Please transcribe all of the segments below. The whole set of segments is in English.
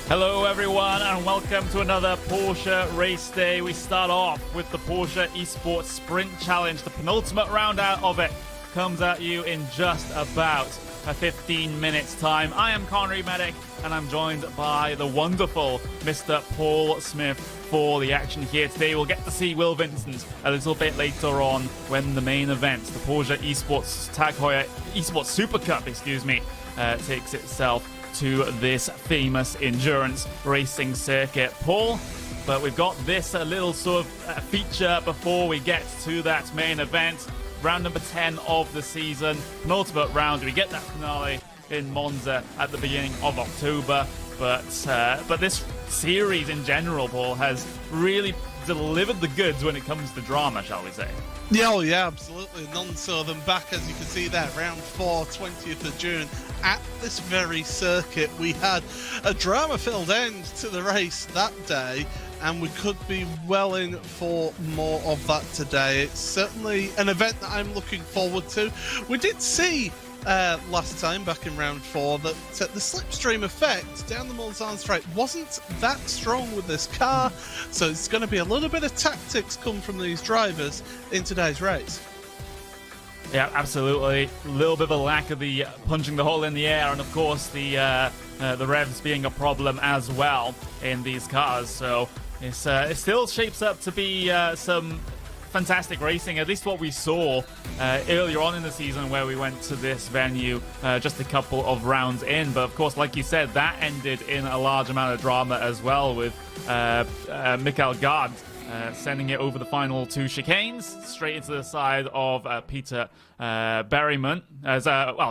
Hello everyone and welcome to another Porsche race day. We start off with the Porsche Esports Sprint Challenge. The penultimate round out of it comes at you in just about 15 minutes time. I am Connery Medic and I'm joined by the wonderful Mr. Paul Smith for the action here today. We'll get to see Will Vincent a little bit later on when the main event, the Porsche Esports Heuer Esports Supercup, takes itself to this famous endurance racing circuit, Paul. But we've got this little sort of feature before we get to that main event. Round number 10 of the season, penultimate round. We get that finale in Monza at the beginning of October. But this series in general, Paul, has really delivered the goods when it comes to drama, shall we say. Yeah, absolutely. None so than back, as you can see there, round 4, 20th of June. At this very circuit, we had a drama-filled end to the race that day, and we could be well in for more of that today. It's certainly an event that I'm looking forward to. We did see last time, back in round 4, that the slipstream effect down the Mulsanne straight wasn't that strong with this car, so it's going to be a little bit of tactics come from these drivers in today's race. Yeah, absolutely. A little bit of a lack of the punching the hole in the air, and of course the revs being a problem as well in these cars. So it still shapes up to be some fantastic racing, at least what we saw earlier on in the season where we went to this venue just a couple of rounds in. But of course, like you said, that ended in a large amount of drama as well, with Michael Gard sending it over the final 2 chicanes straight into the side of Peter Berryman. It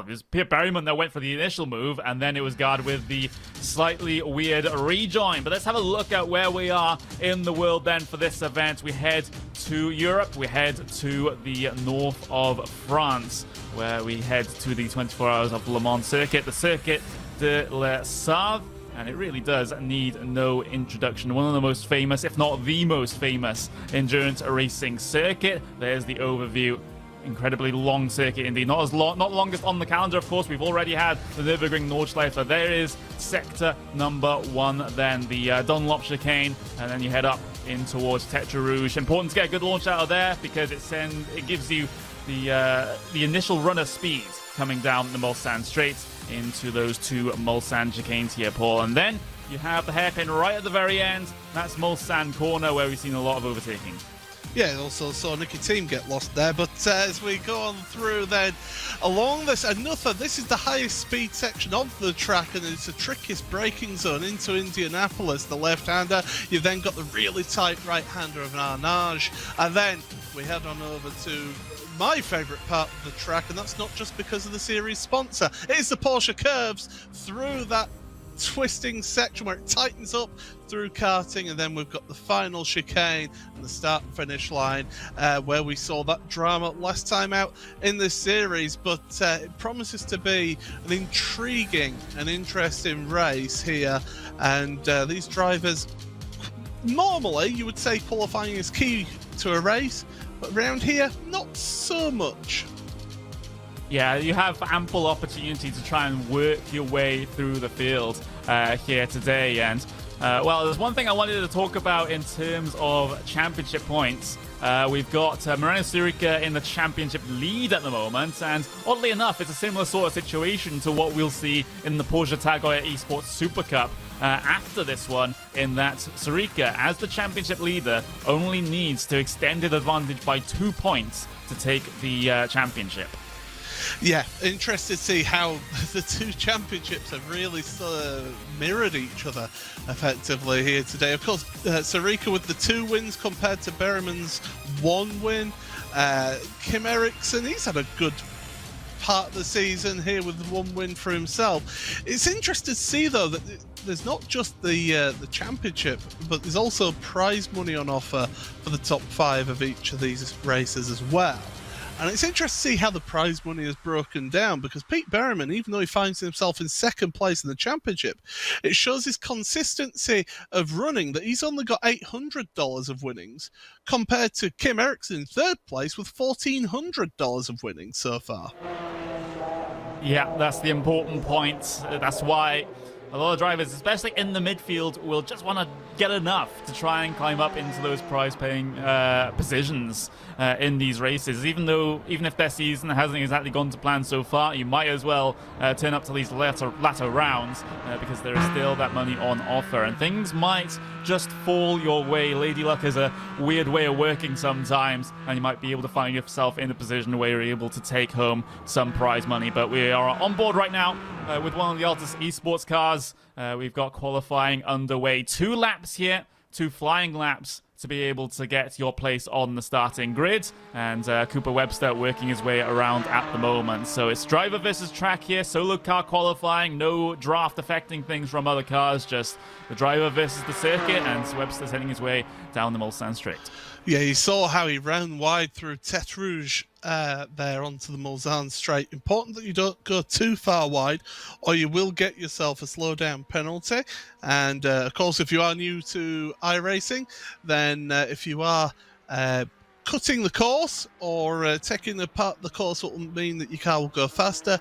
was Peter Berryman that went for the initial move, and then it was Gard with the slightly weird rejoin. But let's have a look at where we are in the world then for this event. We head to Europe, we head to the north of France, where we head to the 24 Hours of Le Mans circuit, the Circuit de la Sarthe. And it really does need no introduction. One of the most famous, if not the most famous, endurance racing circuit. There's the overview. Incredibly long circuit indeed. Not longest on the calendar, of course. We've already had the Nürburgring Nordschleife. There is sector number 1, then the Dunlop chicane, and then you head up in towards Tetra Rouge. Important to get a good launch out of there because it gives you the initial runner speed coming down the Mulsanne straight into those 2 Mulsanne chicanes here, Paul. And then you have the hairpin right at the very end. That's Mulsanne corner, where we've seen a lot of overtaking. Yeah, also saw Nicky Team get lost there, but as we go on through then, along this is the highest speed section of the track, and it's the trickiest braking zone into Indianapolis, the left-hander. You've then got the really tight right-hander of Arnage, and then we head on over to my favourite part of the track, and that's not just because of the series sponsor. It's the Porsche curves through that twisting section where it tightens up through karting, and then we've got the final chicane and the start and finish line where we saw that drama last time out in this series. But it promises to be an intriguing and interesting race here, and these drivers, normally you would say qualifying is key to a race, but around here, not so much. Yeah, you have ample opportunity to try and work your way through the field here today. And, there's one thing I wanted to talk about in terms of championship points. We've got Miranda Surica in the championship lead at the moment, and oddly enough, it's a similar sort of situation to what we'll see in the Porsche Tag Heuer Esports Supercup after this one, in that Surica, as the championship leader, only needs to extend his advantage by 2 points to take the championship. Yeah, interested to see how the 2 championships have really mirrored each other effectively here today. Of course, Surica with the 2 wins compared to Berryman's 1 win. Kim Eriksson, he's had a good part of the season here with 1 win for himself. It's interesting to see, though, that there's not just the championship, but there's also prize money on offer for the top 5 of each of these races as well. And it's interesting to see how the prize money is broken down, because Pete Berryman, even though he finds himself in 2nd place in the championship, it shows his consistency of running, that he's only got $800 of winnings, compared to Kim Eriksson in 3rd place with $1,400 of winnings so far. Yeah, that's the important point. That's why a lot of drivers, especially in the midfield, will just want to get enough to try and climb up into those prize-paying positions in these races. Even if their season hasn't exactly gone to plan so far, you might as well turn up to these latter rounds because there is still that money on offer, and things might just fall your way. Lady Luck is a weird way of working sometimes, and you might be able to find yourself in a position where you're able to take home some prize money. But we are on board right now with one of the Altus Esports cars. We've got qualifying underway. 2 laps here, 2 flying laps to be able to get your place on the starting grid, and Cooper Webster working his way around at the moment. So it's driver versus track here, solo car qualifying, no draft affecting things from other cars, just the driver versus the circuit, and Webster's heading his way down the Mulsanne Straight. Yeah, you saw how he ran wide through Tete Rouge there onto the Mulsanne Straight. Important that you don't go too far wide, or you will get yourself a slowdown penalty. And of course, if you are new to iRacing, then if you are cutting the course or taking apart the course, will mean that your car will go faster.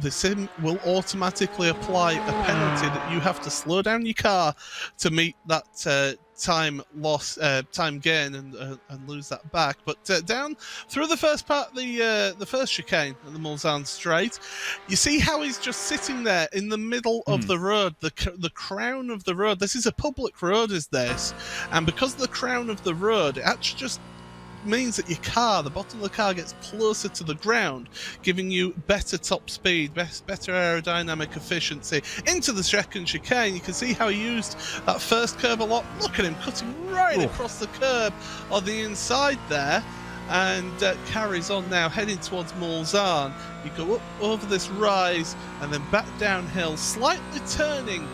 The sim will automatically apply a penalty that you have to slow down your car to meet that time gain and lose that back. But down through the first part, the first chicane at the Mulsanne Straight, you see how he's just sitting there in the middle of the road, the crown of the road. This is a public road, is this, and because of the crown of the road, it actually just means that your car, the bottom of the car, gets closer to the ground, giving you better top speed, better aerodynamic efficiency. Into the second chicane, you can see how he used that first curb a lot. Look at him cutting right across the curb on the inside there, and carries on now, heading towards Mulsanne. You go up over this rise and then back downhill, slightly turning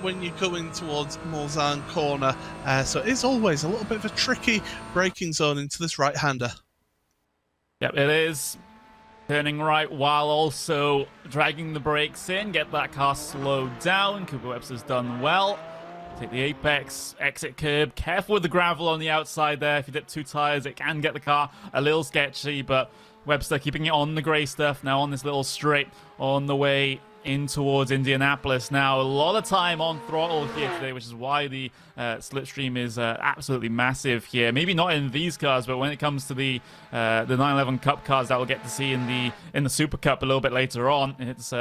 when you're going towards Mulsanne corner. So it is always a little bit of a tricky braking zone into this right-hander. Yep, it is. Turning right while also dragging the brakes in, get that car slowed down. Cooper Webster's done well. Take the apex, exit curb. Careful with the gravel on the outside there. If you dip 2 tires, it can get the car a little sketchy, but Webster keeping it on the grey stuff now on this little straight on the way in towards Indianapolis. Now, a lot of time on throttle here today, which is why the slipstream is absolutely massive here. Maybe not in these cars, but when it comes to the 911 Cup cars that we'll get to see in the Super Cup a little bit later on, it's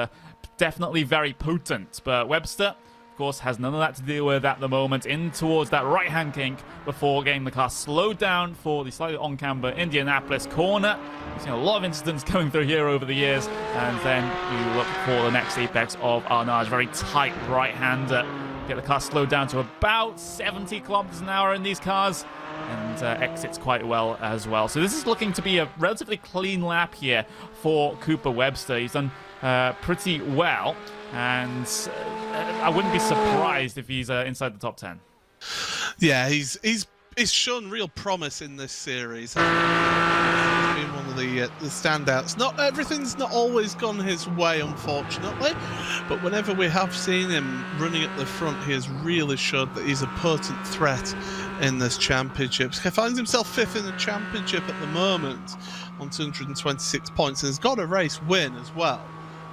definitely very potent. But Webster, of course, has none of that to deal with at the moment. In towards that right-hand kink before getting the car slowed down for the slightly on-camber Indianapolis corner. We've seen a lot of incidents coming through here over the years. And then we look for the next apex of Arnage. Very tight right-hander. Get the car slowed down to about 70 kilometers an hour in these cars. And exits quite well as well. So this is looking to be a relatively clean lap here for Cooper Webster. He's done pretty well. And I wouldn't be surprised if he's inside the top 10. Yeah, he's shown real promise in this series. He's been one of the standouts. Not everything's not always gone his way, unfortunately, but whenever we have seen him running at the front, he has really showed that he's a potent threat in this championship. He finds himself 5th in the championship at the moment on 226 points, and has got a race win as well.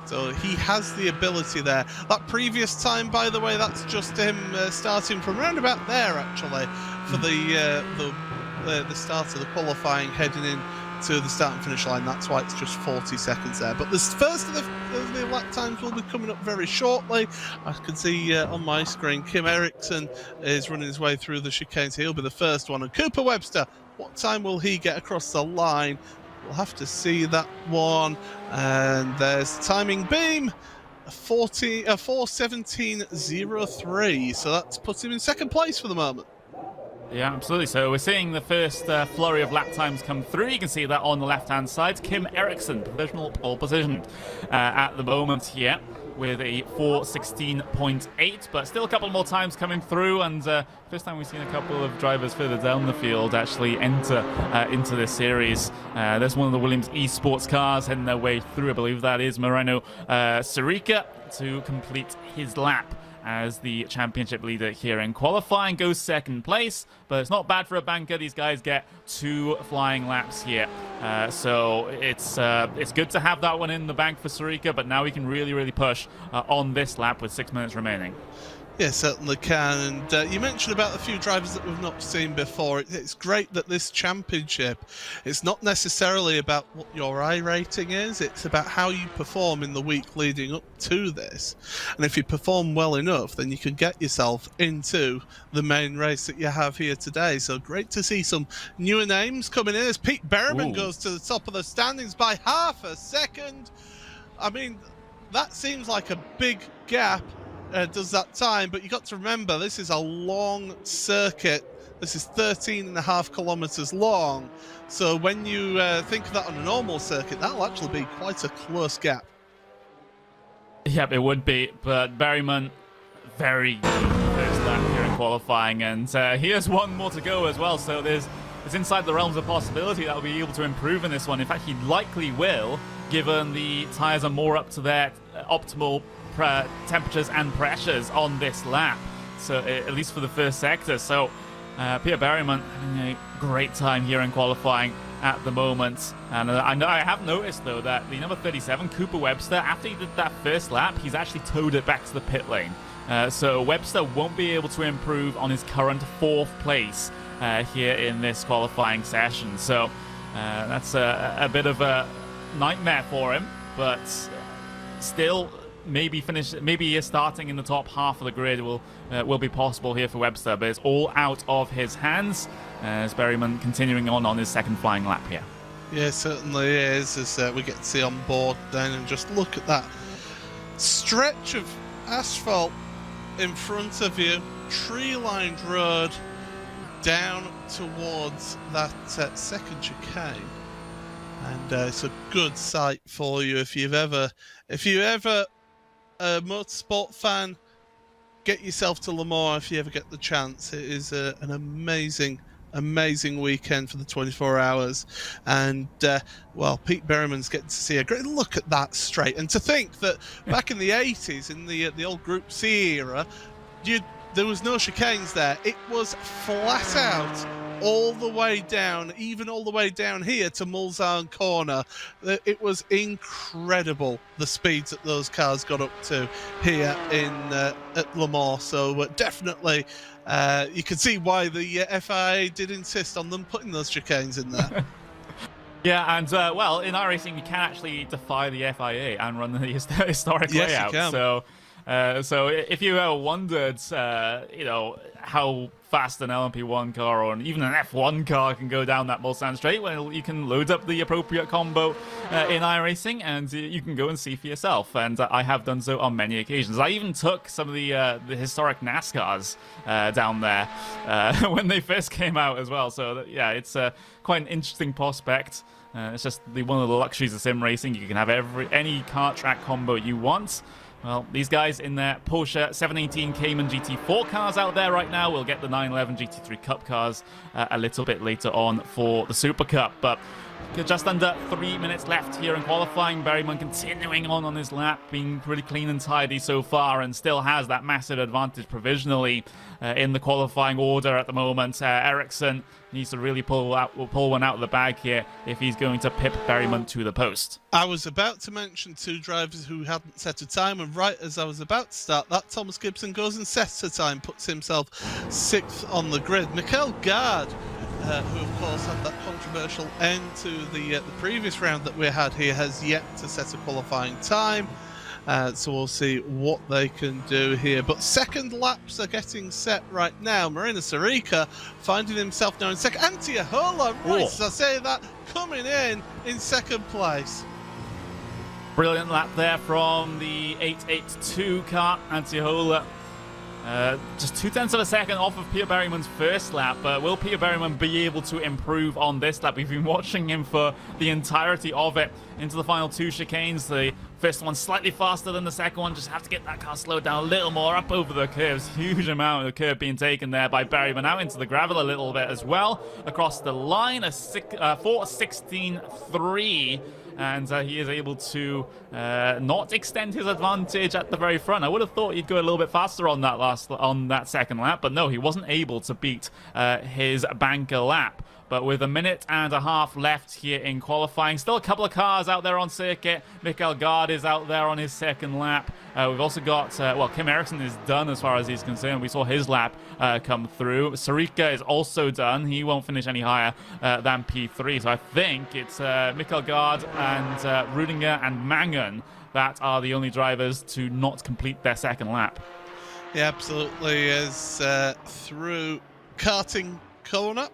So he has the ability there. That previous time, by the way, that's just him starting from around about there, actually, for the start of the qualifying, heading in to the start and finish line. That's why it's just 40 seconds there. But the first of the lap times will be coming up very shortly. I can see on my screen Kim Eriksson is running his way through the chicanes. He'll be the first one. And Cooper Webster, what time will he get across the line? We'll have to see that one. And there's timing beam, 4:17.03. So that's put him in second place for the moment. Yeah, absolutely. So we're seeing the first flurry of lap times come through. You can see that on the left-hand side. Kim Eriksson, provisional pole position at the moment here with a 4:16.8, but still a couple more times coming through, and first time we've seen a couple of drivers further down the field actually enter into this series. There's one of the Williams Esports cars heading their way through. I believe that is Moreno Sirica to complete his lap as the championship leader here in qualifying, goes second place, but it's not bad for a banker. These guys get 2 flying laps here, so it's good to have that one in the bank for Sarika, but now we can really push on this lap with 6 minutes remaining. Yeah, certainly can. And you mentioned about a few drivers that we've not seen before. It's great that this championship, it's not necessarily about what your I rating is, it's about how you perform in the week leading up to this. And if you perform well enough, then you can get yourself into the main race that you have here today. So great to see some newer names coming in as Pete Berriman goes to the top of the standings by half a second. I mean, that seems like a big gap. Does that time, but you got to remember this is a long circuit. This is 13.5 kilometers long, so when you think of that on a normal circuit, that'll actually be quite a close gap. Yep, it would be, but Berryman, very good first lap here in qualifying, and he has one more to go as well, so it's inside the realms of possibility that will be able to improve in this one. In fact, he likely will, given the tyres are more up to their optimal temperatures and pressures on this lap, so at least for the first sector. So Peter Berryman having a great time here in qualifying at the moment, and I have noticed though that the number 37 Cooper Webster, after he did that first lap, he's actually towed it back to the pit lane, so Webster won't be able to improve on his current 4th place here in this qualifying session. So that's a bit of a nightmare for him, but still maybe starting in the top half of the grid will be possible here for Webster, but it's all out of his hands as Berryman continuing on his second flying lap here. Yeah, certainly is, as we get to see on board then, and just look at that stretch of asphalt in front of you, tree-lined road down towards that second chicane, and it's a good sight for you if you're ever a motorsport fan. Get yourself to Le Mans if you ever get the chance. It is an amazing weekend for the 24 hours, and well, Pete Berriman's getting to see a great look at that straight. And to think that back in the 80s, in the old Group C era, there was no chicanes there. It was flat out all the way down, even all the way down here to Mulsanne Corner. It was incredible the speeds that those cars got up to here at Le Mans. So definitely you can see why the FIA did insist on them putting those chicanes in there. Yeah, and well, in iRacing you can actually defy the FIA and run the historic layout. You can. So if you ever wondered, how fast an LMP1 car or even an F1 car can go down that Mulsanne straight, well, you can load up the appropriate combo in iRacing, and you can go and see for yourself. And I have done so on many occasions. I even took some of the historic NASCARs down there when they first came out as well. So yeah, it's quite an interesting prospect. It's just one of the luxuries of sim racing. You can have any kart track combo you want. Well, these guys in their Porsche 718 Cayman GT4 cars out there right now will get the 911 GT3 Cup cars a little bit later on for the Super Cup. But just under 3 minutes left here in qualifying. Berryman continuing on his lap, being really clean and tidy so far, and still has that massive advantage provisionally in the qualifying order at the moment. Ericsson needs to really pull one out of the bag here if he's going to pip Berryman to the post. I was about to mention 2 drivers who hadn't set a time, and right as I was about to start that, Thomas Gibson goes and sets a time, puts himself 6th on the grid. Michael Gard, who of course had that controversial end to the previous round that we had here, has yet to set a qualifying time. So we'll see what they can do here. But second laps are getting set right now. Marina Sarika finding himself now in second. Antia Hola, right as I say that, coming in second place. Brilliant lap there from the 882 car, Antiola. Just 0.2 of a second off of Peter Berryman's first lap, but will Peter Berryman be able to improve on this lap? We've been watching him for the entirety of it into the final 2 chicanes. The first one slightly faster than the second one, just have to get that car slowed down a little more up over the curves. Huge amount of curve being taken there by Berryman, out into the gravel a little bit as well. Across the line, a 4.16.3 and he is able to not extend his advantage at the very front. I would have thought he'd go a little bit faster on that second lap, but no, he wasn't able to beat his banker lap. But with a minute and a half left here in qualifying, still a couple of cars out there on circuit. Mikael Gard is out there on his second lap. We've also got, well, Kim Eriksson is done as far as he's concerned. We saw his lap come through. Sarika is also done. He won't finish any higher than P3. So I think it's Mikael Gard and Rudinger and Mangen that are the only drivers to not complete their second lap. Yeah, absolutely. As through karting corner,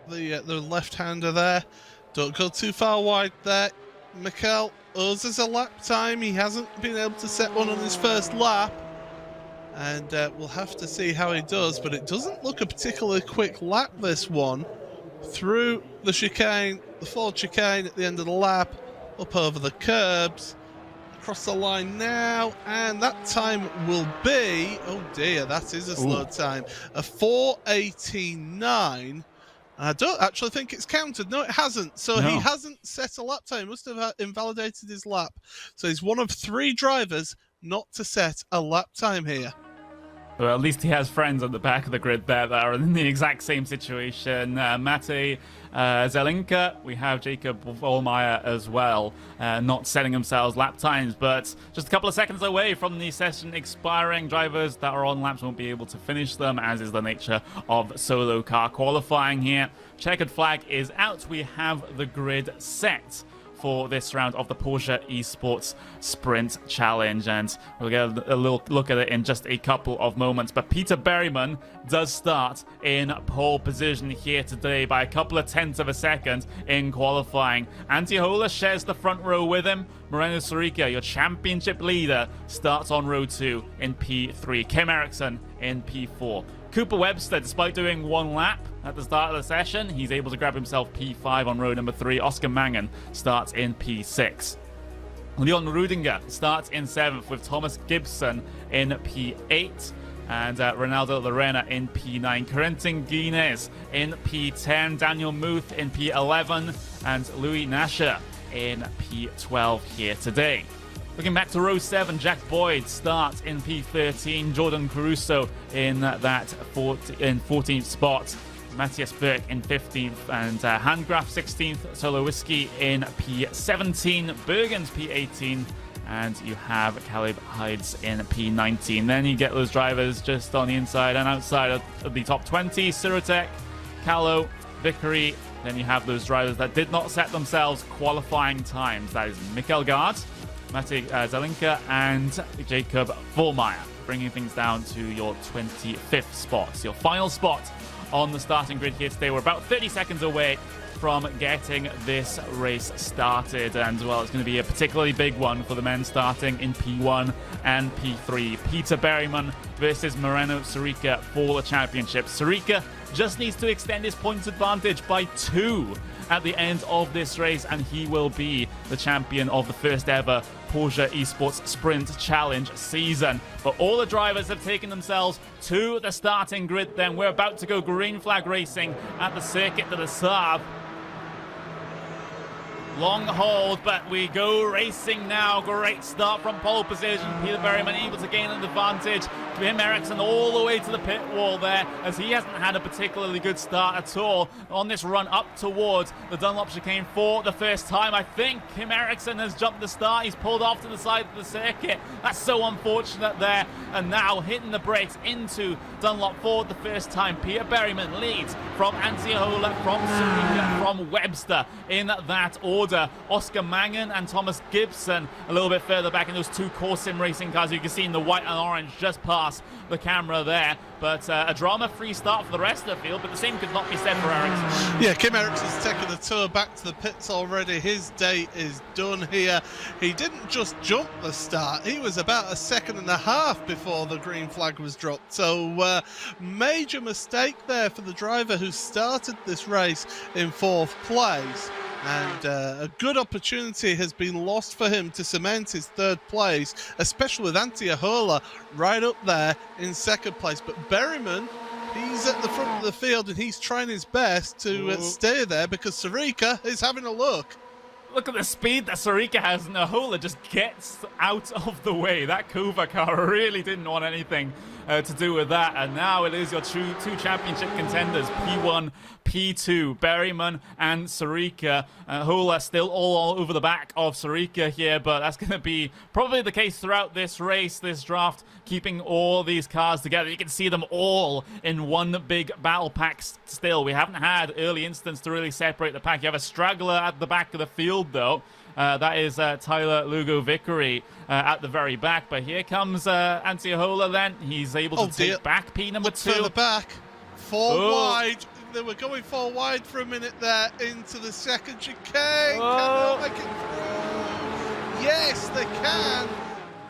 the left-hander there. Don't go too far wide there. Mikael owes us a lap time. He hasn't been able to set one on his first lap. And we'll have to see how he does. But it doesn't look a particularly quick lap, this one. Through the chicane, the forward chicane at the end of the lap. Up over the curbs. Across the line now. And that time will be... Oh dear, that is a slow time. A 4:89. I don't actually think it's counted. No, it hasn't. So he hasn't set a lap time. He must have invalidated his lap. So he's one of 3 drivers not to set a lap time here. Well, at least he has friends on the back of the grid there that are in the exact same situation. Mate Zelinka, we have Jacob Vollmeyer as well, not setting themselves lap times, but just a couple of seconds away from the session expiring. Drivers that are on laps won't be able to finish them, as is the nature of solo car qualifying here. Checkered flag is out. We have the grid set for this round of the Porsche Esports Sprint Challenge, and we'll get a little look at it in just a couple of moments. But Peter Berryman does start in pole position here today by a couple of tenths of a second in qualifying. Antiola shares the front row with him. Moreno Sorica, your championship leader, starts on row 2 in P3. Kim Eriksson in P4. Cooper Webster, despite doing 1 lap at the start of the session, he's able to grab himself P5 on row number 3. Oscar Mangen starts in P6. Leon Rudinger starts in 7th with Thomas Gibson in P8. And Ronaldo Lorena in P9. Corentin Guinness in P10. Daniel Muth in P11. And Louis Nasher in P12 here today. Looking back to row 7, Jack Boyd starts in P13. Jordan Caruso in that 14th spot. Matthias Berg in 15th. And Handgraf 16th. Solo Whiskey in P17. Bergens P18. And you have Caleb Hides in P19. Then you get those drivers just on the inside and outside of the top 20. Sirotek, Callow, Vickery. Then you have those drivers that did not set themselves qualifying times. That is Mikael Gard, Mate Zelinka, and Jacob Vollmeyer, bringing things down to your 25th spots. Your final spot on the starting grid here today. We're about 30 seconds away from getting this race started, and well, it's going to be a particularly big one for the men starting in P1 and P3. Peter Berryman versus Moreno Sorica for the championship. Sorica just needs to extend his points advantage by 2 at the end of this race, and he will be the champion of the first ever Porsche Esports Sprint Challenge season. But all the drivers have taken themselves to the starting grid. Then we're about to go green flag racing at the Circuit de la Sarre. Long hold, but we go racing now. Great start from pole position. Peter Berryman able to gain an advantage. Kim Eriksson all the way to the pit wall there, as he hasn't had a particularly good start at all on this run up towards the Dunlop chicane for the first time. I think Kim Eriksson has jumped the start. He's pulled off to the side of the circuit. That's so unfortunate there. And now hitting the brakes into Dunlop for the first time. Peter Berryman leads from Antiola, from Sorica, from Webster in that order. Oscar Mangen and Thomas Gibson a little bit further back in those 2 core sim racing cars. You can see in the white and orange just past the camera there. But a drama-free start for the rest of the field, but the same could not be said for Eriksson. Yeah, Kim Eriksson's taken the tour back to the pits already. His day is done here. He didn't just jump the start. He was about a second and a half before the green flag was dropped. So major mistake there for the driver who started this race in 4th place. And a good opportunity has been lost for him to cement his 3rd place, especially with Antiola right up there in 2nd place. But Berryman, he's at the front of the field and he's trying his best to stay there, because Sorica is having a look. Look at the speed that Sarika has, and Ahola just gets out of the way. That Kova car really didn't want anything to do with that. And now it is your two championship contenders, P1, P2, Berryman and Sarika. Ahola still all over the back of Sarika here, but that's going to be probably the case throughout this race, this draft, keeping all these cars together. You can see them all in one big battle pack still. We haven't had early instance to really separate the pack. You have a straggler at the back of the field, though. That is Tyler Lugo Vickery at the very back. But here comes Antti Ahola then. He's able to take back P number 2. Further back. Four wide. They were going 4 wide for a minute there into the second chicane. Can they make it through? Yes, they can.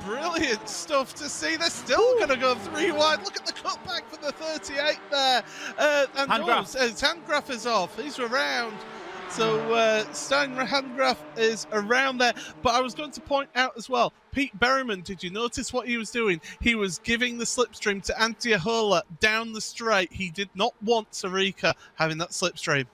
Brilliant stuff to see. They're still going to go 3 wide. Look at the cutback for the 38 there. And Handgraf is off. He's around. So Stein Handgraf is around there. But I was going to point out as well, Pete Berryman, did you notice what he was doing? He was giving the slipstream to Antti Ahola down the straight. He did not want Sarika having that slipstream.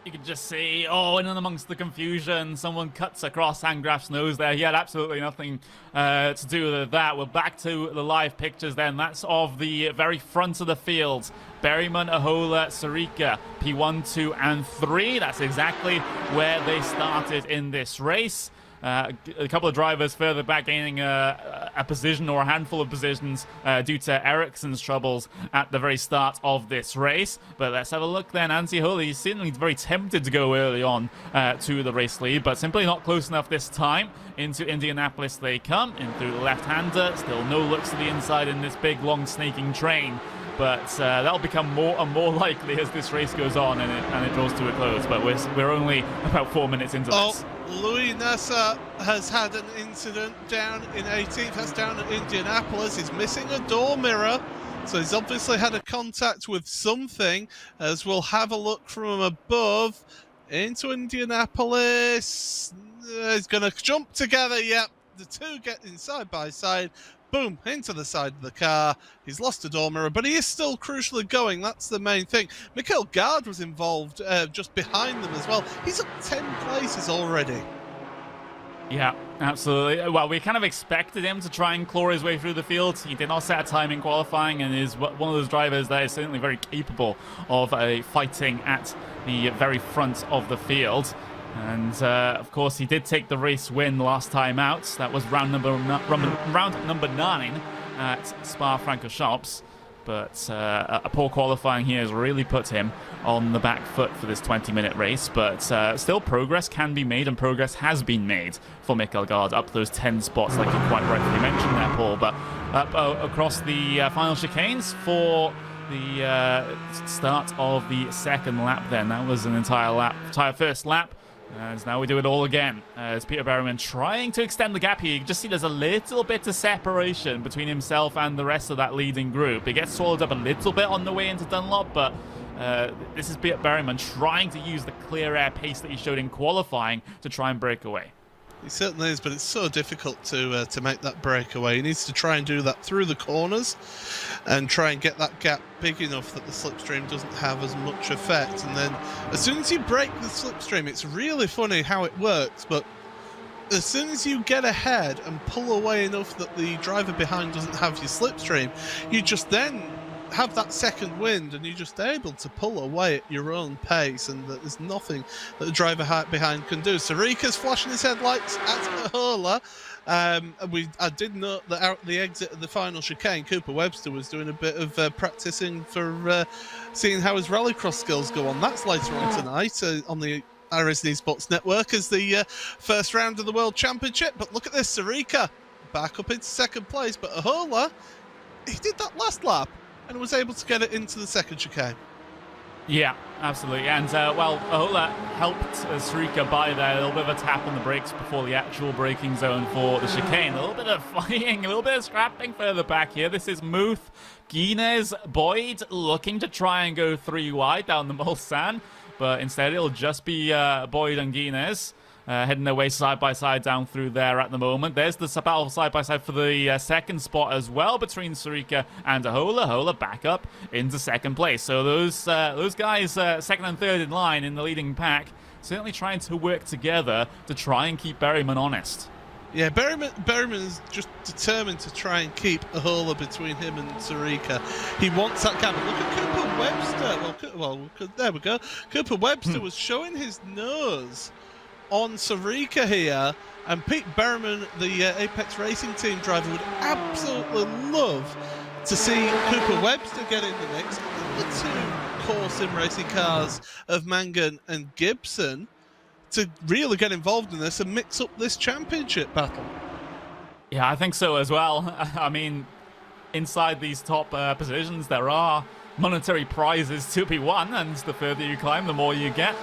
You can just see, in and amongst the confusion, someone cuts across Handgraf's nose there. He had absolutely nothing to do with that. We're back to the live pictures then. That's of the very front of the field. Berryman, Ahola, Sarika, P1, 2, and 3. That's exactly where they started in this race. A couple of drivers further back gaining a position or a handful of positions due to Ericsson's troubles at the very start of this race. But let's have a look then. Antti Ahola, he's certainly very tempted to go early on to the race lead, but simply not close enough this time. Into Indianapolis they come, in through the left-hander. Still no looks to the inside in this big, long, snaking train. But that'll become more and more likely as this race goes on and it draws to a close. But we're only about 4 minutes into this. Louis Nasser has had an incident down in 18th. That's down at Indianapolis. He's missing a door mirror. So he's obviously had a contact with something. As we'll have a look from above into Indianapolis. He's going to jump together. Yep, the two get in side by side. Boom, into the side of the car. He's lost a door mirror, but he is still crucially going. That's the main thing. Mikhail Gard was involved just behind them as well. He's up 10 places already. Yeah, absolutely. Well, we kind of expected him to try and claw his way through the field. He did not set a time in qualifying and is one of those drivers that is certainly very capable of fighting at the very front of the field. And, of course, he did take the race win last time out. That was round number 9 at Spa-Francorchamps. But a poor qualifying here has really put him on the back foot for this 20-minute race. But still, progress can be made, and progress has been made for Mikhail Gard up those 10 spots, like you quite rightly mentioned there, Paul. But up across the final chicanes for the start of the second lap then. That was an entire first lap. As now we do it all again. As Peter Berryman trying to extend the gap here. You can just see there's a little bit of separation between himself and the rest of that leading group. It gets swallowed up a little bit on the way into Dunlop, but this is Peter Berryman trying to use the clear air pace that he showed in qualifying to try and break away. He certainly is, but it's so difficult to make that breakaway. He needs to try and do that through the corners and try and get that gap big enough that the slipstream doesn't have as much effect. And then as soon as you break the slipstream, it's really funny how it works, but as soon as you get ahead and pull away enough that the driver behind doesn't have your slipstream, you just then have that second wind and you're just able to pull away at your own pace, and that there's nothing that the driver behind can do. Sarika's flashing his headlights at Ahola. I did note that out the exit of the final chicane, Cooper Webster was doing a bit of practicing for seeing how his rallycross skills go on. That's later on tonight on the RSD Sports Network as the first round of the World Championship. But look at this, Sarika back up into second place, but Ahola, he did that last lap and was able to get it into the second chicane. Yeah, absolutely. And, well, Ahola helped Sarika by there. A little bit of a tap on the brakes before the actual braking zone for the chicane. A little bit of fighting, a little bit of scrapping further back here. This is Muth, Guinness, Boyd looking to try and go 3 wide down the Mulsanne, but instead it'll just be Boyd and Guinness. Heading their way side by side down through there at the moment. There's the battle side by side for the second spot as well between Sarika and Ahola. Ahola back up into second place. So those guys second and third in line in the leading pack certainly trying to work together to try and keep Berryman honest. Yeah, Berryman is just determined to try and keep a hurler between him and Sarika. He wants that gap. Look at Cooper Webster. There we go. Cooper Webster was showing his nose on Sarika here, and Pete Berryman, the Apex Racing Team driver, would absolutely love to see Cooper Webster get in the mix. The two core sim racing cars of Mangan and Gibson to really get involved in this and mix up this championship battle. Yeah, I think so as well. I mean, inside these top positions, there are monetary prizes to be won, and the further you climb, the more you get.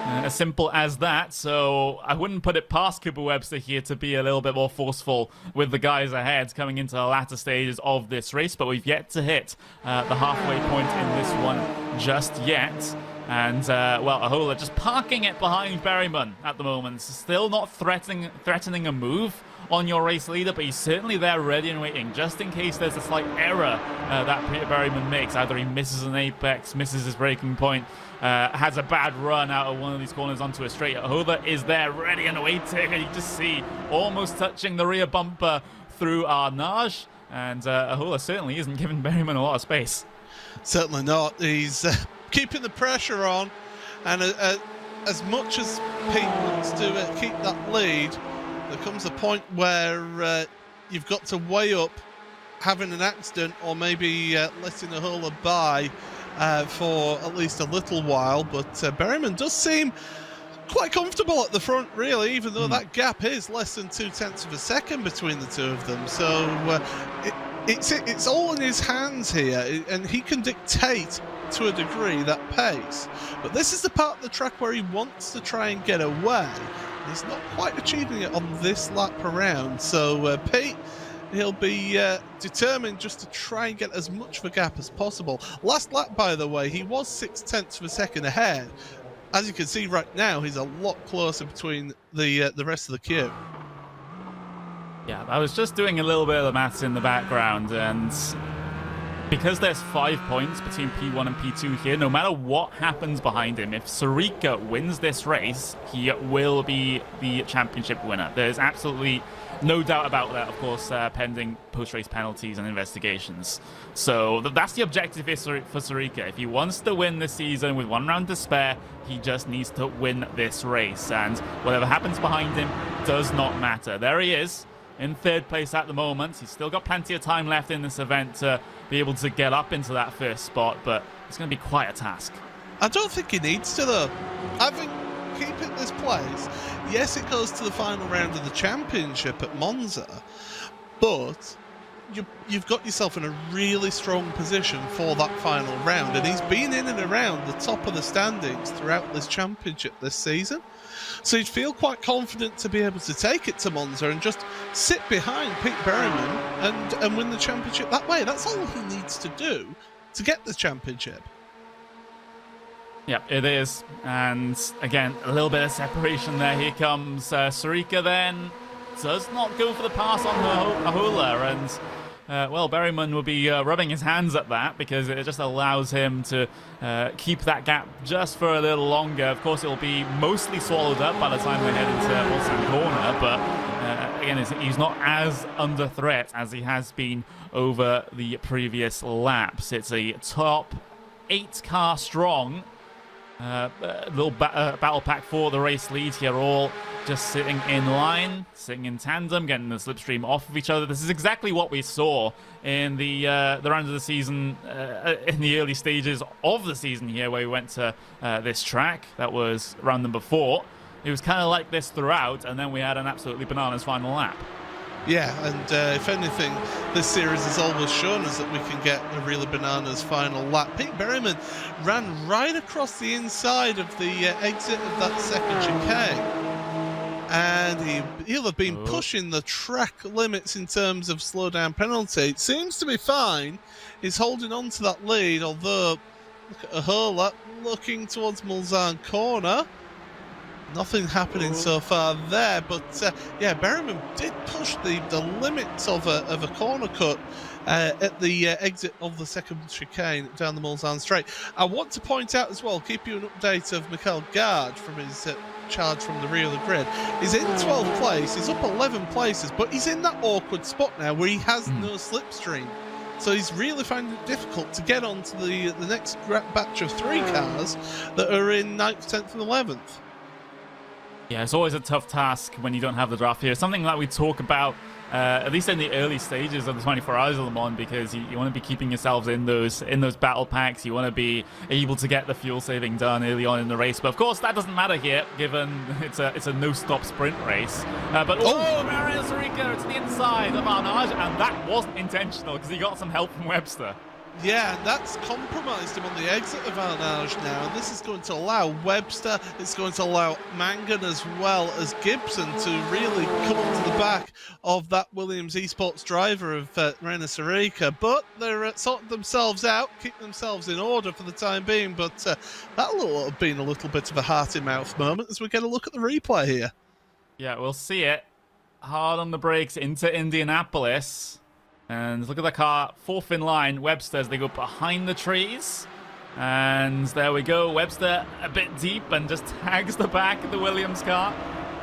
As simple as that. So I wouldn't put it past Cooper Webster here to be a little bit more forceful with the guys ahead coming into the latter stages of this race, but we've yet to hit the halfway point in this one just yet. And, well, Ahola just parking it behind Berryman at the moment. Still not threatening a move on your race leader, but he's certainly there ready and waiting, just in case there's a slight error that Peter Berryman makes. Either he misses an apex, misses his braking point, has a bad run out of one of these corners onto a straight. Ahola is there ready and waiting, and you just see almost touching the rear bumper through Arnage. And Ahola certainly isn't giving Berryman a lot of space. Certainly not. He's keeping the pressure on, and as much as Pete wants to keep that lead, there comes a point where you've got to weigh up having an accident or maybe letting a hurler by for at least a little while. But Berryman does seem quite comfortable at the front, really, even though that gap is less than 0.2 of a second between the two of them. So it's all in his hands here, and he can dictate to a degree that pace. But this is the part of the track where he wants to try and get away. He's not quite achieving it on this lap around. So Pete, he'll be determined just to try and get as much of a gap as possible. Last lap, by the way, he was 0.6 of a second ahead. As you can see right now, he's a lot closer between the rest of the queue. Yeah, I was just doing a little bit of the maths in the background, and because there's 5 points between P1 and P2 here, no matter what happens behind him, if Sarika wins this race, he will be the championship winner. There's absolutely no doubt about that, of course, pending post-race penalties and investigations. So that's the objective for Sarika. If he wants to win this season with 1 round to spare, he just needs to win this race. And whatever happens behind him does not matter. There he is, in 3rd place at the moment. He's still got plenty of time left in this event to be able to get up into that 1st spot, but it's going to be quite a task. I don't think he needs to, though. I think keeping this place, yes, it goes to the final round of the championship at Monza, but you've got yourself in a really strong position for that final round, and he's been in and around the top of the standings throughout this championship this season. So you'd feel quite confident to be able to take it to Monza and just sit behind Pete Berryman and win the championship that way. That's all he needs to do to get the championship. Yeah, it is. And again, a little bit of separation there. Here comes Sarika then. Does not go for the pass on Ahola, and well, Berryman will be rubbing his hands at that because it just allows him to keep that gap just for a little longer. Of course, it will be mostly swallowed up by the time they head into Wilson Corner, but again, he's not as under threat as he has been over the previous laps. It's a top 8 car strong little battle pack for the race lead here, all just sitting in line, sitting in tandem, getting the slipstream off of each other. This is exactly what we saw in the round of the season, in the early stages of the season here, where we went to this track. That was round number 4. It was kind of like this throughout, and then we had an absolutely bananas final lap. Yeah, and if anything, this series has always shown us that we can get a really bananas final lap. Pete Berryman ran right across the inside of the exit of that second chicane, and he'll have been pushing the track limits in terms of slowdown penalty. It seems to be fine. He's holding on to that lead, although look at Ahola looking towards Mulsanne Corner. Nothing happening so far there, but yeah, Berryman did push the limits of a corner cut at the exit of the second chicane down the Mulsanne straight. I want to point out as well, keep you an update of Michael Gard from his charge from the rear of the grid. He's in 12th place, he's up 11 places, but he's in that awkward spot now where he has no slipstream. So he's really finding it difficult to get onto the next batch of 3 cars that are in 9th, 10th and 11th. Yeah, it's always a tough task when you don't have the draft here. Something that we talk about, at least in the early stages of the 24 Hours of Le Mans, because you want to be keeping yourselves in those battle packs. You want to be able to get the fuel saving done early on in the race. But of course, that doesn't matter here, given it's a no-stop sprint race. But Marius Sarica to the inside of Arnage, and that wasn't intentional because he got some help from Webster. Yeah, and that's compromised him on the exit of Arnage now, and this is going to allow Webster, it's going to allow Mangan as well as Gibson to really come up to the back of that Williams Esports driver of Reina Sarica, but they're sorting themselves out, keeping themselves in order for the time being, but that'll have been a little bit of a heart-in-mouth moment as we get a look at the replay here. Yeah, we'll see it. Hard on the brakes into Indianapolis. And look at the car, 4th in line, Webster, as they go behind the trees. And there we go, Webster a bit deep and just tags the back of the Williams car.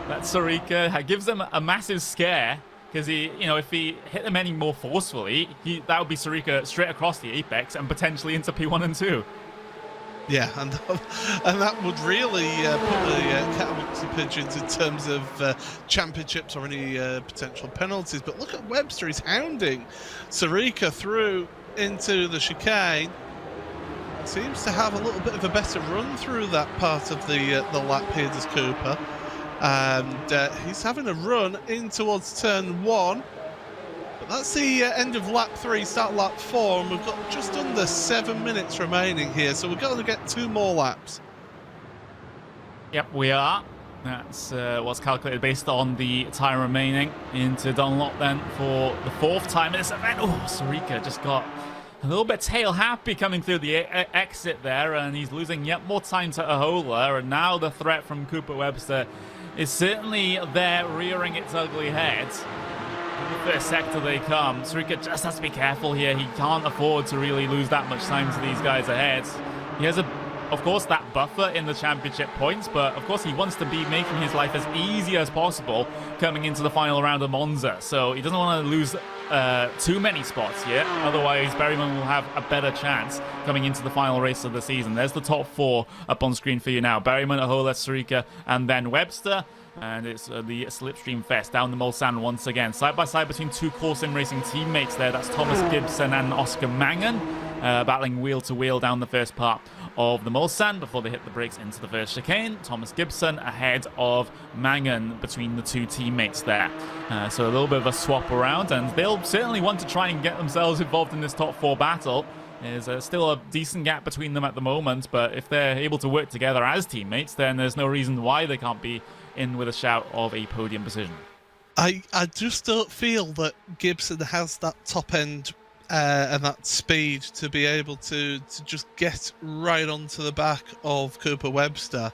That's Sarica, gives them a massive scare. Because if he hit them any more forcefully, that would be Sarica straight across the apex and potentially into P1 and 2. Yeah, and that would really put the cat amongst the pigeons in terms of championships or any potential penalties. But look at Webster, he's hounding Sarica through into the chicane. Seems to have a little bit of a better run through that part of the lap here, does Cooper. And he's having a run in towards turn 1. But that's the end of lap 3, start lap 4, and we've got just under 7 minutes remaining here, so we're going to get 2 more laps. Yep, we are. That's what's calculated based on the time remaining into Dunlop then for the 4th time in this event. Oh, Sarica just got a little bit tail happy coming through the exit there, and he's losing yet more time to Ahola, and now the threat from Cooper Webster is certainly there, rearing its ugly head. The first sector they come. Sarica just has to be careful here. He can't afford to really lose that much time to these guys ahead. He has, of course, that buffer in the championship points, but of course he wants to be making his life as easy as possible coming into the final round of Monza. So he doesn't want to lose too many spots here. Otherwise, Berryman will have a better chance coming into the final race of the season. There's the top 4 up on screen for you now. Berryman, Ahola, Sarica, and then Webster. And it's the Slipstream Fest down the Mulsanne once again. Side by side between 2 Core Sim Racing teammates there. That's Thomas Gibson and Oscar Mangan battling wheel to wheel down the first part of the Mulsanne before they hit the brakes into the first chicane. Thomas Gibson ahead of Mangan between the 2 teammates there. So a little bit of a swap around, and they'll certainly want to try and get themselves involved in this top 4 battle. There's still a decent gap between them at the moment, but if they're able to work together as teammates, then there's no reason why they can't be in with a shout of a podium position. I just don't feel that Gibson has that top end and that speed to be able to just get right onto the back of Cooper Webster.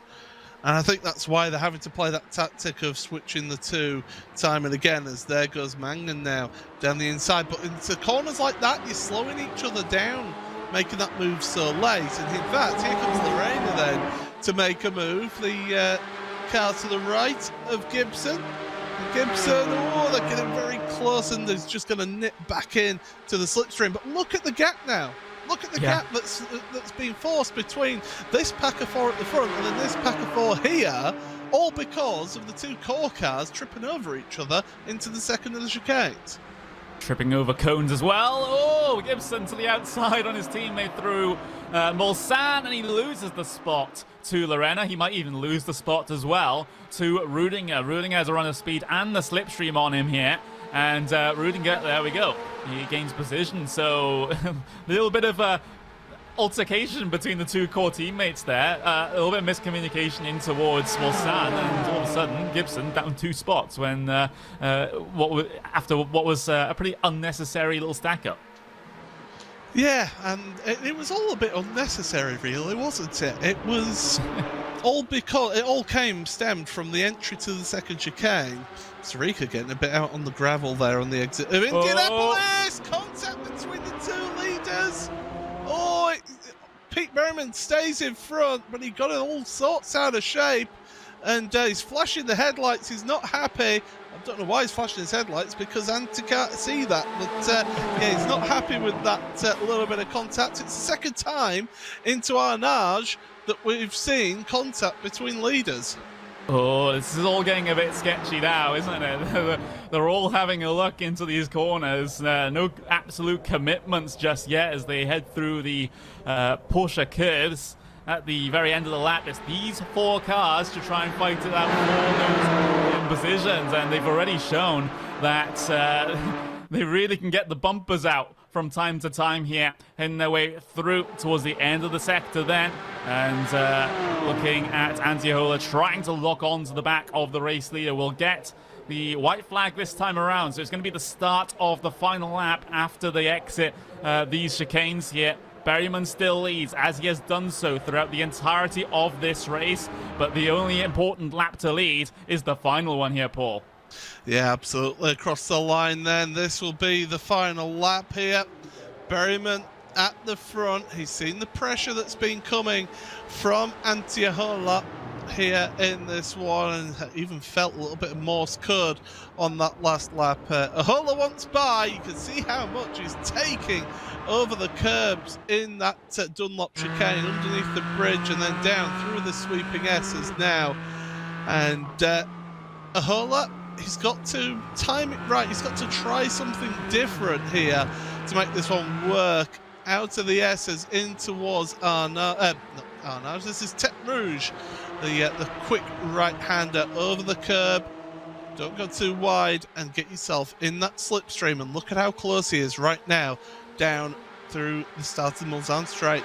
And I think that's why they're having to play that tactic of switching the 2 time and again, as there goes Mangan now down the inside. But into corners like that, you're slowing each other down, making that move so late. And in fact, here comes Lorena then to make a move. The car to the right of Gibson. And Gibson, they're getting very close, and he's just going to nip back in to the slipstream. But look at the gap now. Look at the gap that's been forced between this pack of 4 at the front and then this pack of 4 here, all because of the 2 core cars tripping over each other into the second of the chicanes. Tripping over cones as well. Oh, Gibson to the outside on his teammate through Mulsanne, and he loses the spot to Lorena. He might even lose the spot as well to Rudinger. Rudinger has a run of speed and the slipstream on him here. And Rudinger, there we go. He gains position. So a little bit of altercation between the 2 core teammates there. A little bit of miscommunication in towards Mulsanne, and all of a sudden Gibson down 2 spots when after what was a pretty unnecessary little stack up. Yeah, and it was all a bit unnecessary, really, wasn't it? It was all because it all stemmed from the entry to the second chicane. Sarica getting a bit out on the gravel there on the exit of Indianapolis. Contact between Pete Berryman stays in front, but he got it all sorts out of shape. And he's flashing the headlights. He's not happy. I don't know why he's flashing his headlights, because Anti can't see that. But yeah, he's not happy with that little bit of contact. It's the second time into Arnage that we've seen contact between leaders. Oh, this is all getting a bit sketchy now, isn't it? They're all having a look into these corners. No absolute commitments just yet as they head through the Porsche curves. At the very end of the lap, it's these 4 cars to try and fight it out for those positions, and they've already shown that they really can get the bumpers out from time to time here, heading their way through towards the end of the sector then, and looking at Antiola trying to lock on to the back of the race leader. Will get the white flag this time around, so it's going to be the start of the final lap after they exit these chicanes here. Berryman still leads, as he has done so throughout the entirety of this race, but the only important lap to lead is the final one here, Paul. Yeah, absolutely. Across the line then, this will be the final lap here. Berryman at the front. He's seen the pressure that's been coming from Antiola here in this one, and even felt a little bit of Morse code on that last lap. Ahola wants by. You can see how much he's taking over the curbs in that Dunlop chicane, underneath the bridge and then down through the sweeping S's now. And Ahola, he's got to time it right. He's got to try something different here to make this one work. Out of the S's in towards Arnage. This is Tete Rouge, the quick right-hander over the curb. Don't go too wide and get yourself in that slipstream. And look at how close he is right now down through the start of the Mulsanne straight.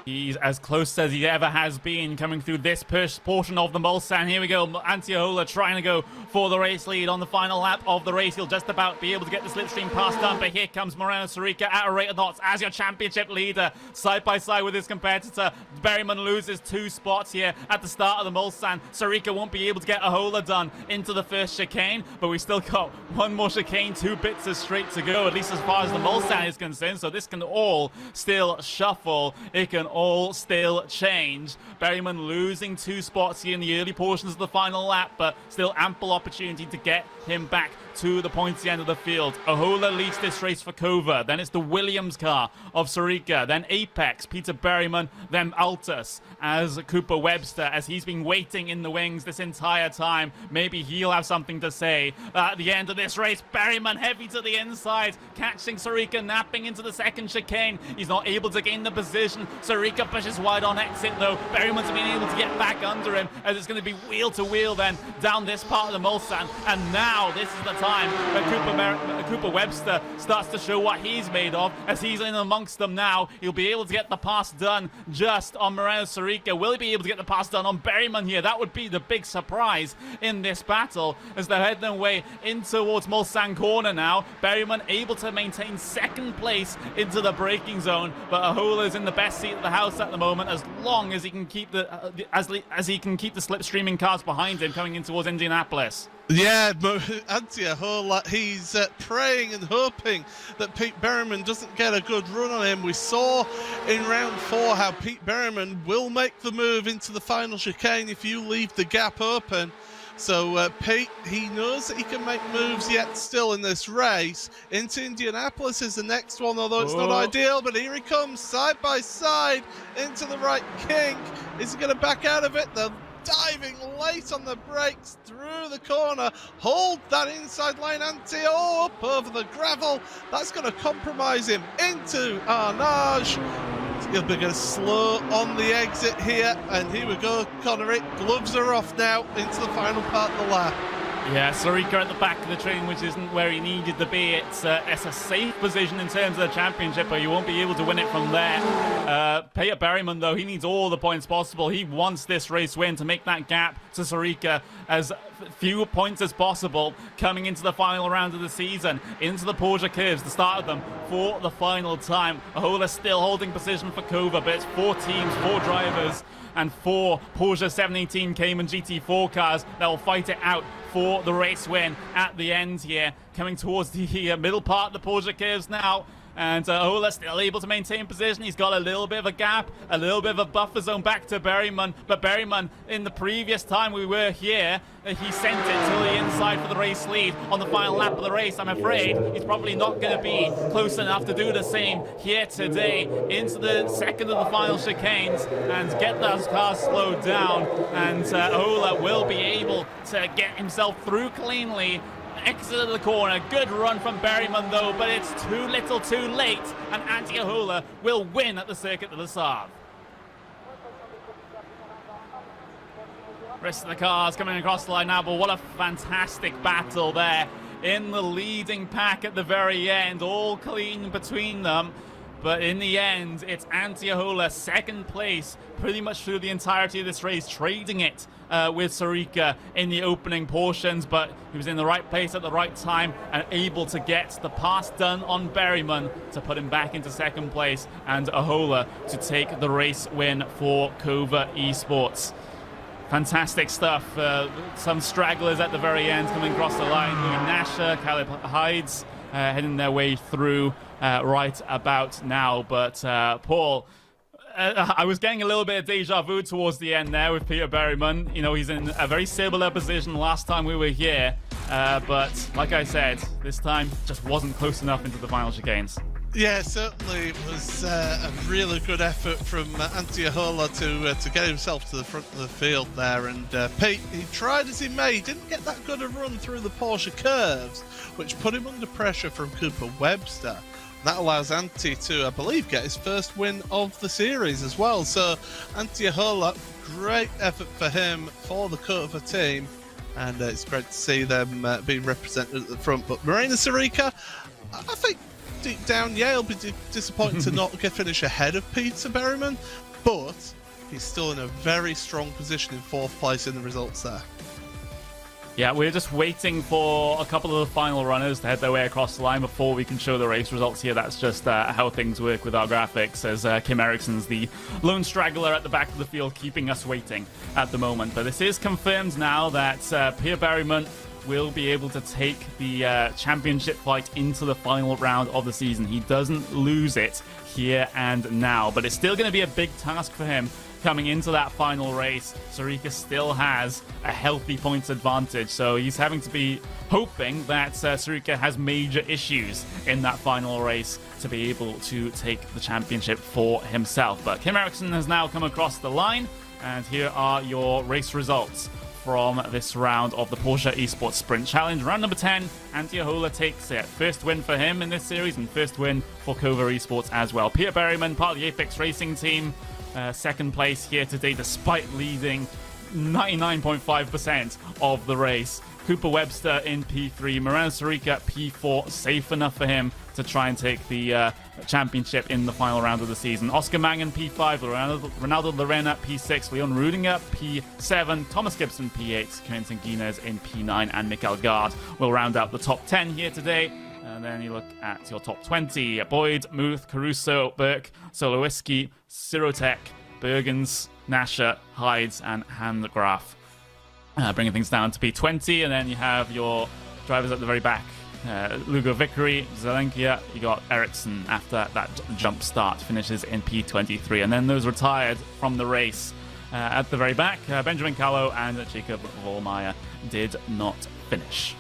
He's as close as he ever has been coming through this portion of the Mulsanne. Here we go, Antiola trying to go for the race lead on the final lap of the race. He'll just about be able to get the slipstream pass done, but here comes Moreno Sorica at a rate of knots as your championship leader, side by side with his competitor. Berryman loses 2 spots here at the start of the Mulsanne. Sorica won't be able to get Ahola done into the first chicane, but we still got 1 more chicane, 2 bits of straight to go, at least as far as the Mulsanne is concerned, so this can all still shuffle. It can all still change. Berryman losing 2 spots here in the early portions of the final lap, but still ample opportunity to get him back to the pointy end of the field. Ahola leads this race for Kova. Then it's the Williams car of Sorica. Then Apex, Peter Berryman. Then Altus as Cooper Webster, as he's been waiting in the wings this entire time. Maybe he'll have something to say at the end of this race. Berryman heavy to the inside, catching Sorica napping into the second chicane. He's not able to gain the position. Sorica pushes wide on exit though. Berryman's been able to get back under him, as it's going to be wheel to wheel then down this part of the Mulsanne. And now this is the time that Cooper Webster starts to show what he's made of, as he's in amongst them now. He'll be able to get the pass done just on Moreno Sorica. Will he be able to get the pass done on Berryman here? That would be the big surprise in this battle, as they head their way in towards Mulsanne corner now. Berryman able to maintain second place into the braking zone, but Ahola's in the best seat of the house at the moment, as long as he can keep the as he can keep the slipstreaming cars behind him coming in towards Indianapolis. Yeah, Antiola, he's praying and hoping that Pete Berryman doesn't get a good run on him. We saw in round 4 how Pete Berryman will make the move into the final chicane if you leave the gap open. So Pete, he knows that he can make moves yet still in this race. Into Indianapolis is the next one, although it's not ideal, but here he comes side by side into the right kink. Is he going to back out of it? The diving late on the brakes through the corner. Hold that inside line, Antio up over the gravel. That's going to compromise him into Arnage. He'll be going slow on the exit here, and here we go, Connery. Gloves are off now into the final part of the lap. Yeah, Sorica at the back of the train, which isn't where he needed to be. It's a safe position in terms of the championship, but you won't be able to win it from there. Peter Berryman, though, he needs all the points possible. He wants this race win to make that gap to Sorica as few points as possible coming into the final round of the season, into the Porsche curves, the start of them for the final time. Ahola still holding position for Kova, but it's 4 teams, 4 drivers, and 4 Porsche 718 Cayman GT4 cars that will fight it out for the race win at the end here. Coming towards the middle part of the Porsche curves now, And Ola still able to maintain position. He's got a little bit of a gap, a little bit of a buffer zone back to Berryman. But Berryman, in the previous time we were here, he sent it to the inside for the race lead on the final lap of the race. I'm afraid he's probably not going to be close enough to do the same here today into the second of the final chicanes and get those cars slowed down. And Ola will be able to get himself through cleanly. Exit of the corner. Good run from Berryman though, but it's too little too late, and Antiohola will win at the Circuit de la Sarthe. Rest of the cars coming across the line now, but what a fantastic battle there in the leading pack at the very end, all clean between them. But in the end, it's Antiohola, second place, pretty much through the entirety of this race, trading it with Sarika in the opening portions, but he was in the right place at the right time and able to get the pass done on Berryman to put him back into second place, and Ahola to take the race win for Cova Esports. Fantastic stuff. Some stragglers at the very end coming across the line. Louis Nasher, Caleb Hides heading their way through right about now. But Paul, I was getting a little bit of deja vu towards the end there with Peter Berryman. You know, he's in a very similar position last time we were here. But like I said, this time just wasn't close enough into the final chicanes. Yeah, certainly it was a really good effort from Antiohola to get himself to the front of the field there. And Pete, he tried as he may, he didn't get that good a run through the Porsche curves, which put him under pressure from Cooper Webster. That allows Antti to, I believe, get his first win of the series as well. So Antiohola, great effort for him, for the Cova team. And it's great to see them being represented at the front. But Marina Sarika, I think, deep down, yeah, it'll be disappointing to not finish ahead of Peter Berryman, but he's still in a very strong position in fourth place in the results there. Yeah, we're just waiting for a couple of the final runners to head their way across the line before we can show the race results here. That's just how things work with our graphics, as Kim Eriksson's the lone straggler at the back of the field, keeping us waiting at the moment. But this is confirmed now that Peter Berryman will be able to take the championship fight into the final round of the season. He doesn't lose it here and now, but it's still going to be a big task for him coming into that final race. Sarika still has a healthy points advantage, so he's having to be hoping that Sarika has major issues in that final race to be able to take the championship for himself. But Kim Eriksson has now come across the line, and here are your race results from this round of the Porsche Esports Sprint Challenge. Round number 10, Antiohola takes it. First win for him in this series, and first win for Cova Esports as well. Peter Berryman, part of the Apex Racing team, second place here today despite leading 99.5% of the race. Cooper Webster in P3, Miranda Sarika P4, safe enough for him to try and take the championship in the final round of the season. Oscar Mangan P5, Ronaldo Lorena P6, Leon Rudinger P7, Thomas Gibson P8, Quentin Guinness in P9, and Mikael Gard will round out the top 10 here today. And then you look at your top 20. Boyd, Muth, Caruso, Burke, Solowiski, Sirotek, Bergens, Nasher, Hides, and Handgraf. Bringing things down to P20. And then you have your drivers at the very back. Lugo Vickery, Zelenkia, you got Ericsson after that jump start, finishes in P23. And then those retired from the race at the very back, Benjamin Callow and Jacob Vollmeyer did not finish.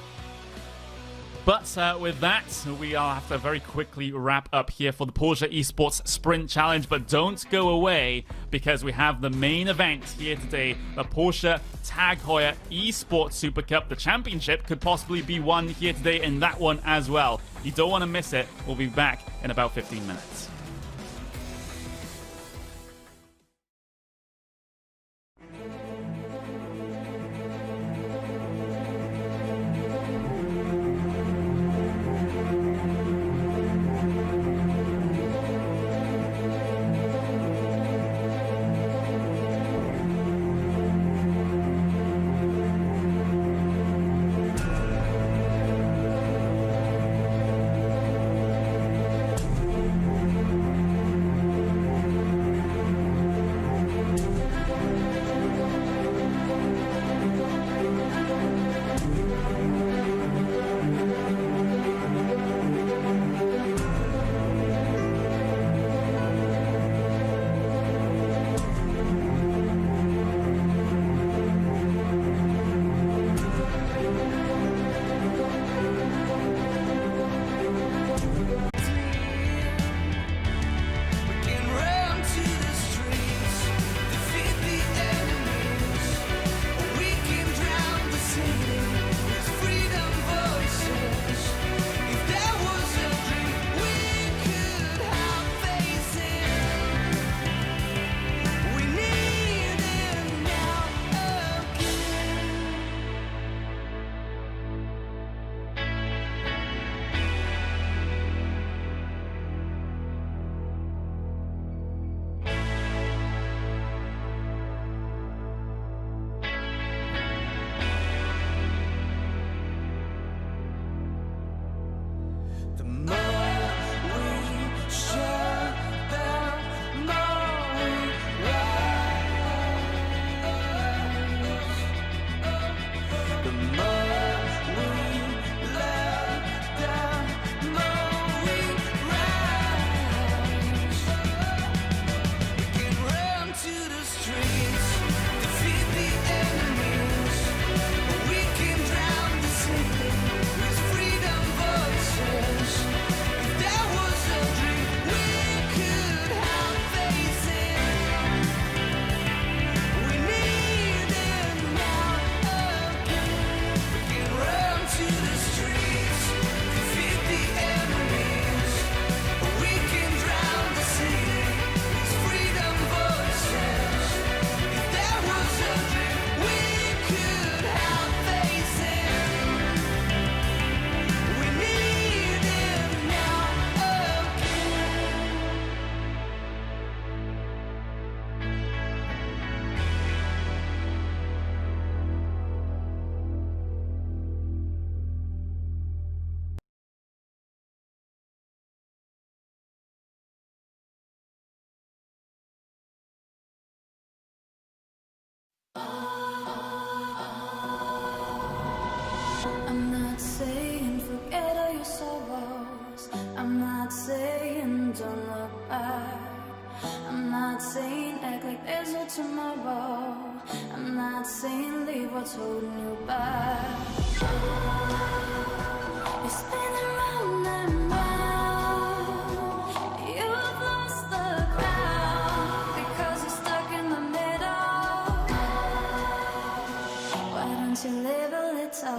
But with that, we will have to very quickly wrap up here for the Porsche Esports Sprint Challenge. But don't go away, because we have the main event here today, the Porsche Tag Heuer Esports Super Cup. The championship could possibly be won here today in that one as well. You don't want to miss it. We'll be back in about 15 minutes. I'm not saying forget all your sorrows. I'm not saying don't look back. I'm not saying act like there's no tomorrow. I'm not saying leave what's holding you back. You're spinning round and round. You've lost the ground because you're stuck in the middle. Why don't you live a little?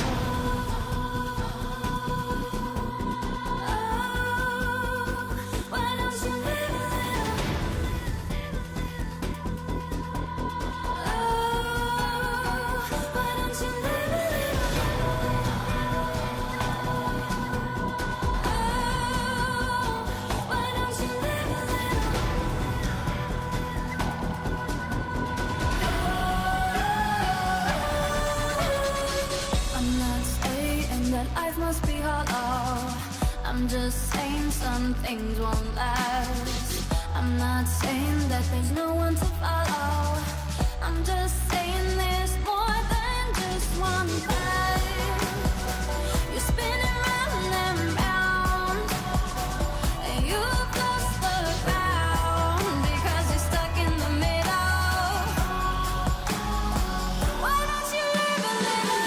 Life must be hollow. I'm just saying some things won't last. I'm not saying that there's no one to follow. I'm just saying there's more than just one path. You're spinning round and round, and you've lost the ground because you're stuck in the middle. Why don't you live a little?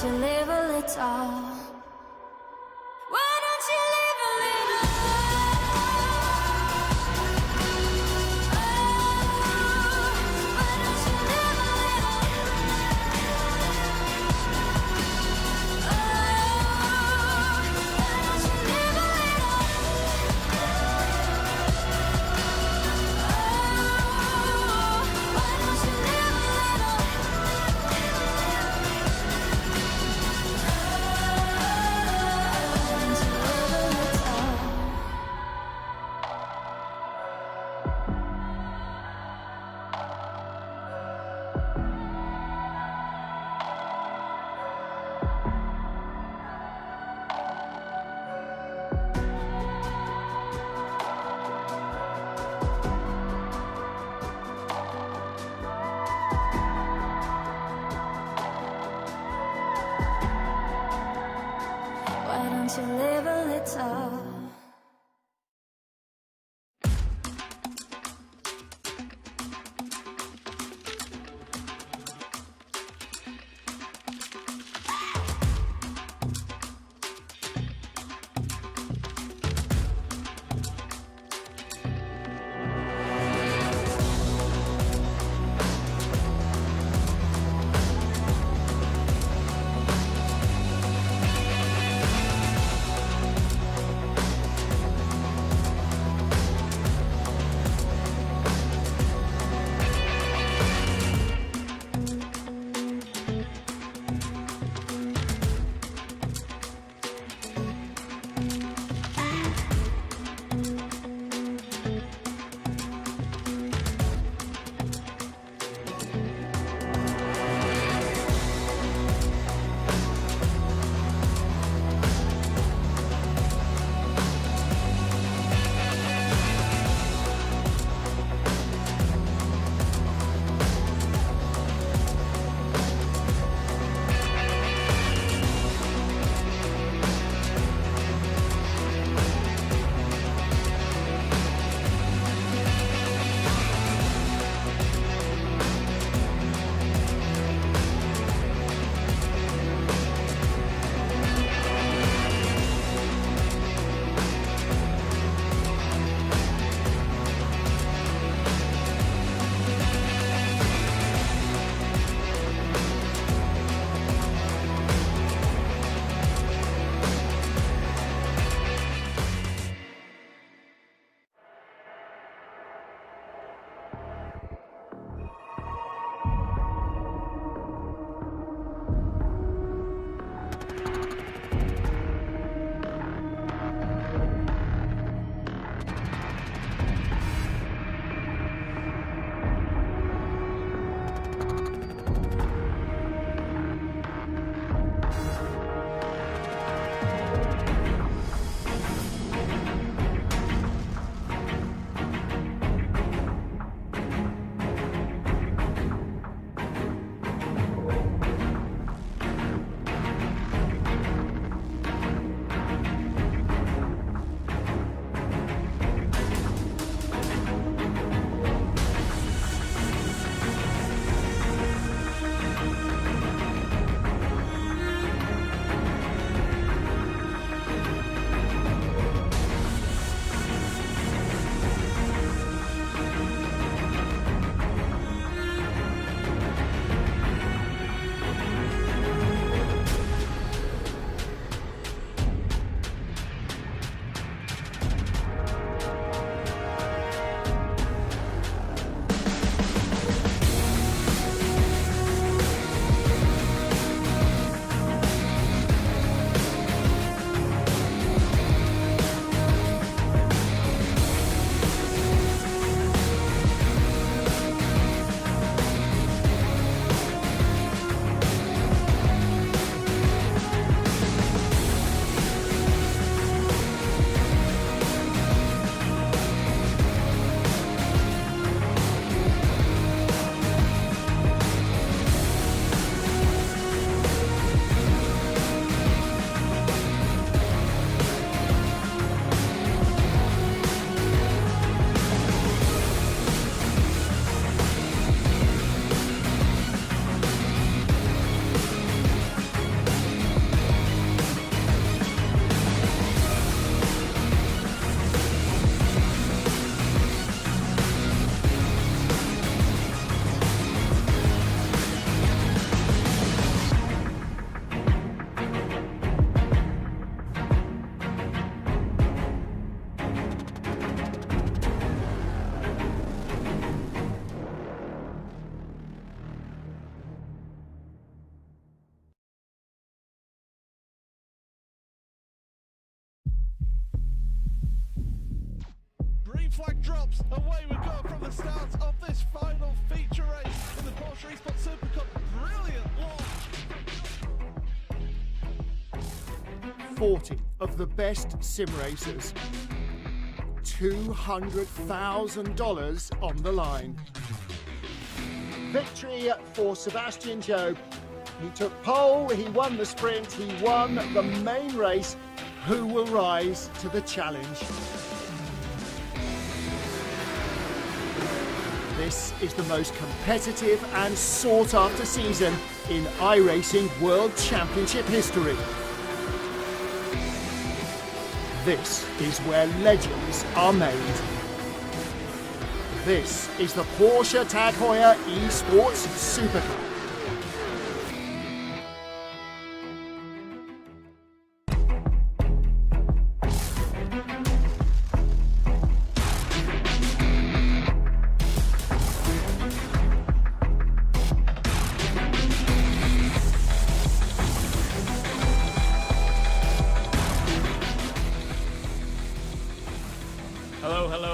Live a little. Why don't you live a little? Why don't you live a little? Why don't you live a little? Why don't you live a little? Why don't you live a little? flag drops. Away we go from the start of this final feature race in the Porsche Esports Supercup. Brilliant launch. 40 of the best sim racers. $200,000 on the line. Victory for Sebastian Job. He took pole, he won the sprint, he won the main race. Who will rise to the challenge? This is the most competitive and sought-after season in iRacing World Championship history. This is where legends are made. This is the Porsche Tag Heuer Esports Supercup.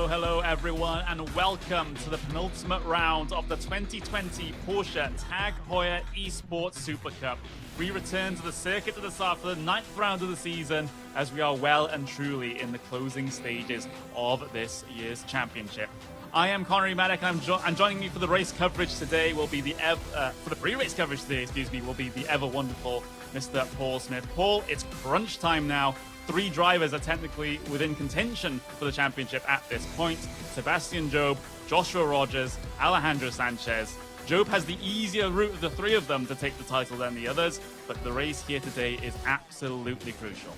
Hello everyone, and welcome to the penultimate round of the 2020 Porsche Tag Heuer Esports Super Cup. We return to the circuit to the start for the 9th round of the season, as we are well and truly in the closing stages of this year's championship. I am Connery Maddock, and joining me for the race coverage today will be for the pre-race coverage today, will be the ever wonderful Mr. Paul Smith. Paul, it's crunch time now. 3 drivers are technically within contention for the championship at this point. Sebastian Job, Joshua Rogers, Alejandro Sanchez. Job has the easier route of the 3 of them to take the title than the others, but the race here today is absolutely crucial.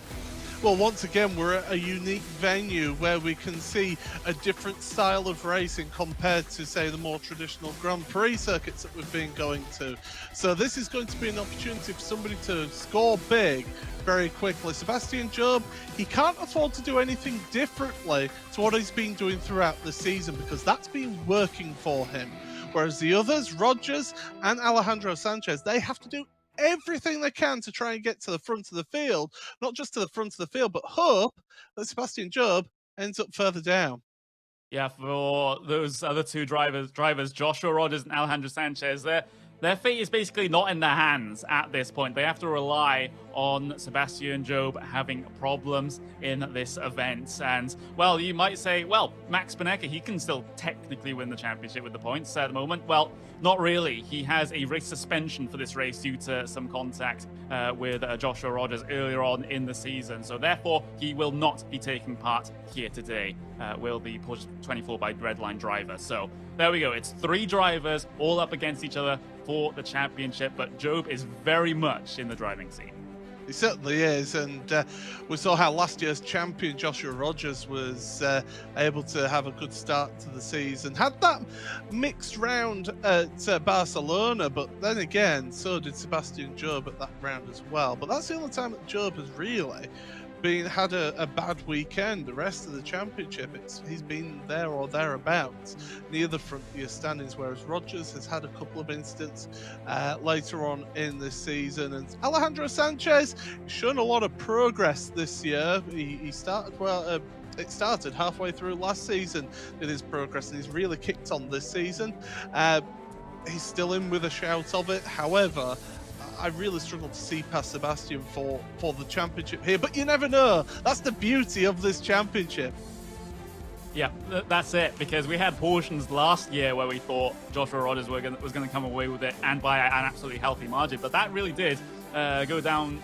Well, once again, we're at a unique venue where we can see a different style of racing compared to, say, the more traditional Grand Prix circuits that we've been going to. So this is going to be an opportunity for somebody to score big very quickly. Sebastian Job, he can't afford to do anything differently to what he's been doing throughout the season because that's been working for him. Whereas the others, Rogers and Alejandro Sanchez, they have to do everything they can to try and get to the front of the field, not just to the front of the field, but hope that Sebastian Job ends up further down. Yeah, for those other 2 drivers, Joshua Rogers and Alejandro Sanchez, their fate is basically not in their hands at this point. They have to rely on Sebastian Job having problems in this event. And, well, you might say, well, Max Boneca, he can still technically win the championship with the points at the moment. Well, not really. He has a race suspension for this race due to some contact with Joshua Rogers earlier on in the season. So, therefore, he will not be taking part here today. Will be Porsche 24 by Redline driver. So, there we go. It's 3 drivers all up against each other for the championship, but Job is very much in the driving scene. He certainly is, and we saw how last year's champion Joshua Rogers was able to have a good start to the season. Had that mixed round at Barcelona, but then again, so did Sebastian Job at that round as well. But that's the only time that Job has really had a bad weekend. The rest of the championship, he's been there or thereabouts near the front of your standings, whereas Rogers has had a couple of incidents later on in this season. And Alejandro Sanchez shown a lot of progress this year. He started well. It started halfway through last season with his progress, and he's really kicked on this season. He's still in with a shout of it. However, I really struggle to see past Sebastian for the championship here, but you never know. That's the beauty of this championship. Yeah, that's it, because we had portions last year where we thought Joshua Rogers was going to come away with it, and by an absolutely healthy margin, but that really did go down,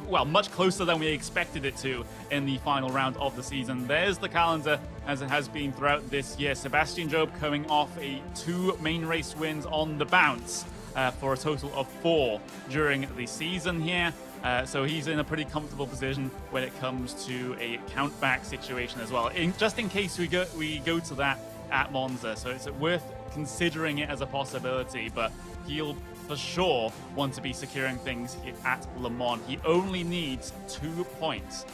well, much closer than we expected it to in the final round of the season. There's the calendar as it has been throughout this year. Sebastian Job coming off 2 main race wins on the bounce. For a total of 4 during the season here. So he's in a pretty comfortable position when it comes to a countback situation as well. Just in case we go to that at Monza. So it's worth considering it as a possibility, but he'll for sure want to be securing things at Le Mans. He only needs 2 points.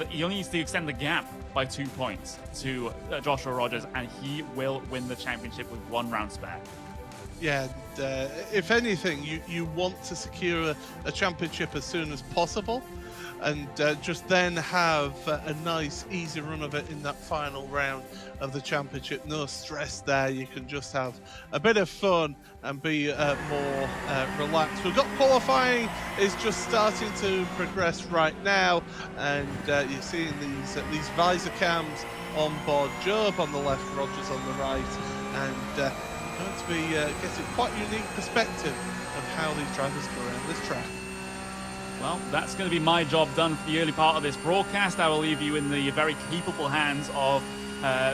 He only needs to extend the gap by 2 points to Joshua Rogers, and he will win the championship with 1 round spare. Yeah, and if anything, you want to secure a championship as soon as possible, and just then have a nice, easy run of it in that final round of the championship. No stress there. You can just have a bit of fun and be more relaxed. We've got qualifying is just starting to progress right now, and you're seeing these visor cams on board. Job on the left, Rogers on the right, and going to be getting quite a unique perspective of how these drivers go around this track. Well, that's going to be my job done for the early part of this broadcast. I will leave you in the very capable hands of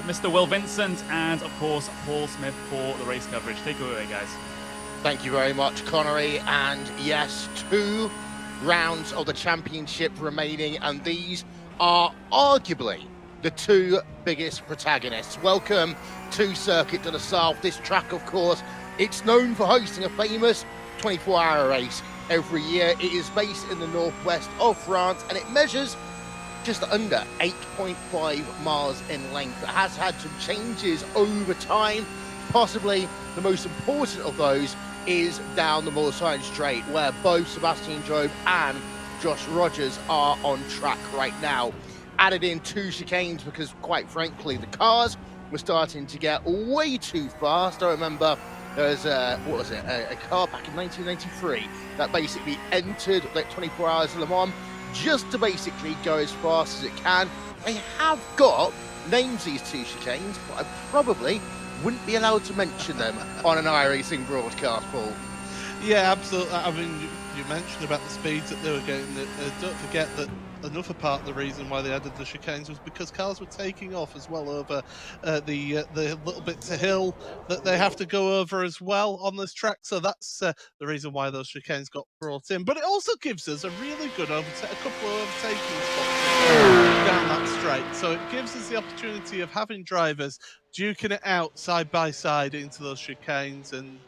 Mr. Will Vincent and, of course, Paul Smith for the race coverage. Take it away, guys. Thank you very much, Connery. And yes, 2 rounds of the championship remaining, and these are arguably the 2 biggest protagonists. Welcome to Circuit de la Sarthe. This track, of course, it's known for hosting a famous 24-hour race every year. It is based in the northwest of France, and it measures just under 8.5 miles in length. It has had some changes over time. Possibly the most important of those is down the Mulsanne Straight, where both Sebastian Job and Josh Rogers are on track right now. Added in 2 chicanes because, quite frankly, the cars were starting to get way too fast. I remember there was a car back in 1993 that basically entered like 24 hours of Le Mans just to basically go as fast as it can. They have got names, these 2 chicanes, but I probably wouldn't be allowed to mention them on an iRacing broadcast, Paul. Yeah, absolutely. I mean, you mentioned about the speeds that they were getting. Don't forget that another part of the reason why they added the chicanes was because cars were taking off as well over the little bits of hill that they have to go over as well on this track. So that's the reason why those chicanes got brought in. But it also gives us a really good a couple of overtaking spots down that straight. So it gives us the opportunity of having drivers duking it out side by side into those chicanes, and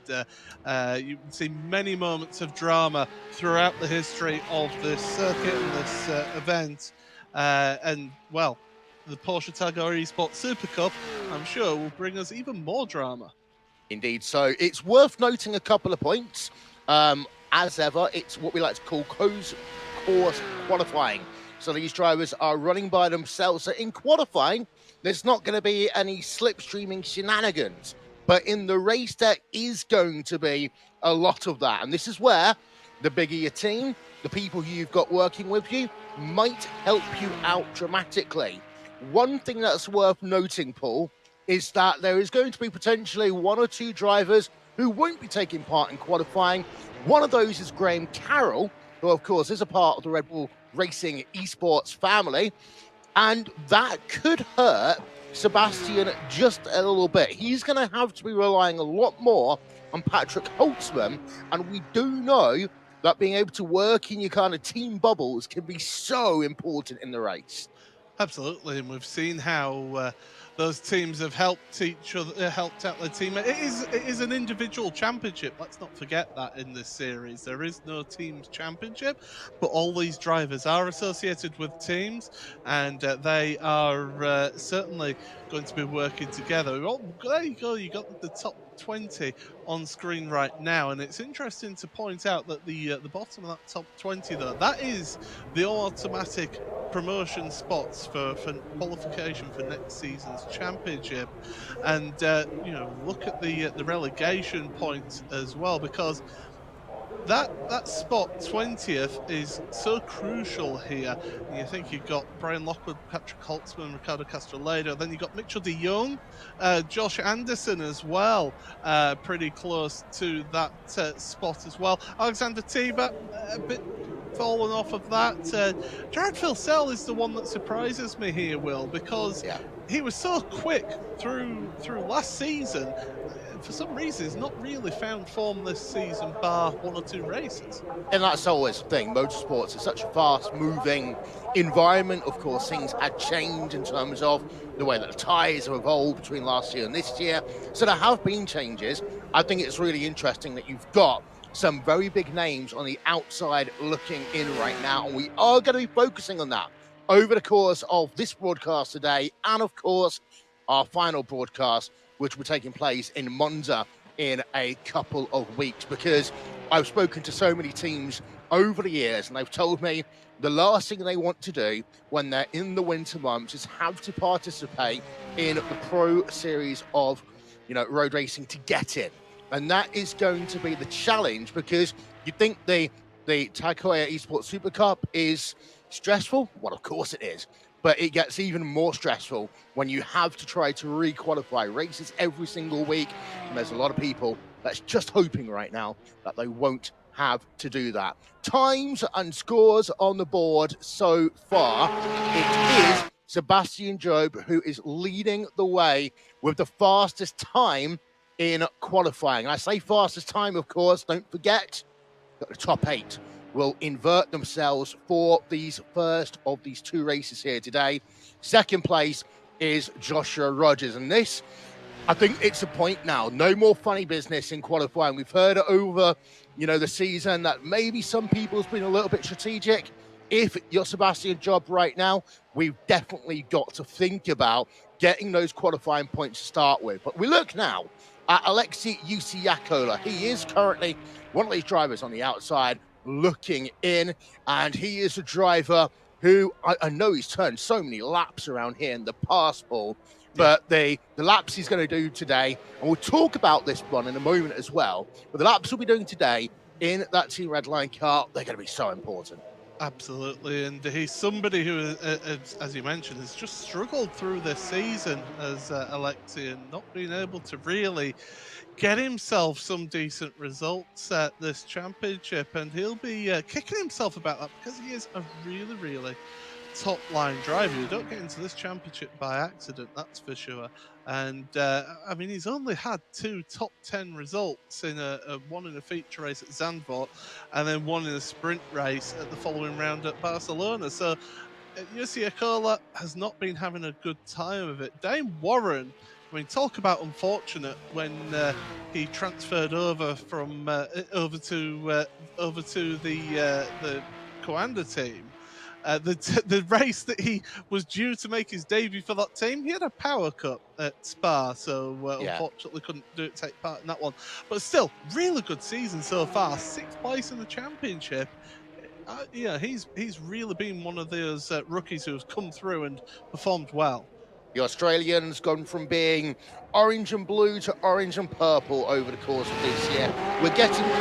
you can see many moments of drama throughout the history of this circuit and this event. And well, the Porsche Tagore Esports Supercup, I'm sure, will bring us even more drama. Indeed. So it's worth noting a couple of points. As ever, it's what we like to call close course qualifying. So these drivers are running by themselves. So in qualifying, there's not going to be any slipstreaming shenanigans. But in the race, there is going to be a lot of that. And this is where the bigger your team, the people you've got working with you, might help you out dramatically. One thing that's worth noting, Paul, is that there is going to be potentially 1 or 2 drivers who won't be taking part in qualifying. One of those is Graham Carroll, who, of course, is a part of the Red Bull Racing Esports family. And that could hurt Sebastian just a little bit. He's going to have to be relying a lot more on Patrick Holtzman. And we do know that being able to work in your kind of team bubbles can be so important in the race. Absolutely, and we've seen how those teams have helped each other, helped out their team. It is an individual championship. Let's not forget that in this series. There is no teams championship, but all these drivers are associated with teams, and they are certainly going to be working together. Oh, there you go. You got the top 20 on screen right now, and it's interesting to point out that the bottom of that top 20, though, that is the automatic promotion spots for qualification for next season's championship. And you know, look at the relegation points as well, because that spot 20th is so crucial here. And you think you've got Brian Lockwood, Patrick Holtzman, Ricardo Castrolado, then you've got Mitchell de Jong, Josh Anderson as well, pretty close to that spot as well. Alexander Tiber, a bit fallen off of that. Jared Filsell is the one that surprises me here, Will, because he was so quick through last season. For some reason, he's not really found form this season, bar 1 or 2 races. And that's always the thing. Motorsports is such a fast-moving environment. Of course, things had changed in terms of the way that the tyres have evolved between last year and this year. So there have been changes. I think it's really interesting that you've got some very big names on the outside looking in right now, and we are going to be focusing on that over the course of this broadcast today, and of course our final broadcast, which will be taking place in Monza in a couple of weeks, because I've spoken to so many teams over the years and they've told me the last thing they want to do when they're in the winter months is have to participate in the pro series of, road racing to get in. And that is going to be the challenge, because you think the Heuer Esports Supercup is stressful. Well, of course it is. But it gets even more stressful when you have to try to re-qualify races every single week. And there's a lot of people that's just hoping right now that they won't have to do that. Times and scores on the board so far. It is Sebastian Job who is leading the way with the fastest time in qualifying. I say fastest time, of course. Don't forget that the top 8 will invert themselves for these first of these 2 races here today. Second place is Joshua Rogers. And this, I think it's a point now. No more funny business in qualifying. We've heard it over, the season that maybe some people's been a little bit strategic. If you're Sebastian Job right now, we've definitely got to think about getting those qualifying points to start with. But we look now at Alexei Yusiakola. He is currently one of these drivers on the outside looking in, and he is a driver who I know he's turned so many laps around here in the past, Paul, but the laps he's going to do today, and we'll talk about this one in a moment as well, but the laps we'll be doing today in that Team Redline car, they're going to be so important. Absolutely, and he's somebody who, as you mentioned, has just struggled through this season as Alexei, and not being able to really get himself some decent results at this championship, and he'll be kicking himself about that, because he is a really, really top line driver. You don't get into this championship by accident, that's for sure. And he's only had 2 top 10 results in one in a feature race at Zandvoort, and then one in a sprint race at the following round at Barcelona. So Yusiakola has not been having a good time of it. Dane Warren, talk about unfortunate when he transferred over from over to the Coanda team. The race that he was due to make his debut for that team, he had a Power Cup at Spa, so unfortunately couldn't take part in that one. But still, really good season so far. 6th place in the championship. He's really been one of those rookies who has come through and performed well. The Australian's gone from being orange and blue to orange and purple over the course of this year. We're getting news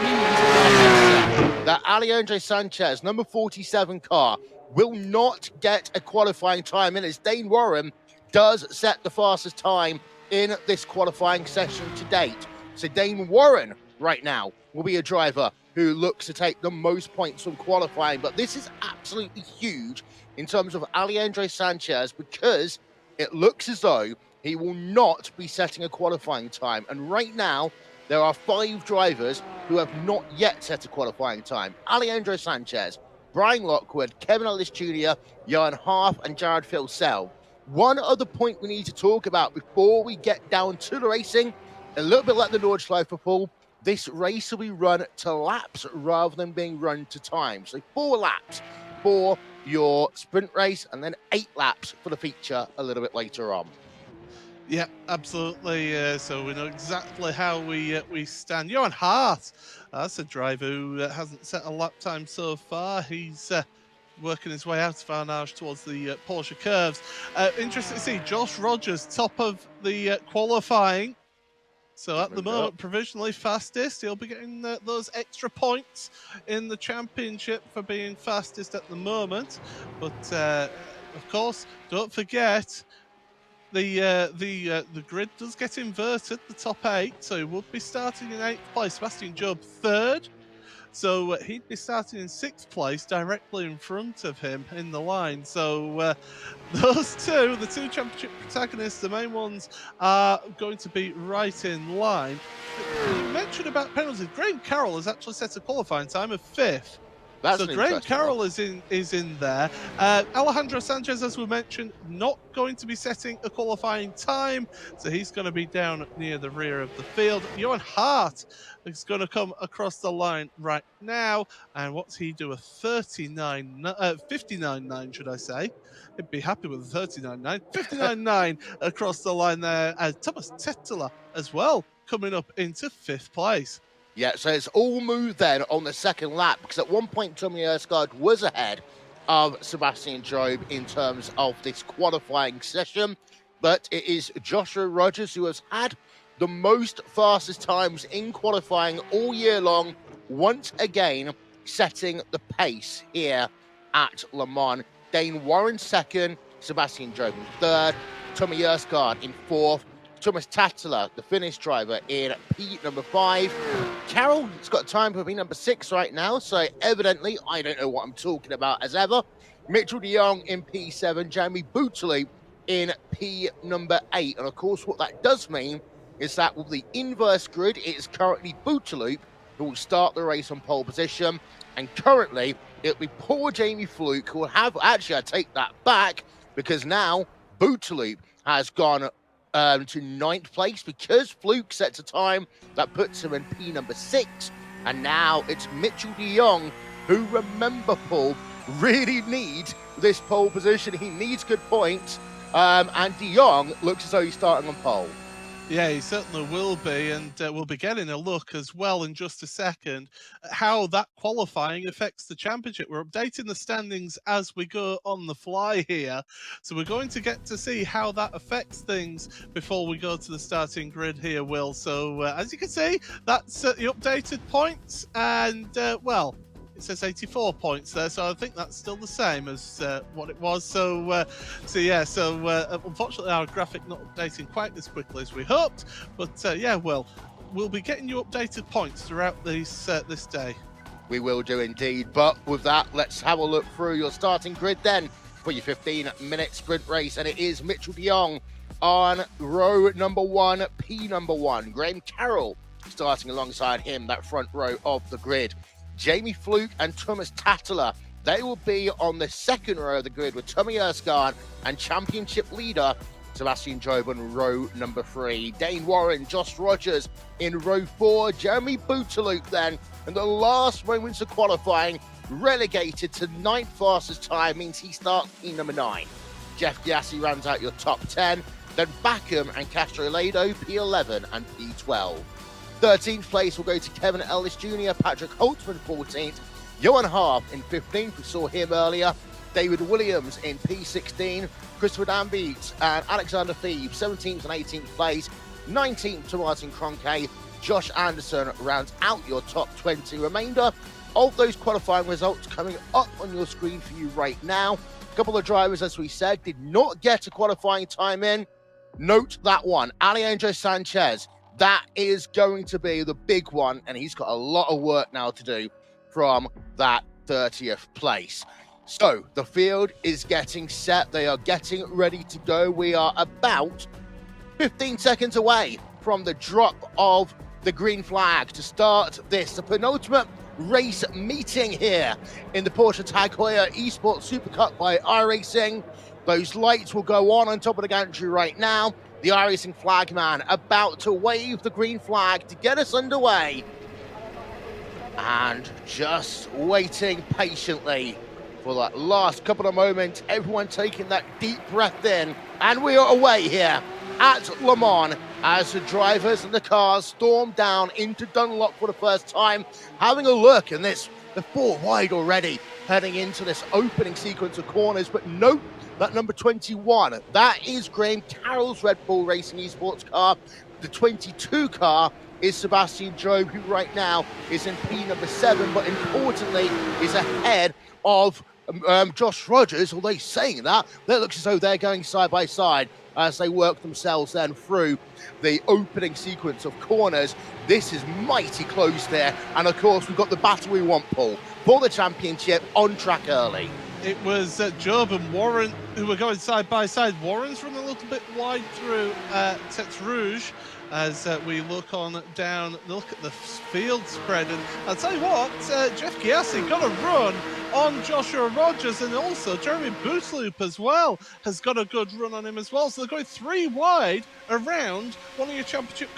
that Alejandro Sanchez, number 47 car, will not get a qualifying time in, as Dane Warren does set the fastest time in this qualifying session to date. So Dane Warren right now will be a driver who looks to take the most points from qualifying. But this is absolutely huge in terms of Alejandro Sanchez, because it looks as though he will not be setting a qualifying time. And right now, there are 5 drivers who have not yet set a qualifying time. Alejandro Sanchez, Brian Lockwood, Kevin Ellis Jr., Johan Harf, and Jared Filsell. One other point we need to talk about before we get down to the racing, a little bit like the Nordschleife for Paul, this race will be run to laps rather than being run to time. So 4 laps for your sprint race, and then 8 laps for the feature a little bit later on. Yeah, absolutely. So we know exactly how we stand. Johan Hart, that's a driver who hasn't set a lap time so far. He's working his way out of Arnage towards the Porsche curves. Interesting to see Josh Rogers top of the qualifying. So at the moment, provisionally fastest. He'll be getting those extra points in the championship for being fastest at the moment. But of course, don't forget the grid does get inverted. The top 8, so he would be starting in 8th place. Sebastian Job 3rd. So he'd be starting in 6th place, directly in front of him in the line. So those two, the 2 championship protagonists, the main ones, are going to be right in line. You mentioned about penalties. Graham Carroll has actually set a qualifying time of 5th. So Graham Carroll is in there. Alejandro Sanchez, as we mentioned, not going to be setting a qualifying time, so he's going to be down near the rear of the field. Johan Hart is going to come across the line right now, and what's he do? A 59.9, should I say? He'd be happy with a 39.9. 59.9 across the line there. Thomas Tetela as well coming up into 5th place. Yeah, so it's all moved then on the second lap, because at one point Tommy Erskard was ahead of Sebastian Job in terms of this qualifying session, but it is Joshua Rogers who has had the most fastest times in qualifying all year long, once again setting the pace here at Le Mans. Dane Warren second, Sebastian Job in third, Tommy Erskard in fourth, Thomas Tattler, the Finnish driver, in P number 5. Carroll has got time for P number 6 right now, so evidently I don't know what I'm talking about as ever. Mitchell de Jong in P7, Jamie Bootley in P number 8. And of course, what that does mean is that with the inverse grid, it is currently Bootley who will start the race on pole position. And currently, it'll be poor Jamie Fluke who will have, actually I take that back, because now Bootley has gone to 9th place, because Fluke sets a time that puts him in P number 6. And now it's Mitchell de Jong, who, remember, Paul, really needs this pole position. He needs good points. And de Jong looks as though he's starting on pole. Yeah, he certainly will be, and we'll be getting a look as well in just a second at how that qualifying affects the championship. We're updating the standings as we go on the fly here, so we're going to get to see how that affects things before we go to the starting grid here, Will. So as you can see, that's the updated points, and well, it says 84 points there, so I think that's still the same as what it was. So unfortunately our graphic not updating quite as quickly as we hoped, but yeah, we'll be getting you updated points throughout this day. We will do indeed, but with that, let's have a look through your starting grid then for your 15-minute sprint race, and it is Mitchell de Jong on row number 1, P number 1. Graham Carroll starting alongside him, that front row of the grid. Jamie Fluke and Thomas Tattler, they will be on the second row of the grid with Tommy Erskard and championship leader Sebastian Job on row number 3. Dane Warren, Josh Rogers in row 4. Jeremy Booteluke then in the last moments of qualifying, relegated to 9th fastest time, means he starts P number 9. Jeff Giassi rounds out your top 10. Then Backham and Castrolado, P11 and P12. 13th place will go to Kevin Ellis Jr., Patrick Holtzman 14th, Johan Harp in 15th, we saw him earlier, David Williams in P16, Christopher Danbeats and Alexander Thebes 17th and 18th place, 19th to Martin Kroenke. Josh Anderson rounds out your top 20. Remainder of those qualifying results coming up on your screen for you right now. A couple of drivers, as we said, did not get a qualifying time in. Note that one, Alejandro Sanchez. That is going to be the big one, and he's got a lot of work now to do from that 30th place. So the field is getting set. They are getting ready to go. We are about 15 seconds away from the drop of the green flag to start the penultimate race meeting here in the Porsche Tag Heuer Esports Supercup by iRacing. Those lights will go on top of the gantry right now. The iRacing flagman about to wave the green flag to get us underway. And just waiting patiently for that last couple of moments. Everyone taking that deep breath in. And we are away here at Le Mans as the drivers and the cars storm down into Dunlop for the first time. Having a look, and the 4 wide already heading into this opening sequence of corners. But note that number 21, that is Graham Carroll's Red Bull Racing Esports car. The 22 car is Sebastian Job, who right now is in P number 7, but importantly is ahead of Josh Rogers. Although saying that, it looks as though they're going side by side as they work themselves then through the opening sequence of corners. This is mighty close there, and of course we've got the battle we want, Paul, for the championship on track early. It was Job and Warren who were going side by side. Warren's run a little bit wide through Tete Rouge as we look at the field spread. And I'll tell you what, Jeff Giassi got a run on Joshua Rogers, and also Jeremy Bootloop as well has got a good run on him as well. So they're going 3 wide around one of your championship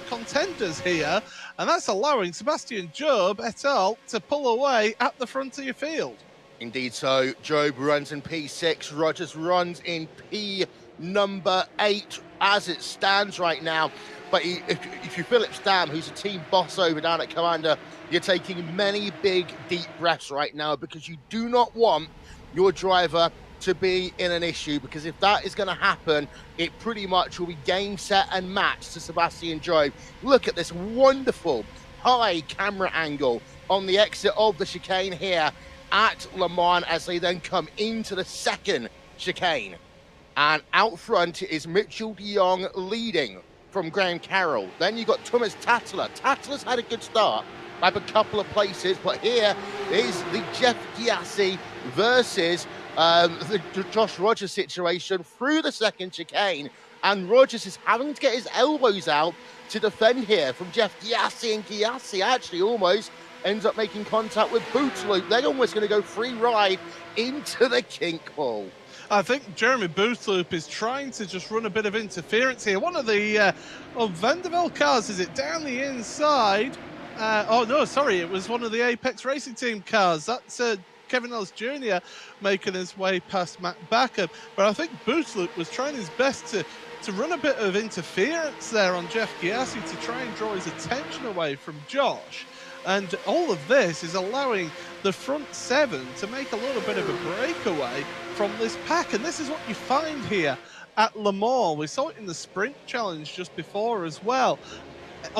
contenders here, and that's allowing Sebastian Job et al. To pull away at the front of your field. Indeed so. Job runs in P6, Rogers runs in P number 8 as it stands right now. But if you're Philip Stam, who's a team boss over down at Commander, you're taking many big, deep breaths right now because you do not want your driver to be in an issue, because if that is going to happen, it pretty much will be game, set, and match to Sebastian Job. Look at this wonderful high camera angle on the exit of the chicane here at Le Mans as they then come into the second chicane. And out front is Mitchell de Jong leading from Graham Carroll. Then you've got Thomas Tattler. Tattler's had a good start, up a couple of places, but here is the Jeff Giassi versus the Josh Rogers situation through the second chicane, and Rogers is having to get his elbows out to defend here from Jeff Giassi, and Giassi actually almost ends up making contact with Boothloop. They're almost going to go free ride into the kink ball. I think Jeremy Boothloop is trying to just run a bit of interference here. One of the Vanderbilt cars, is it down the inside? Oh no, sorry, it was one of the Apex Racing Team cars. That's Kevin Ellis Jr. making his way past Matt Backham. But I think Boothloop was trying his best to run a bit of interference there on Jeff Giassi to try and draw his attention away from Josh. And all of this is allowing the front seven to make a little bit of a breakaway from this pack. And this is what you find here at Le Mans. We saw it in the sprint challenge just before as well.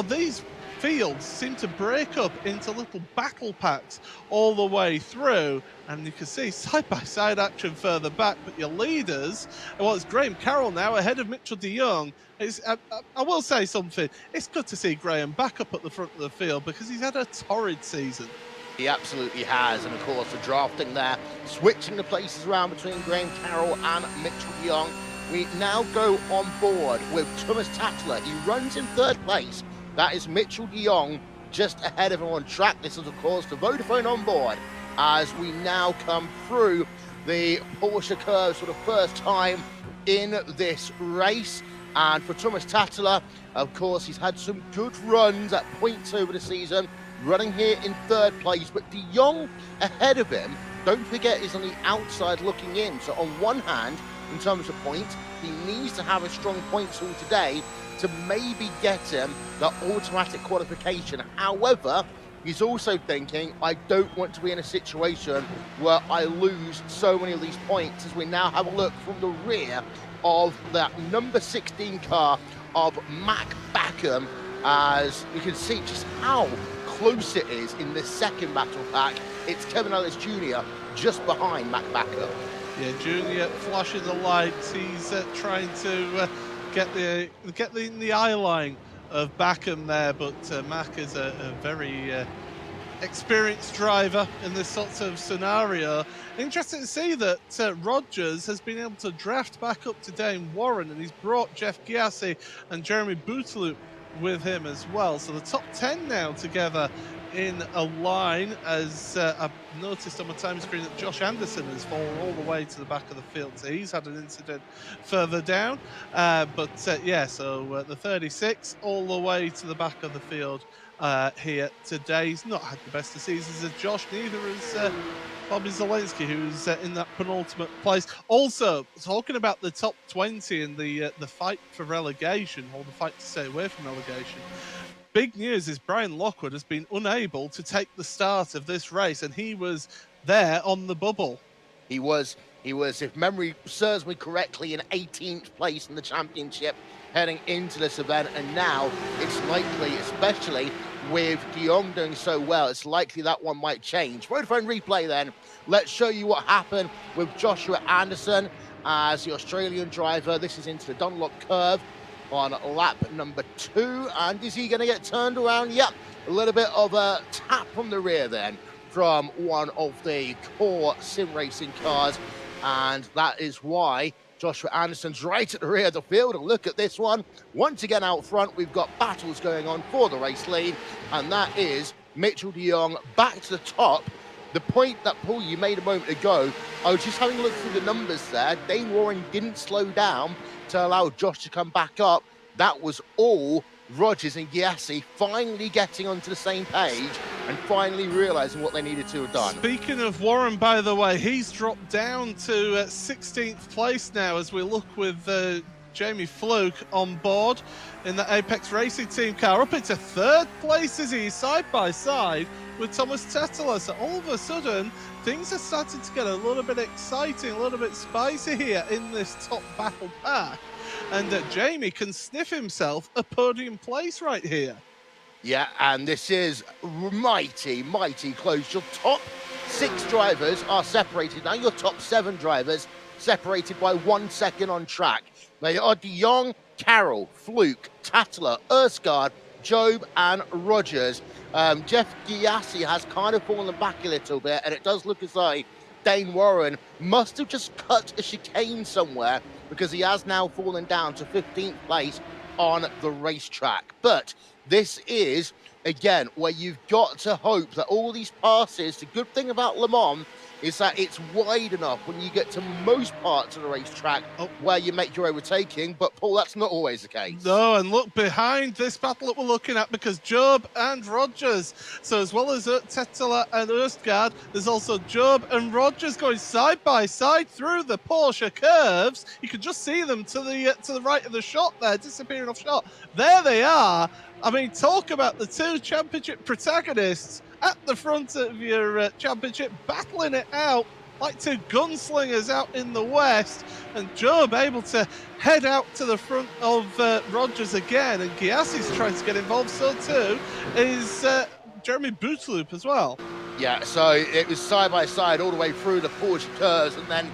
These fields seem to break up into little battle packs all the way through, and you can see side-by-side action further back, but your leaders, well, it's Graham Carroll now ahead of Mitchell de Jong. I will say something, it's good to see Graham back up at the front of the field because he's had a torrid season. He absolutely has, and of course the drafting there, switching the places around between Graham Carroll and Mitchell de Jong. We now go on board with Thomas Tattler. He runs in third place. That is Mitchell de Jong just ahead of him on track. This is, of course, the Vodafone on board as we now come through the Porsche curves for the first time in this race. And for Thomas Tattler, of course, he's had some good runs at points over the season, running here in third place. But de Jong ahead of him, don't forget, is on the outside looking in. So on one hand, in terms of points, he needs to have a strong points haul today to maybe get him the automatic qualification. However, he's also thinking, I don't want to be in a situation where I lose so many of these points, as we now have a look from the rear of that number 16 car of Mac Backham, as you can see just how close it is in this second battle pack. It's Kevin Ellis Jr. just behind Mac Backham. Yeah, Junior flashing the lights. He's trying to get in the eye line of Backham there, but Mac is a very experienced driver in this sort of scenario. Interesting to see that Rogers has been able to draft back up to Dane Warren, and he's brought Jeff Giassi and Jeremy Boothloop with him as well. So the top 10 now together in a line, as I've noticed on my time screen that Josh Anderson has fallen all the way to the back of the field. So he's had an incident further down. Yeah, so the 36 all the way to the back of the field here today. He's not had the best of seasons as Josh, neither has Bobby Zelensky, who's in that penultimate place. Also, talking about the top 20 and the fight for relegation, or the fight to stay away from relegation, big news is Brian Lockwood has been unable to take the start of this race, and he was there on the bubble. He was, if memory serves me correctly, in 18th place in the championship heading into this event, and now it's likely, especially with de Jong doing so well, it's likely that one might change. Vodafone replay then. Let's show you what happened with Joshua Anderson as the Australian driver. This is into the Dunlop curve on lap number 2, and is he going to get turned around? Yep, a little bit of a tap from the rear then from one of the core sim racing cars, and that is why Joshua Anderson's right at the rear of the field. And look at this one. Once again out front, we've got battles going on for the race lead, and that is Mitchell de Jong back to the top. The point that, Paul, you made a moment ago, I was just having a look through the numbers there. Dane Warren didn't slow down to allow Josh to come back up. That was all Rogers and Giassi finally getting onto the same page and finally realising what they needed to have done. Speaking of Warren, by the way, he's dropped down to 16th place now as we look with Jamie Fluke on board in the Apex Racing Team car. Up into third place is he, side by side with Thomas Tetteler. So all of a sudden, things are starting to get a little bit exciting, a little bit spicy here in this top battle pack. And Jamie can sniff himself a podium place right here. Yeah, and this is mighty, mighty close. Your top 6 drivers are separated. Now your top 7 drivers separated by 1 second on track. They are De Jong, Carroll, Fluke, Tatteler, Erskard, Job and Rogers. Jeff Giassi has kind of fallen back a little bit, and it does look as though Dane Warren must have just cut a chicane somewhere, because he has now fallen down to 15th place on the racetrack. But this is, again, where you've got to hope that all these passes, the good thing about Le Mans is that it's wide enough when you get to most parts of the racetrack where you make your overtaking. But, Paul, that's not always the case. No, and look behind this battle that we're looking at, because Job and Rogers, so as well as Tetteler and Erstgaard, there's also Job and Rogers going side by side through the Porsche curves. You can just see them to the right of the shot there, disappearing off shot. There they are. I mean, talk about the 2 championship protagonists at the front of your championship, battling it out like 2 gunslingers out in the west. And Job able to head out to the front of Rogers again. And Giassi's trying to get involved, so too is Jeremy Boutaloop as well. Yeah, so it was side by side all the way through the Porsche curves, and then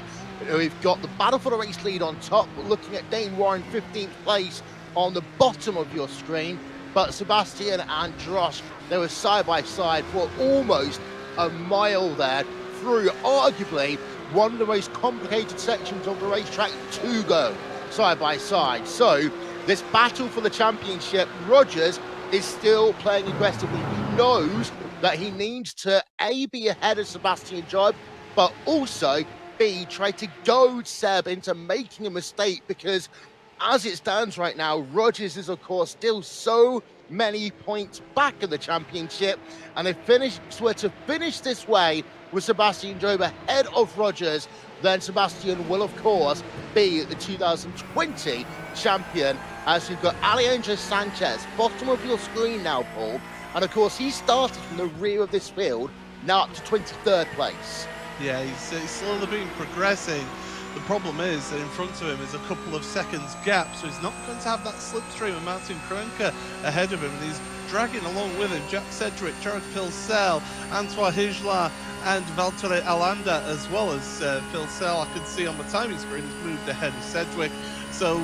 we've got the battle for the race lead on top. We're looking at Dane Warren 15th place on the bottom of your screen. But Sebastian and Josh, they were side by side for almost a mile there through arguably one of the most complicated sections of the racetrack to go side by side. So this battle for the championship, Rogers is still playing aggressively. He knows that he needs to A, be ahead of Sebastian Job, but also B, try to goad Seb into making a mistake, because as it stands right now, Rogers is, of course, still so many points back in the championship. And if were to finish this way with Sebastian Job ahead of Rogers, then Sebastian will, of course, be the 2020 champion. As you've got Alejandro Sanchez, bottom of your screen now, Paul. And, of course, he started from the rear of this field, now up to 23rd place. Yeah, he's slowly been progressing. The problem is that in front of him is a couple of seconds gap, so he's not going to have that slipstream of Martin Kroenke ahead of him, and he's dragging along with him Jack Sedgwick, Jared Filsell, Antoine Hijla and Valtteri Alanda, as well as Filsell. I can see on the timing screen has moved ahead of Sedgwick. So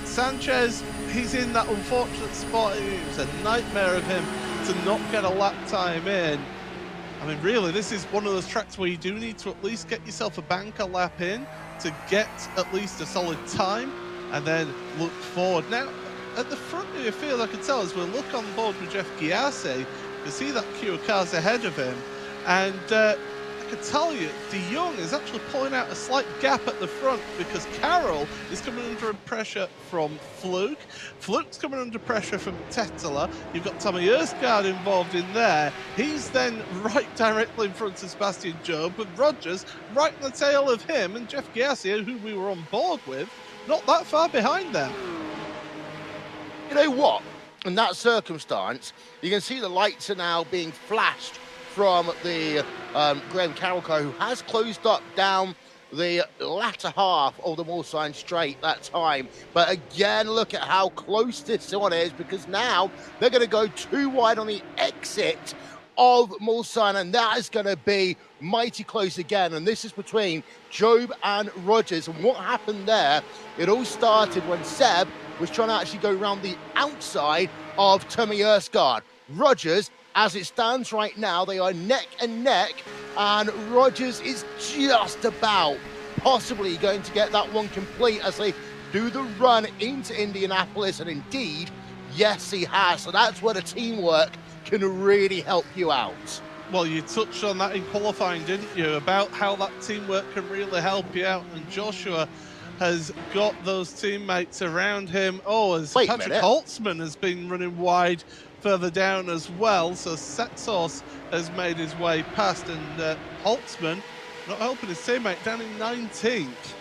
Sanchez, he's in that unfortunate spot. It was a nightmare of him to not get a lap time in. I mean, really, this is one of those tracks where you do need to at least get yourself a banker lap in to get at least a solid time and then look forward. Now, at the front of your field, I can tell as we'll look on board with Jeff Giassi, you can see that queue of cars ahead of him. And I can tell you, De Jong is actually pulling out a slight gap at the front, because Carroll is coming under pressure from Fluke. Fluke's coming under pressure from Tetteler. You've got Tommy Erskard involved in there. He's then right directly in front of Sebastian Job, with Rogers right in the tail of him, and Jeff Giassi, who we were on board with, not that far behind them. You know what? In that circumstance, you can see the lights are now being flashed from the Graham Carroll car, who has closed up down the latter half of the Mulsanne straight that time. But again, look at how close this one is, because now they're going to go too wide on the exit of Mulsanne, and that is going to be mighty close again. And this is between Job and Rogers. And what happened there, it all started when Seb was trying to actually go around the outside of Tommy Erskard. Rogers, as it stands right now, they are neck and neck, and Rogers is just about possibly going to get that one complete as they do the run into Indianapolis, and indeed, yes, he has. So that's where the teamwork can really help you out. Well, you touched on that in qualifying, didn't you, about how that teamwork can really help you out, and Joshua has got those teammates around him. Oh, as Patrick Holtzman has been running wide further down as well, so Setsos has made his way past, and Holtzman not helping his teammate down in 19th.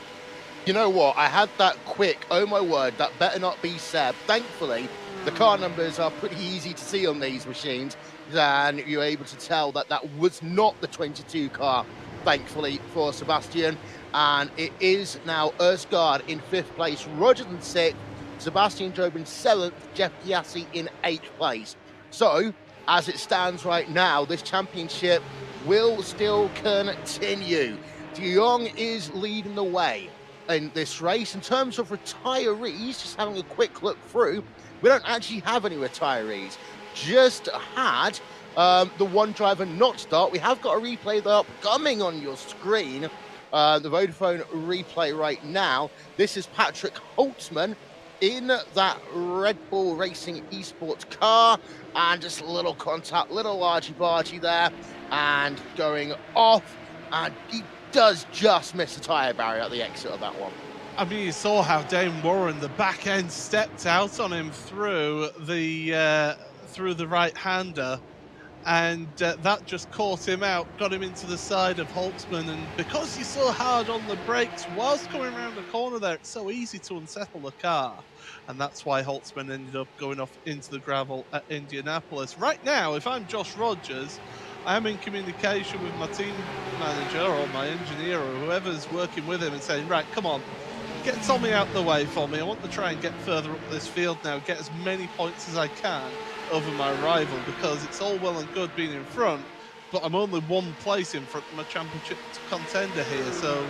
You know what? I had that quick, oh my word, that better not be Seb. Thankfully, the car numbers are pretty easy to see on these machines, and you're able to tell that that was not the 22 car, thankfully, for Sebastian. And it is now Erskard in 5th place, Rogers in 6th, Sebastian Job in 7th, Jeff Giassi in 8th place. So, as it stands right now, this championship will still continue. De Jong is leading the way in this race. In terms of retirees, just having a quick look through, we don't actually have any retirees. Just had the one driver not start. We have got a replay there upcoming on your screen, the Vodafone replay right now. This is Patrick Holtzman in that Red Bull Racing Esports car, and just a little contact, little argy-bargy there, and going off, and he does just miss the tyre barrier at the exit of that one. I mean, you saw how Dane Warren, the back end, stepped out on him through the right-hander, and that just caught him out, got him into the side of Holtzman, and because he's so hard on the brakes whilst coming around the corner there, it's so easy to unsettle the car, and that's why Holtzman ended up going off into the gravel at Indianapolis. Right now, if I'm Josh Rogers, I am in communication with my team manager or my engineer or whoever's working with him and saying, right, come on, get Tommy out the way for me. I want to try and get further up this field now, get as many points as I can over my rival, because it's all well and good being in front, but I'm only one place in front of my championship contender here, so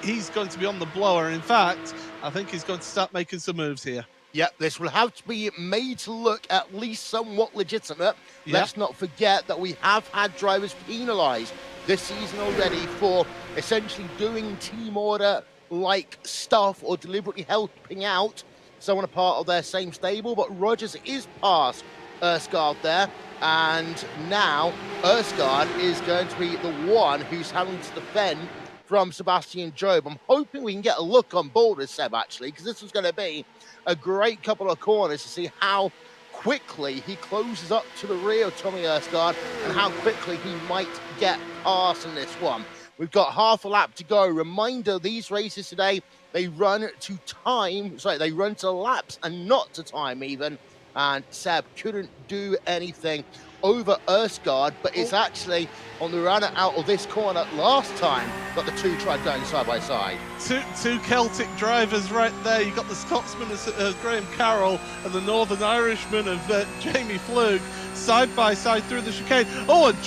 he's going to be on the blower. In fact, I think he's going to start making some moves here. Yep, this will have to be made to look at least somewhat legitimate. Yep. Let's not forget that we have had drivers penalised this season already for essentially doing team order like stuff or deliberately helping out someone a part of their same stable, but Rogers is past Erskard there, and now Erskard is going to be the one who's having to defend from Sebastian Job. I'm hoping we can get a look on board with Seb, actually, because this was going to be a great couple of corners to see how quickly he closes up to the rear of Tommy Erskard and how quickly he might get past in this one. We've got half a lap to go. Reminder, these races today, they run to time. Sorry, they run to laps and not to time even. And Seb couldn't do anything over Erskard, but it's actually on the run out of this corner last time that the two tried going side by side. Two Celtic drivers right there. You've got the Scotsman of Graham Carroll and the Northern Irishman of Jamie Flug side by side through the chicane. Oh, and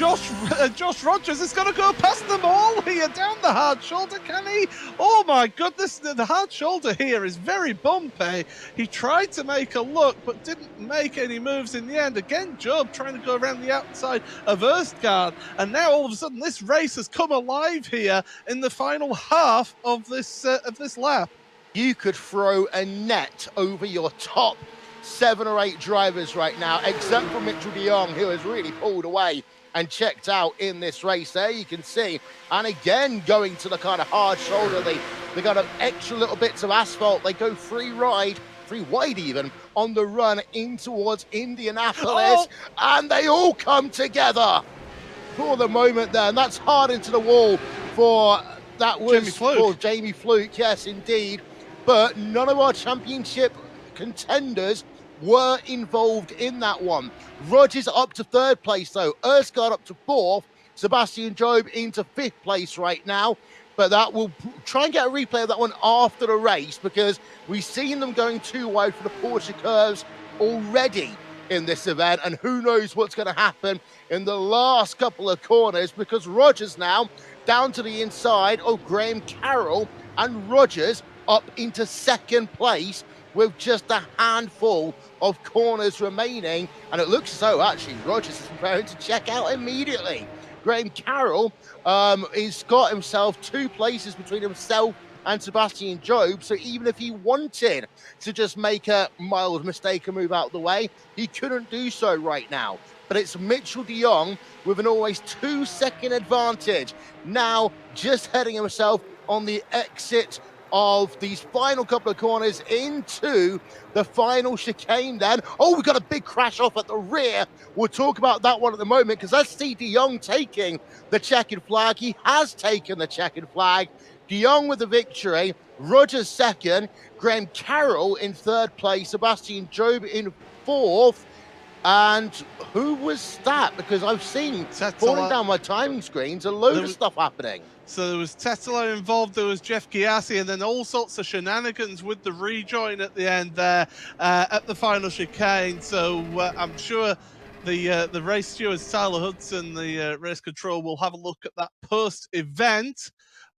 Josh Rogers is going to go past them all here down the hard shoulder, can he? Oh my goodness, the hard shoulder here is very bumpy. He tried to make a look but didn't make any moves in the end. Again, Job trying to go around the outside of Erskard, and now all of a sudden this race has come alive here in the final half of this lap. You could throw a net over your top 7 or 8 drivers right now, except for Mitchell de Jong, who has really pulled away and checked out in this race. There you can see, and again going to the kind of hard shoulder, they got an extra little bits of asphalt. They go free wide even on the run in towards Indianapolis, and they all come together for the moment there, and that's hard into the wall for Jamie Fluke, yes indeed, but none of our championship contenders were involved in that one. Rogers up to 3rd place though, Erskard up to 4th, Sebastian Job into 5th place right now, but that will try and get a replay of that one after the race, because we've seen them going too wide for the Porsche curves already in this event, and who knows what's going to happen in the last couple of corners, because Rogers now down to the inside of Graham Carroll, and Rogers up into 2nd place with just a handful of corners remaining, and it looks as though actually Rogers is preparing to check out immediately. Graham Carroll has got himself 2 places between himself and Sebastian Job, so even if he wanted to just make a mild mistake and move out of the way, he couldn't do so right now. But it's Mitchell de Jong with an always 2-second advantage, now just heading himself on the exit of these final couple of corners into the final chicane then. Oh, we've got a big crash off at the rear. We'll talk about that one at the moment, because let's see de Jong taking the checkered flag. He has taken the checkered flag. De Jong with the victory, Rogers second, Graham Carroll in third place, Sebastian Job in fourth. And who was that? Because I've seen falling down my timing screens a load of stuff happening. So there was Tetelo involved, there was Jeff Giassi, and then all sorts of shenanigans with the rejoin at the end there at the final chicane. So I'm sure the race stewards, Tyler Hudson, the race control, will have a look at that post-event.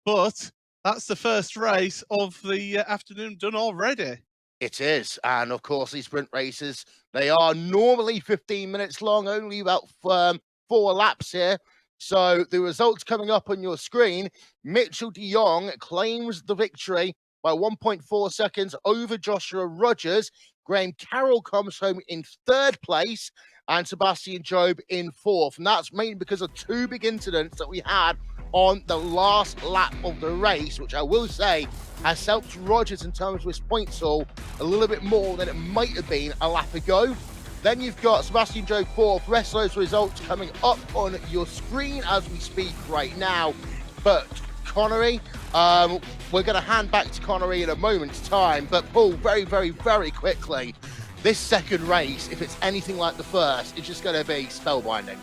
But that's the first race of the afternoon done already. It is. And of course, these sprint races, they are normally 15 minutes long, only about 4 laps here. So the results coming up on your screen, Mitchell de Jong claims the victory by 1.4 seconds over Joshua Rogers. Graham Carroll comes home in third place and Sebastian Job in fourth. And that's mainly because of 2 big incidents that we had on the last lap of the race, which I will say has helped Rogers in terms of his points haul a little bit more than it might have been a lap ago. Then you've got Sebastian Job fourth. Rest of those results coming up on your screen as we speak right now. But Connery, we're going to hand back to Connery in a moment's time. But Paul, very, very, very quickly, this second race, if it's anything like the first, it's just going to be spellbinding.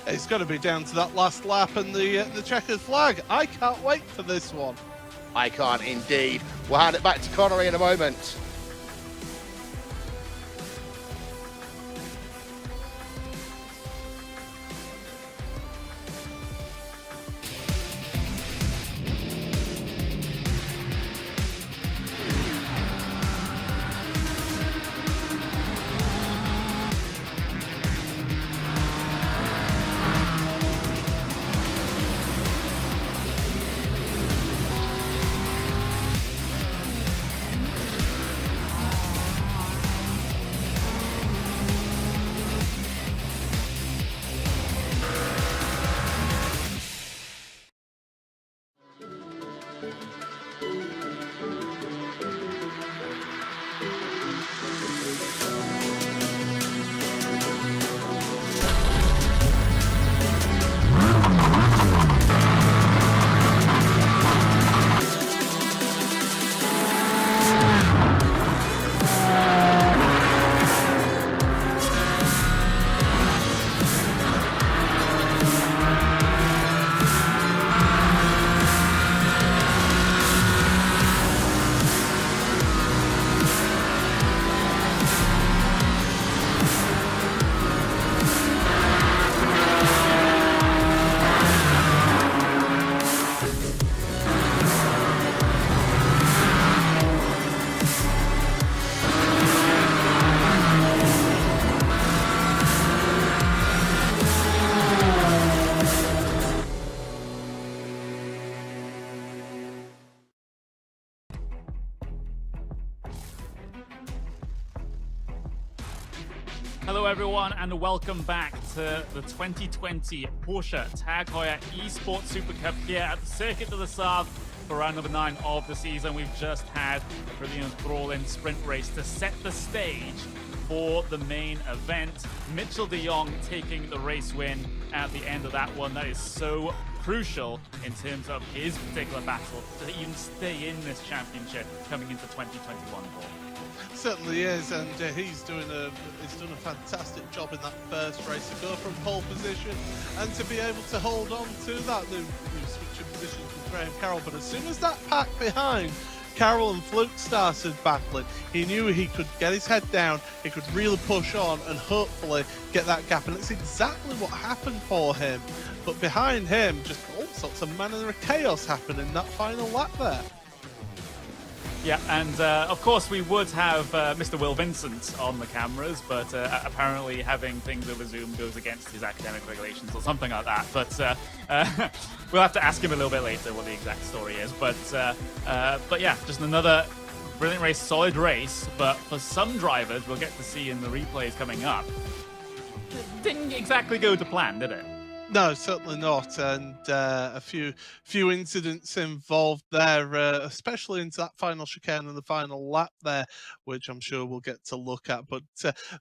It's going to be down to that last lap and the checkered flag. I can't wait for this one. I can't indeed. We'll hand it back to Connery in a moment. Hello everyone and welcome back to the 2020 Porsche Tag Heuer Esports Supercup here at the Circuit de la Sarthe for round number 9 of the season. We've just had a brilliant enthralling sprint race to set the stage for the main event. Mitchell de Jong taking the race win at the end of that one. That is so crucial in terms of his particular battle to even stay in this championship coming into 2021. Certainly is, and he's done a fantastic job in that first race to go from pole position and to be able to hold on to that new switching positions with Graham Carroll. But as soon as that pack behind Carroll and Fluke started battling, he knew he could get his head down, he could really push on and hopefully get that gap, and it's exactly what happened for him. But behind him, just all sorts of manner of chaos happened in that final lap there. Yeah, and of course we would have Mr. Will Vincent on the cameras, but apparently having things over Zoom goes against his academic regulations or something like that. But we'll have to ask him a little bit later what the exact story is. But yeah, just another brilliant race, solid race. But for some drivers, we'll get to see in the replays coming up, it didn't exactly go to plan, did it? No, certainly not, and a few incidents involved there, especially into that final chicane and the final lap there, which I'm sure we'll get to look at. But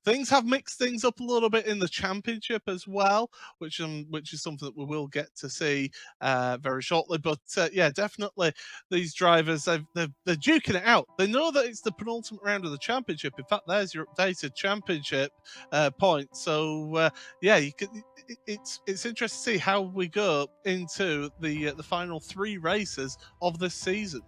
things have mixed things up a little bit in the championship as well, which is something that we will get to see very shortly. But yeah, definitely these drivers they're duking it out. They know that it's the penultimate round of the championship. In fact, there's your updated championship point. So yeah, you could. It's interesting to see how we go into the final 3 races of this season.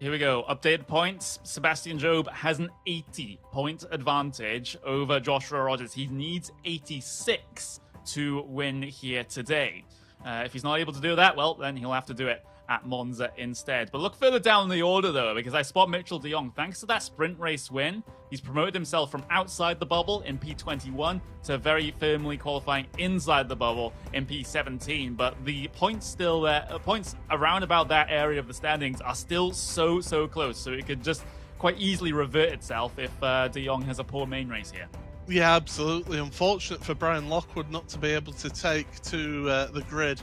Here we go. Updated points. Sebastian Job has an 80-point advantage over Joshua Rogers. He needs 86 to win here today. If he's not able to do that, well, then he'll have to do it at Monza instead. But look further down the order, though, because I spot Mitchell de Jong. Thanks to that sprint race win, he's promoted himself from outside the bubble in P21 to very firmly qualifying inside the bubble in P17. But the points still there, points around about that area of the standings are still so close. So it could just quite easily revert itself if de Jong has a poor main race here. Yeah, absolutely. Unfortunate for Brian Lockwood not to be able to take to the grid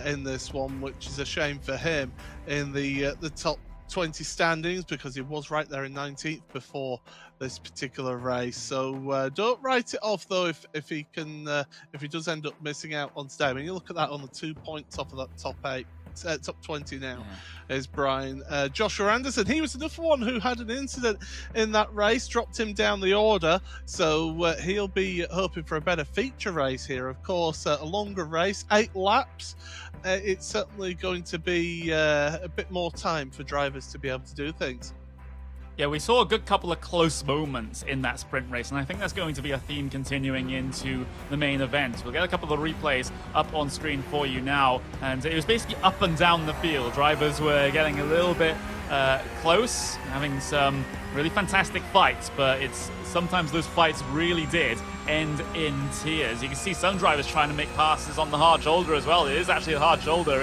in this one, which is a shame for him in the top 20 standings, because he was right there in 19th before this particular race. So don't write it off though if he does end up missing out on today. I mean, you look at that on the 2 points off of that top 8. Top 20 now is Brian. Joshua Anderson, he was another one who had an incident in that race, dropped him down the order, so he'll be hoping for a better feature race here. Of course, a longer race, 8 laps. It's certainly going to be a bit more time for drivers to be able to do things. Yeah, we saw a good couple of close moments in that sprint race, and I think that's going to be a theme continuing into the main event. We'll get a couple of replays up on screen for you now, and it was basically up and down the field. Drivers were getting a little bit close, having some really fantastic fights, but sometimes those fights really did end in tears. You can see some drivers trying to make passes on the hard shoulder as well. It is actually a hard shoulder.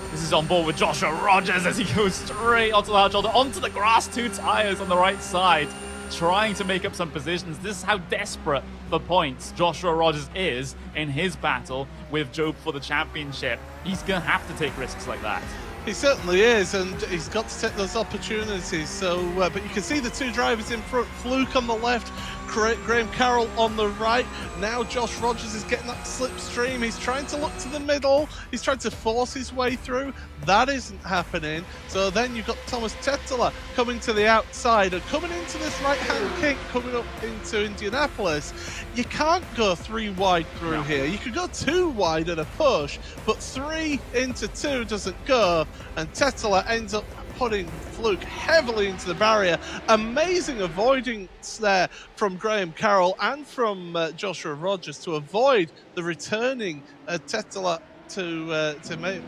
This is on board with Joshua Rogers as he goes straight onto the hard shoulder, onto the grass, 2 tires on the right side, trying to make up some positions. This is how desperate for points Joshua Rogers is in his battle with Job for the championship. He's going to have to take risks like that. He certainly is, and he's got to take those opportunities. So, but you can see the 2 drivers in front, Fluke on the left, Graham Carroll on the right. Now Josh Rogers is getting that slipstream. He's trying to look to the middle. He's trying to force his way through. That isn't happening. So then you've got Thomas Tetela coming to the outside and coming into this right-hand kink, coming up into Indianapolis. You can't go 3 wide through here. You could go 2 wide at a push, but 3 into 2 doesn't go. And Tetela ends up putting Fluke heavily into the barrier. Amazing avoidance there from Graham Carroll and from Joshua Rogers to avoid the returning Tetela to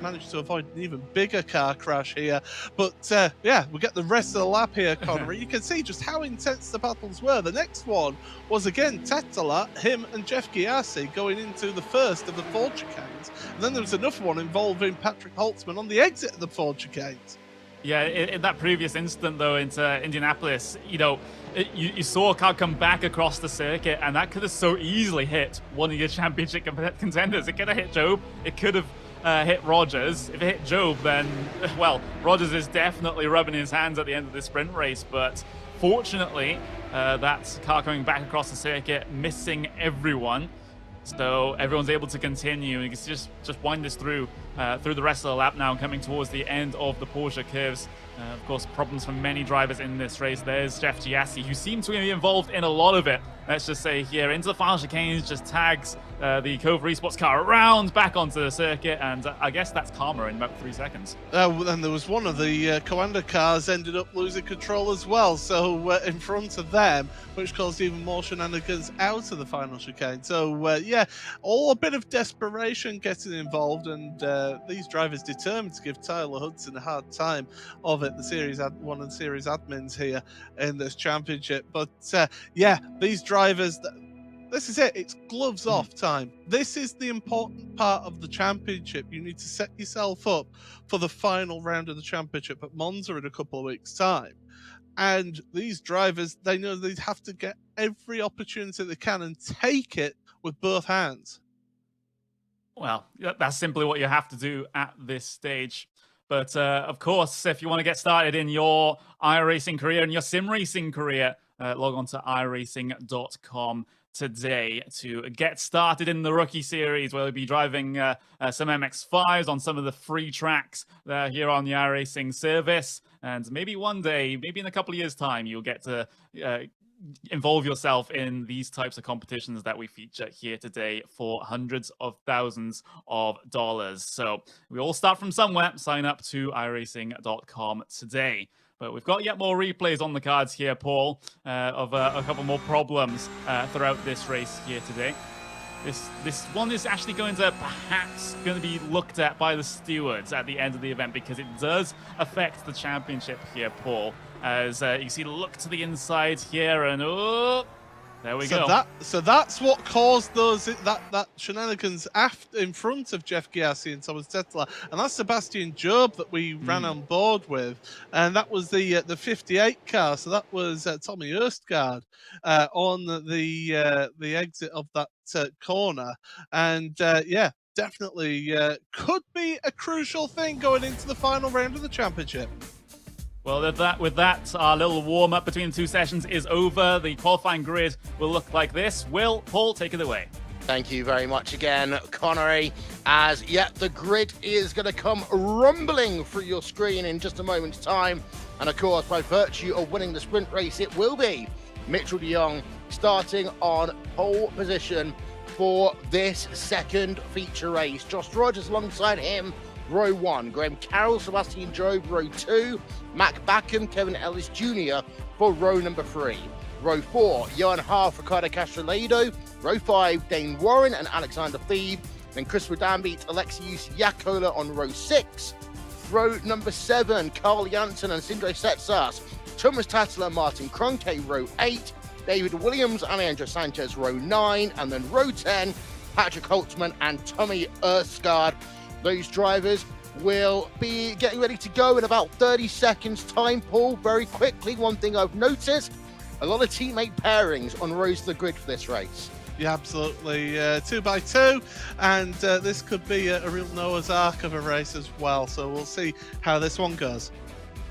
manage to avoid an even bigger car crash here. But yeah, we get the rest of the lap here, Connery. You can see just how intense the battles were. The next one was again Tetela, him and Jeff Giassi going into the first of the Ford chicanes. And then there was another one involving Patrick Holtzman on the exit of the Ford chicanes. Yeah, in that previous incident, though, into Indianapolis, you saw a car come back across the circuit, and that could have so easily hit one of your championship contenders. It could have hit Job. It could have hit Rogers. If it hit Job, then, well, Rogers is definitely rubbing his hands at the end of this sprint race. But fortunately, that car coming back across the circuit, missing everyone. So everyone's able to continue. You can just wind this through the rest of the lap now, coming towards the end of the Porsche curves. Of course, problems for many drivers in this race. There's Jeff Giassi, who seemed to be involved in a lot of it. Let's just say here, into the final chicanes, just tags the Cove Esports car around, back onto the circuit, and I guess that's karma in about 3 seconds. And there was one of the Coanda cars ended up losing control as well, so in front of them, which caused even more shenanigans out of the final chicane. So yeah, all a bit of desperation getting involved, and these drivers determined to give Tyler Hudson a hard time of it, one of the series admins here in this championship. But yeah, these drivers, this is it. It's gloves off time. This is the important part of the championship. You need to set yourself up for the final round of the championship at Monza in a couple of weeks' time. And these drivers, they know they have to get every opportunity they can and take it with both hands. Well, that's simply what you have to do at this stage. But of course, if you want to get started in your iRacing career and your sim racing career, log on to iRacing.com today to get started in the rookie series, where we'll be driving some MX5s on some of the free tracks here on the iRacing service. And maybe one day, maybe in a couple of years' time, you'll get to involve yourself in these types of competitions that we feature here today for hundreds of thousands of dollars. So we all start from somewhere. Sign up to iRacing.com today. But we've got yet more replays on the cards here, Paul, of a couple more problems throughout this race here today. This one is actually perhaps going to be looked at by the stewards at the end of the event, because it does affect the championship here, Paul. As you see, look to the inside here, and there we go. So that's what caused those that shenanigans in front of Jeff Giassi and Thomas Tettler, and that's Sebastian Job that we ran on board with, and that was the 58 car. So that was Tommy Erstgaard on the exit of that corner, and yeah, definitely could be a crucial thing going into the final round of the championship. Well, with that, our little warm-up between the two sessions is over. The qualifying grid will look like this. Paul, take it away. Thank you very much again, Connery. As yet, the grid is going to come rumbling through your screen in just a moment's time. And of course, by virtue of winning the sprint race, it will be Mitchell de Jong starting on pole position for this second feature race. Josh Rogers alongside him, row 1. Graham Carroll, Sebastian Job, row 2. Mac Backham, Kevin Ellis Jr. for row number 3. Row 4, Johan Harf, Ricardo Castrolado. Row 5, Dane Warren and Alexander Thebe. Then Chris Danbeat, Alexius Yakola on row 6. Row number 7, Carl Janssen and Sindre Setsas. Thomas Tattler, Martin Kroenke, row 8. David Williams and Andrew Sanchez, row 9. And then row 10, Patrick Holtzman and Tommy Erstgaard. Those drivers will be getting ready to go in about 30 seconds time, Paul. Very quickly, one thing I've noticed, a lot of teammate pairings on rows of the grid for this race. Yeah, absolutely. 2x2, and this could be a real Noah's Ark of a race as well. So we'll see how this one goes.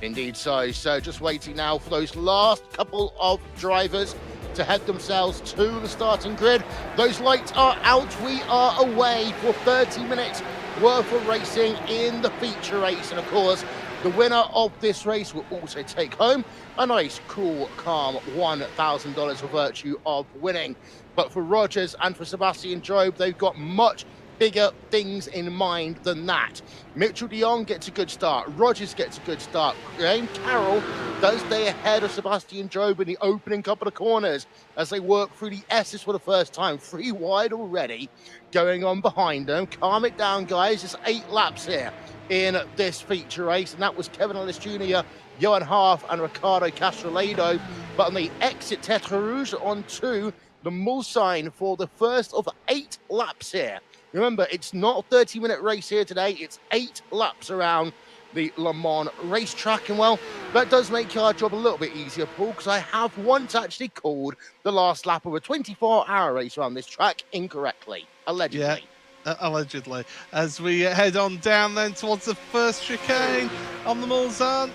Indeed so. So just waiting now for those last couple of drivers to head themselves to the starting grid. Those lights are out. We are away for 30 minutes worth of racing in the feature race. And of course, the winner of this race will also take home a nice, cool, calm $1,000 for virtue of winning. But for Rogers and for Sebastian Job, they've got much bigger things in mind than that. Mitchell de Jong gets a good start. Rogers gets a good start. Graham Carroll does stay ahead of Sebastian Job in the opening couple of corners as they work through the S's for the first time. 3 wide already going on behind them. Calm it down, guys. It's 8 laps here in this feature race, and that was Kevin Ellis Jr., Johan Harf and Ricardo Castrolado. But on the exit, Tetra Rouge on to the Mulsanne for the first of 8 laps here. Remember, it's not a 30-minute race here today. It's 8 laps around the Le Mans racetrack. And, well, that does make our job a little bit easier, Paul, because I have once actually called the last lap of a 24-hour race around this track incorrectly, allegedly. Yeah, allegedly. As we head on down then towards the first chicane on the Mulsanne,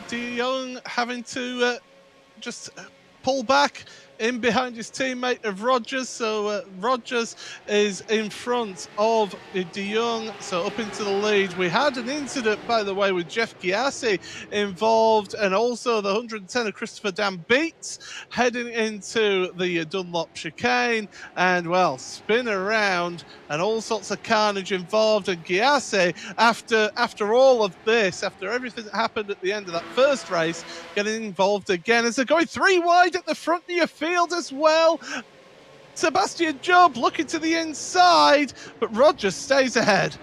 de Jong having to just pull back in behind his teammate of Rogers. So Rogers is in front of de Jong, so up into the lead. We had an incident, by the way, with Jeff Giassi involved, and also the 110 of Christopher Danbeat heading into the Dunlop chicane, and, well, spin around and all sorts of carnage involved. And Giassi, after all of this, after everything that happened at the end of that first race, getting involved again as they're going 3 wide at the front of your field as well. Sebastian Job looking to the inside, but Rogers stays ahead.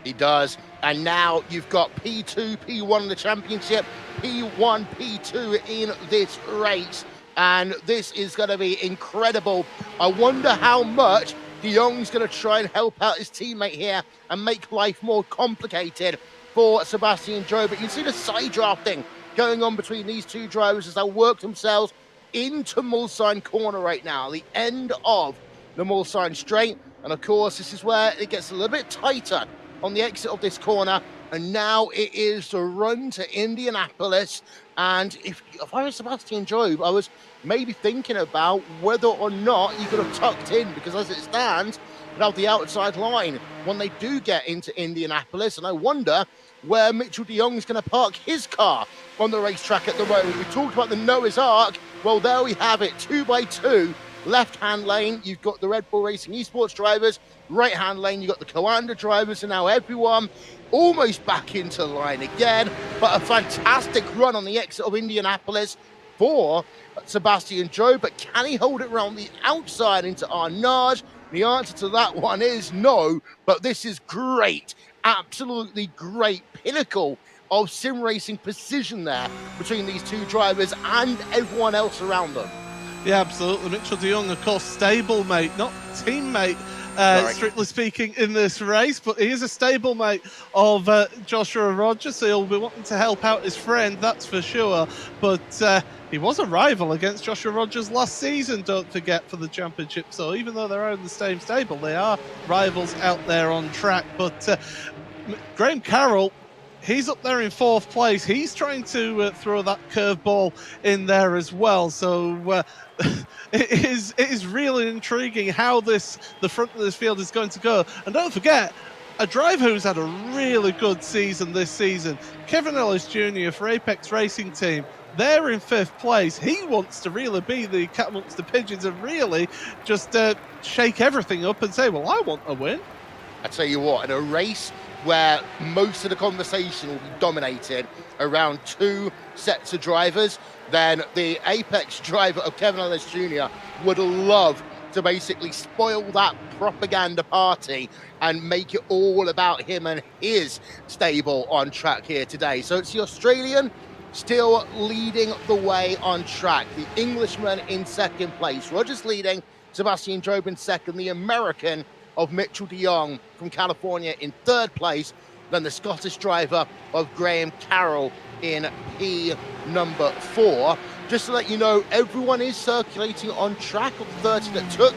He does. And now you've got P2, P1 in the championship, P1, P2 in this race. And this is going to be incredible. I wonder how much de Jong's going to try and help out his teammate here and make life more complicated for Sebastian Job. But you can see the side drafting going on between these two drivers as they work themselves into Mulsanne corner right now, the end of the Mulsanne straight. And of course, this is where it gets a little bit tighter on the exit of this corner. And now it is the run to Indianapolis. And if I was Sebastian Job, I was maybe thinking about whether or not you could have tucked in, because as it stands, you have the outside line when they do get into Indianapolis. And I wonder where Mitchell de Jong is going to park his car on the racetrack at the moment. We talked about the Noah's Ark. Well, there we have it, 2x2. Left-hand lane, you've got the Red Bull Racing Esports drivers. Right-hand lane, you've got the Coanda drivers, and now everyone almost back into line again. But a fantastic run on the exit of Indianapolis for Sebastian Job. But can he hold it around the outside into Arnage? The answer to that one is no, but this is great, absolutely great pinnacle of sim racing precision there between these two drivers and everyone else around them. Yeah, absolutely. Mitchell de Jong, of course, stablemate, not teammate, strictly speaking, in this race, but he is a stablemate of Joshua Rogers, so he'll be wanting to help out his friend, that's for sure. But he was a rival against Joshua Rogers last season, don't forget, for the championship. So even though they're in the same stable, they are rivals out there on track. But Graham Carroll, he's up there in 4th place. He's trying to throw that curveball in there as well. So it is really intriguing how the front of this field is going to go. And don't forget, a driver who's had a really good season this season, Kevin Ellis Jr. for Apex Racing Team. They're in 5th place. He wants to really be the cat amongst the pigeons and really just shake everything up and say, well, I want a win. I tell you what, in a race where most of the conversation will be dominated around 2 sets of drivers, then the Apex driver of Kevin Ellis Jr. would love to basically spoil that propaganda party and make it all about him and his stable on track here today. So it's the Australian still leading the way on track. The Englishman in 2nd place. Rogers leading, Sebastian Job in 2nd. The American of Mitchell de Jong from California in 3rd place. Then the Scottish driver of Graham Carroll in P number 4. Just to let you know, everyone is circulating on track of the 30 that took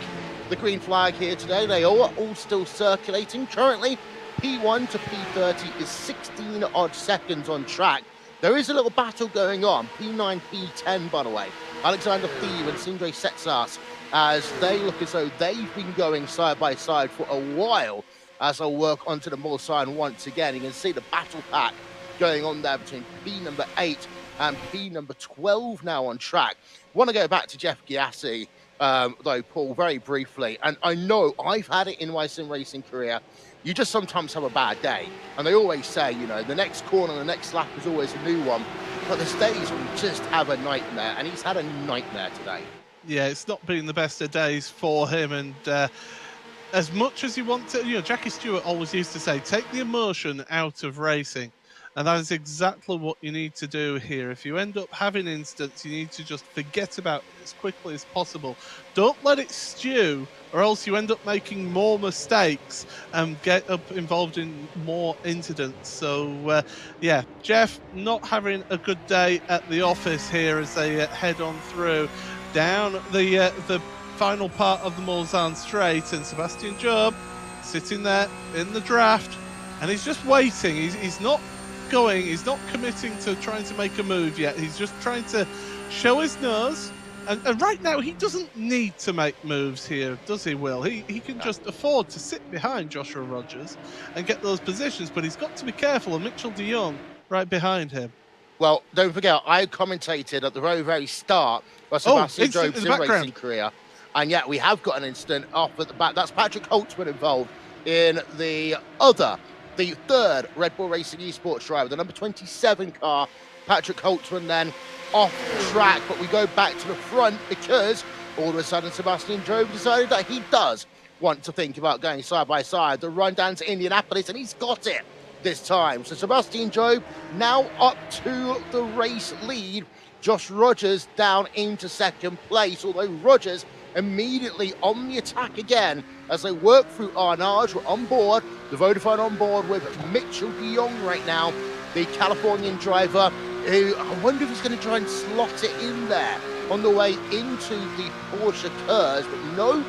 the green flag here today. They are all still circulating. Currently, P1 to P30 is 16 odd seconds on track. There is a little battle going on. P9, P10, by the way. Alexander Thieve and Sindre Setsas, as they look as though they've been going side by side for a while. As I'll work onto the more sign once again, you can see the battle pack going on there between P number 8 and P number 12 now on track. Want to go back to Jeff Giassi, though, Paul, very briefly. And I know I've had it in my sim racing career. You just sometimes have a bad day. And they always say, you know, the next corner, the next lap is always a new one. But there's days when you just have a nightmare, and he's had a nightmare today. Yeah, it's not been the best of days for him, and as much as you want to, you know, Jackie Stewart always used to say, take the emotion out of racing. And that is exactly what you need to do here. If you end up having incidents, you need to just forget about it as quickly as possible. Don't let it stew, or else you end up making more mistakes and get up involved in more incidents. So, yeah, Jeff not having a good day at the office here as they head on through down the final part of the Mulsanne Straight, and Sebastian Job sitting there in the draft, and he's just waiting. He's not going, he's not committing to trying to make a move yet. He's just trying to show his nose, and right now he doesn't need to make moves here, does he, Will? He can just afford to sit behind Joshua Rogers and get those positions, but he's got to be careful of Mitchell de Jong right behind him. Well, don't forget, I commentated at the very, very start of Sebastian Job's sim racing career, and yet we have got an incident off at the back. That's Patrick Holtzman involved in the 3rd Red Bull Racing Esports driver, the number 27 car. Patrick Holtzman then off track, but we go back to the front because all of a sudden Sebastian Job decided that he does want to think about going side by side. The run down to Indianapolis, and he's got it this time. So Sebastian Job now up to the race lead. Josh Rogers down into 2nd place, although Rogers immediately on the attack again as they work through Arnage. We're on board, the Vodafone on board with Mitchell de Jong right now, the Californian driver, who I wonder if he's going to try and slot it in there on the way into the Porsche Curse, but no,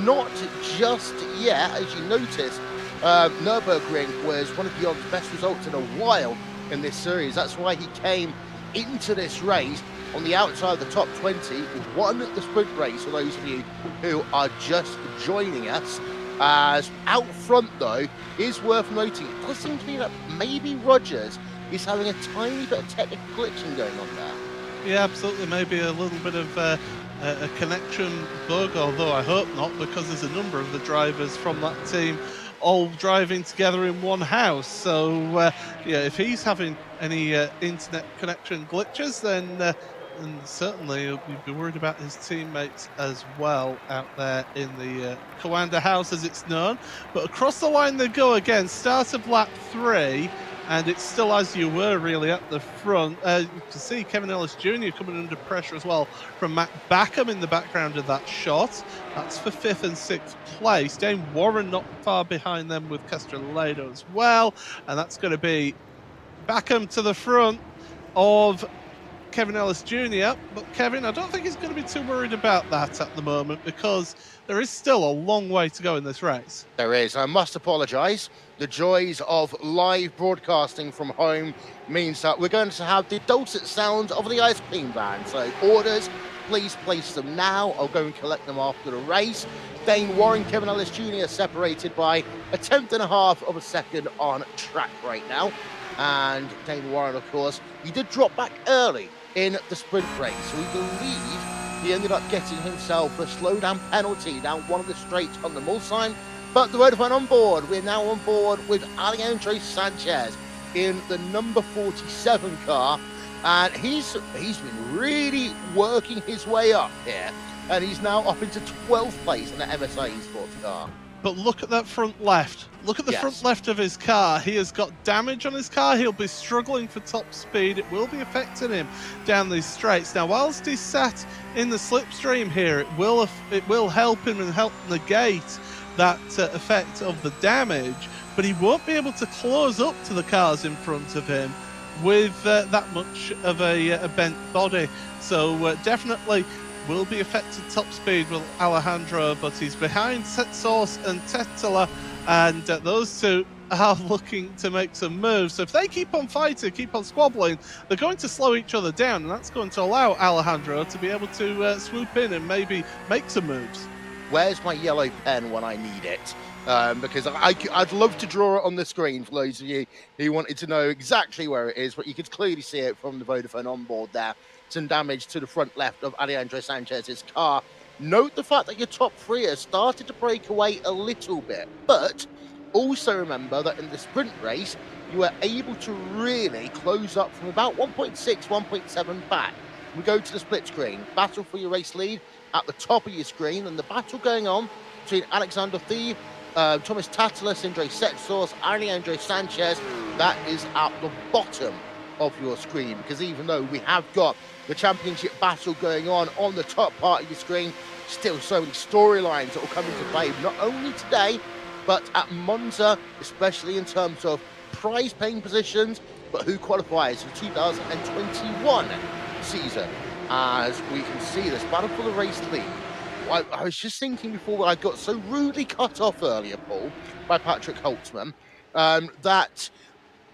not just yet. As you notice, Nürburgring was one of Bjorn's best results in a while in this series. That's why he came into this race on the outside of the top 20, won the sprint race for those of you who are just joining us. As out front, though, is worth noting, it does seem to be that maybe Rogers is having a tiny bit of technical glitching going on there. Yeah, absolutely. Maybe a little bit of a connection bug, although I hope not, because there's a number of the drivers from that team all driving together in one house. So, yeah, if he's having any internet connection glitches, then certainly he'll be worried about his teammates as well out there in the Coanda house, as it's known. But across the line they go again, start of lap 3. And it's still as you were, really, at the front. You can see Kevin Ellis Jr. coming under pressure as well from Matt Backham in the background of that shot. That's for 5th and 6th place. Dane Warren not far behind them with Castrolado as well. And that's going to be Backham to the front of Kevin Ellis Jr. But Kevin, I don't think he's going to be too worried about that at the moment, because there is still a long way to go in this race. There is. I must apologise. The joys of live broadcasting from home means that we're going to have the dulcet sounds of the ice cream van. So orders, please place them now. I'll go and collect them after the race. Dane Warren, Kevin Ellis Jr. separated by a 1/10 of a second on track right now. And Dane Warren, of course, he did drop back early in the sprint race. So we believe he ended up getting himself a slowdown penalty down one of the straights on the Mulsanne. But the Vodafone on board. We're now on board with Alejandro Sanchez in the number 47 car. And he's been really working his way up here. And he's now up into 12th place in the MSI Esports car. But look at that front left. Look at the front left of his car. He has got damage on his car. He'll be struggling for top speed. It will be affecting him down these straights. Now, whilst he's sat in the slipstream here, it will help him and help negate that effect of the damage, but he won't be able to close up to the cars in front of him with that much of a bent body. So definitely will be affected top speed with Alejandro, but he's behind Setsource and Tetela, and those two are looking to make some moves. So if they keep on fighting, keep on squabbling, they're going to slow each other down, and that's going to allow Alejandro to be able to swoop in and maybe make some moves. Where's my yellow pen when I need it? Because I'd love to draw it on the screen for those of you who wanted to know exactly where it is, but you could clearly see it from the Vodafone onboard there. Some damage to the front left of Alejandro Sanchez's car. Note the fact that your top 3 has started to break away a little bit, but also remember that in the sprint race, you were able to really close up from about 1.6, 1.7 back. We go to the split screen. Battle for your race lead at the top of your screen, and the battle going on between Alexander Thieve, Thomas Tatler, Sindre Setsource, Alejandro Sanchez, that is at the bottom of your screen, because even though we have got the championship battle going on the top part of your screen, still so many storylines that will come into play, not only today, but at Monza, especially in terms of prize paying positions, but who qualifies for 2021 season. As we can see this battle for the race lead. I was just thinking before I got so rudely cut off earlier, Paul, by Patrick Holtzman, that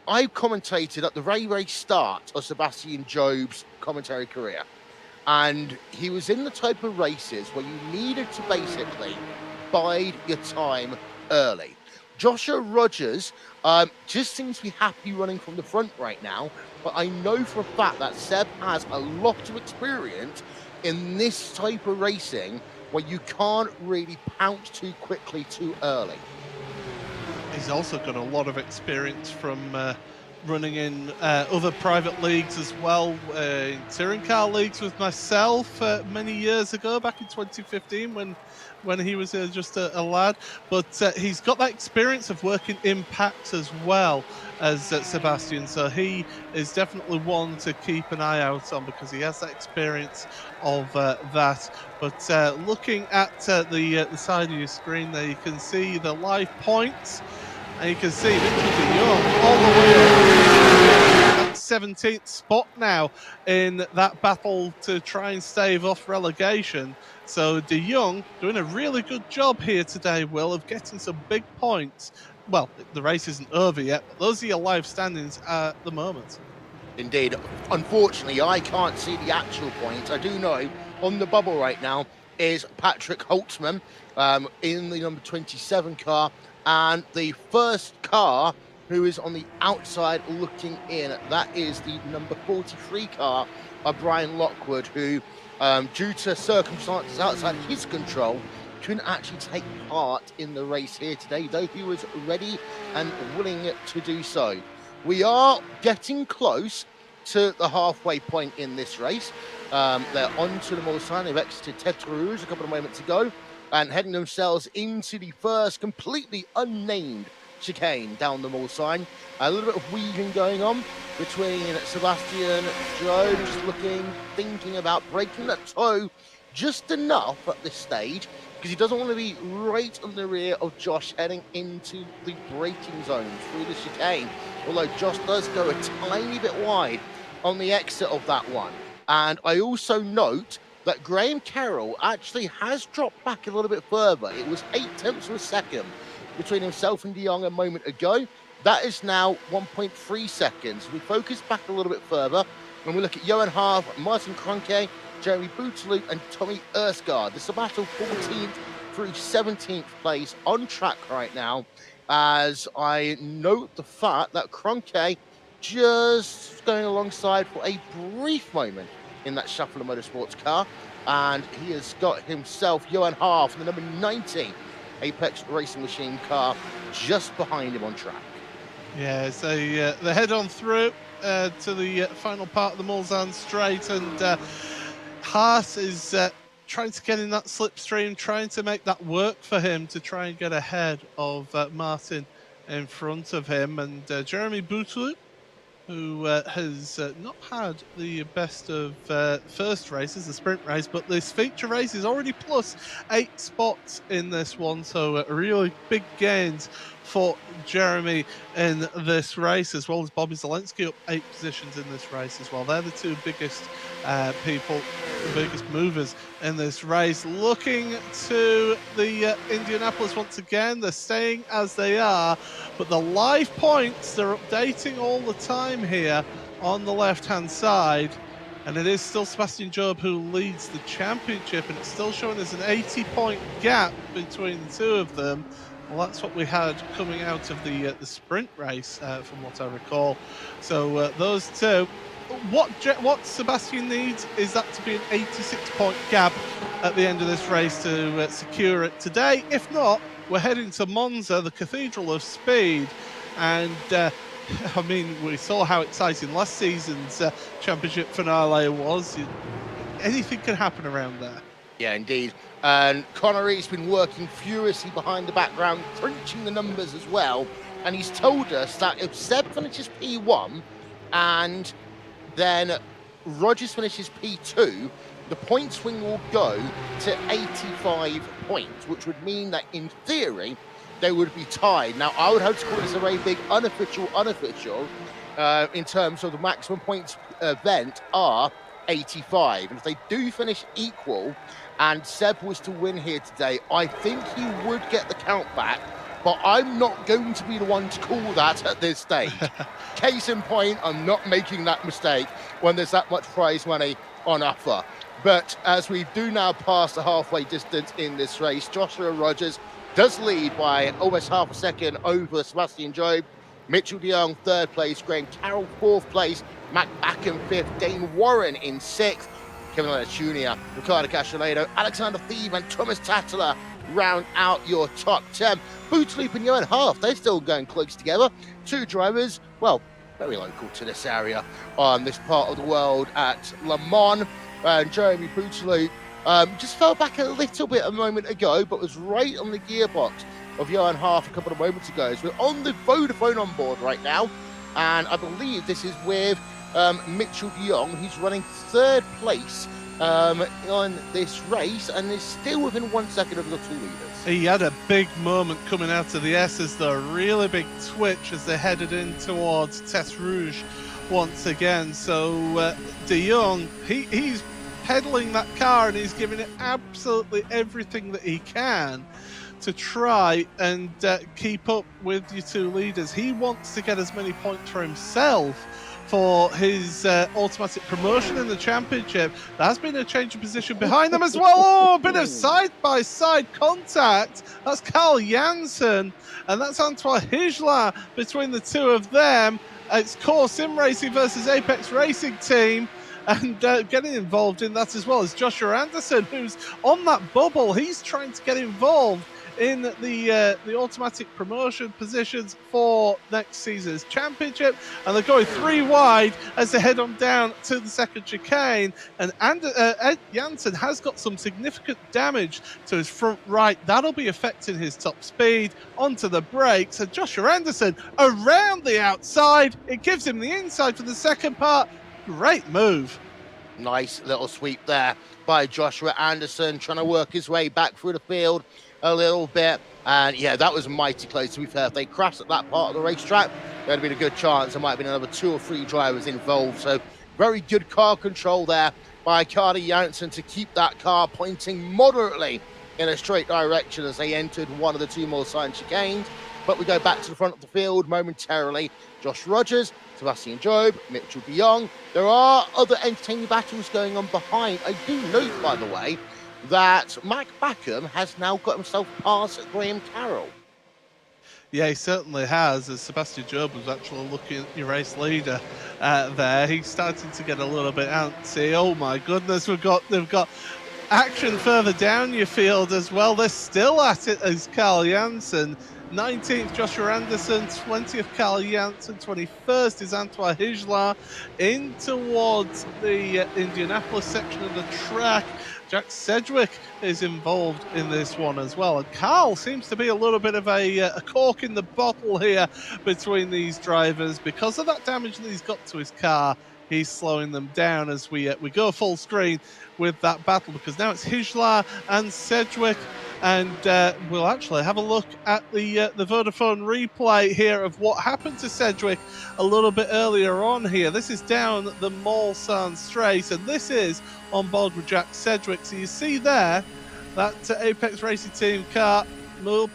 I commentated at the very start of Sebastian Job's commentary career. And he was in the type of races where you needed to basically bide your time early. Joshua Rogers just seems to be happy running from the front right now, but I know for a fact that Seb has a lot of experience in this type of racing where you can't really pounce too quickly too early. He's also got a lot of experience from running in other private leagues as well, in touring car leagues with myself many years ago, back in 2015 when he was just a lad. But he's got that experience of working in packs as well as Sebastian, so he is definitely one to keep an eye out on, because he has that experience of that. But looking at the side of your screen there, you can see the live points, and you can see Victor de Jong all the way up at 17th spot now in that battle to try and stave off relegation. So De Jong doing a really good job here today, Will, of getting some big points. Well, the race isn't over yet, but those are your live standings at the moment. Indeed. Unfortunately, I can't see the actual points. I do know on the bubble right now is Patrick Holtzman in the number 27 car, and the first car who is on the outside looking in, that is the number 43 car of Brian Lockwood, who, due to circumstances outside his control, couldn't actually take part in the race here today, though he was ready and willing to do so. We are getting close to the halfway point in this race. They're on to the Mulsanne. They've exited Tête Rouge a couple of moments ago and heading themselves into the first completely unnamed chicane down the Mulsanne. A little bit of weaving going on between Sebastian, Joe, just looking, thinking about breaking that toe just enough at this stage, because he doesn't want to be right on the rear of Josh heading into the braking zone through the chicane. Although Josh does go a tiny bit wide on the exit of that one. And I also note that Graham Carroll actually has dropped back a little bit further. It was 0.8 of a second between himself and De Jong a moment ago. That is now 1.3 seconds. We focus back a little bit further when we look at Johan Haaf, Martin Kroenke, Jeremy Bouteloup and Tommy Erskard. This is a battle 14th through 17th place on track right now, as I note the fact that Kroenke just going alongside for a brief moment in that Shuffler Motorsports car, and he has got himself Johan Haaf, the number 90 Apex Racing Machine car, just behind him on track. Yeah, so they head on through to the final part of the Mulsanne straight, and Haas is trying to get in that slipstream, trying to make that work for him to try and get ahead of Martin in front of him. And Jeremy Bouteloup, who has not had the best of first races, the sprint race, but this feature race is already plus 8 spots in this one, so really big gains for Jeremy in this race, as well as Bobby Zelensky up 8 positions in this race as well. They're the two biggest people, the biggest movers in this race. Looking to the Indianapolis once again, they're staying as they are, but the live points, they're updating all the time here on the left-hand side, and it is still Sebastian Job who leads the championship, and it's still showing there's an 80-point gap between the two of them. Well, that's what we had coming out of the sprint race, from what I recall. So those two. What Sebastian needs is that to be an 86-point gap at the end of this race to secure it today. If not, we're heading to Monza, the Cathedral of Speed. And, I mean, we saw how exciting last season's championship finale was. Anything can happen around there. Yeah, indeed. And Connery's been working furiously behind the background, crunching the numbers as well. And he's told us that if Seb finishes P1 and then Rogers finishes P2, the point swing will go to 85 points, which would mean that in theory, they would be tied. Now, I would have to call this a very big unofficial, in terms of the maximum points event are 85. And if they do finish equal, and Seb was to win here today, I think he would get the count back, but I'm not going to be the one to call that at this stage. Case in point, I'm not making that mistake when there's that much prize money on offer. But as we do now pass the halfway distance in this race, Joshua Rogers does lead by almost half a second over Sebastian Job. Mitchell de Jong, 3rd place. Graham Carroll, 4th place. Mac Backen, 5th. Dane Warren in 6th. Kevin Leonard Jr., Ricardo Castellano, Alexander Thiebe and Thomas Tattler round out your top 10. Bouteloup and Johan Haaf, they're still going close together. 2 drivers, well, very local to this area on this part of the world at Le Mans. Jeremy Bouteloup just fell back a little bit a moment ago, but was right on the gearbox of Johan Haaf a couple of moments ago. So we're on the Vodafone on board right now, and I believe this is with Mitchell de Jong. He's running 3rd place on this race and is still within 1 second of the 2 leaders. He had a big moment coming out of the S's, though, a really big twitch as they headed in towards Tête Rouge once again. So de Jong, he's pedaling that car, and he's giving it absolutely everything that he can to try and keep up with your two leaders. He wants to get as many points for himself for his automatic promotion in the championship. There has been a change of position behind them as well. Oh, a bit of side-by-side contact. That's Carl Janssen, and that's Antoine Hijla between the two of them. It's Core Sim Racing versus Apex Racing Team. And getting involved in that as well is Joshua Anderson, who's on that bubble. He's trying to get involved in the automatic promotion positions for next season's championship, and they're going 3 wide as they head on down to the second chicane. And Ed Janssen has got some significant damage to his front right. That'll be affecting his top speed onto the brakes. And Joshua Anderson around the outside. It gives him the inside for the second part. Great move. Nice little sweep there by Joshua Anderson, trying to work his way back through the field a little bit. And yeah, that was mighty close, to be fair. If they crashed at that part of the racetrack, there'd have been a good chance there might have been another 2 or 3 drivers involved. So very good car control there by Carly Janssen to keep that car pointing moderately in a straight direction as they entered one of the 2 more signed chicanes. But we go back to the front of the field momentarily. Josh Rogers, Sebastian Job, Mitchell de Jong. There are other entertaining battles going on behind. I do note, by the way, that Mac Backham has now got himself past Graham Carroll. Yeah, he certainly has, as Sebastian Job was actually looking at your race leader there. He's starting to get a little bit antsy. Oh my goodness, they've got action further down your field as well. They're still at it as Carl Janssen. 19th, Joshua Anderson. 20th, Carl Janssen. 21st is Antoine Hijla. In towards the Indianapolis section of the track, Jack Sedgwick is involved in this one as well. And Carl seems to be a little bit of a cork in the bottle here between these drivers. Because of that damage that he's got to his car, he's slowing them down as we go full screen with that battle, because now it's Hijla and Sedgwick. And we'll actually have a look at the Vodafone replay here of what happened to Sedgwick a little bit earlier on here. This is down the Mulsanne Straight, and this is on board with Jack Sedgwick. So you see there that Apex Racing Team car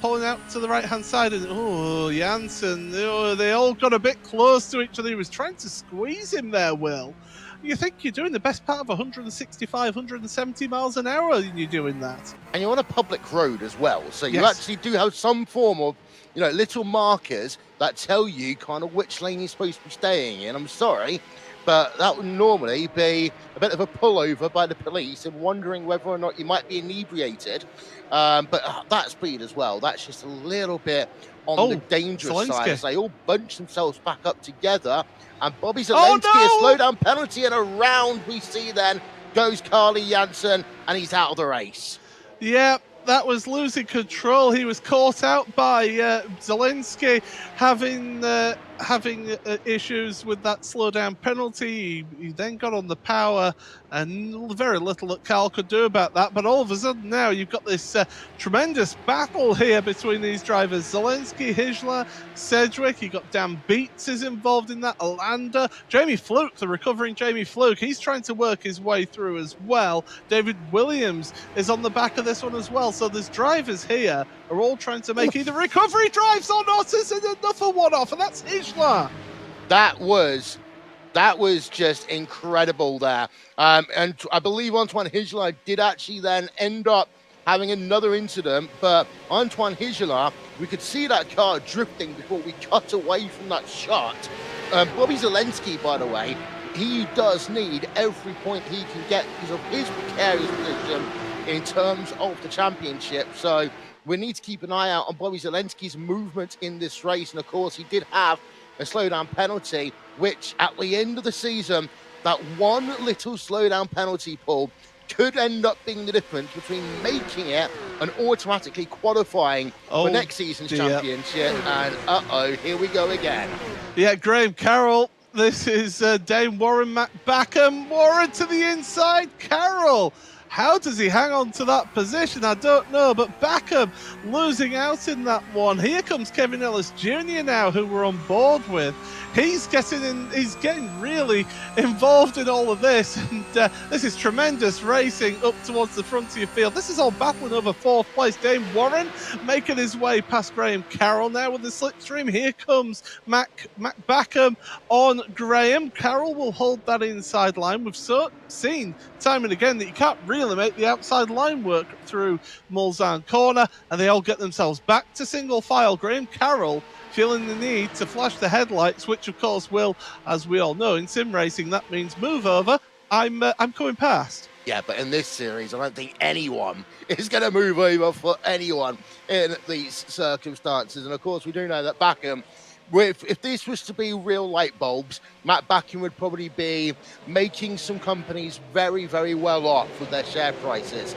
pulling out to the right-hand side. And oh, Janssen, they all got a bit close to each other. He was trying to squeeze him there, Will. You think you're doing the best part of 165, 170 miles an hour and you're doing that. And you're on a public road as well, so you Yes. actually do have some form of, little markers that tell you kind of which lane you're supposed to be staying in. I'm sorry, but that would normally be a bit of a pullover by the police and wondering whether or not you might be inebriated. But that speed as well, that's just a little bit on the dangerous side as they all bunch themselves back up together. And Bobby Zelensky, a slowdown penalty, and around we see then goes Carly Janssen, and he's out of the race. Yeah, that was losing control. He was caught out by Zelensky having issues with that slowdown penalty. He then got on the power, and very little that Carl could do about that. But all of a sudden now you've got this tremendous battle here between these drivers. Zelensky, Hijla, Sedgwick. You got Dan Beats is involved in that. Alander, Jamie Fluke, the recovering Jamie Fluke. He's trying to work his way through as well. David Williams is on the back of this one as well. So there's drivers here are all trying to make either recovery drives or not. It's another one off, and that's Hijla. That was just incredible there. And I believe Antoine Hijla did actually then end up having another incident, but Antoine Hijla, we could see that car drifting before we cut away from that shot. Bobby Zelensky, by the way, he does need every point he can get because of his precarious position in terms of the championship. So we need to keep an eye out on Bobby Zelensky's movement in this race. And of course, he did have a slowdown penalty, which at the end of the season, that one little slowdown penalty, Paul, could end up being the difference between making it and automatically qualifying for next season's championship. And here we go again. Yeah, Graham Carroll. This is Dame Warren Backham. Warren to the inside. Carroll. How does he hang on to that position? I don't know, but Backham losing out in that one. Here comes Kevin Ellis Jr. now, who we're on board with. he's getting really involved in all of this, and this is tremendous racing up towards the front of your field. This is all battling over 4th place. Dane Warren making his way past Graham Carroll now with the slipstream. Here comes Mac Backham on Graham. Carroll will hold that inside line. We've seen time and again that you can't really make the outside line work through Mulsanne corner, and they all get themselves back to single file. Graham Carroll feeling the need to flash the headlights, which of course will, as we all know, in sim racing, that means move over. I'm coming past. Yeah, but in this series, I don't think anyone is going to move over for anyone in these circumstances. And of course, we do know that Backham, if this was to be real light bulbs, Matt Backham would probably be making some companies very, very well off with their share prices.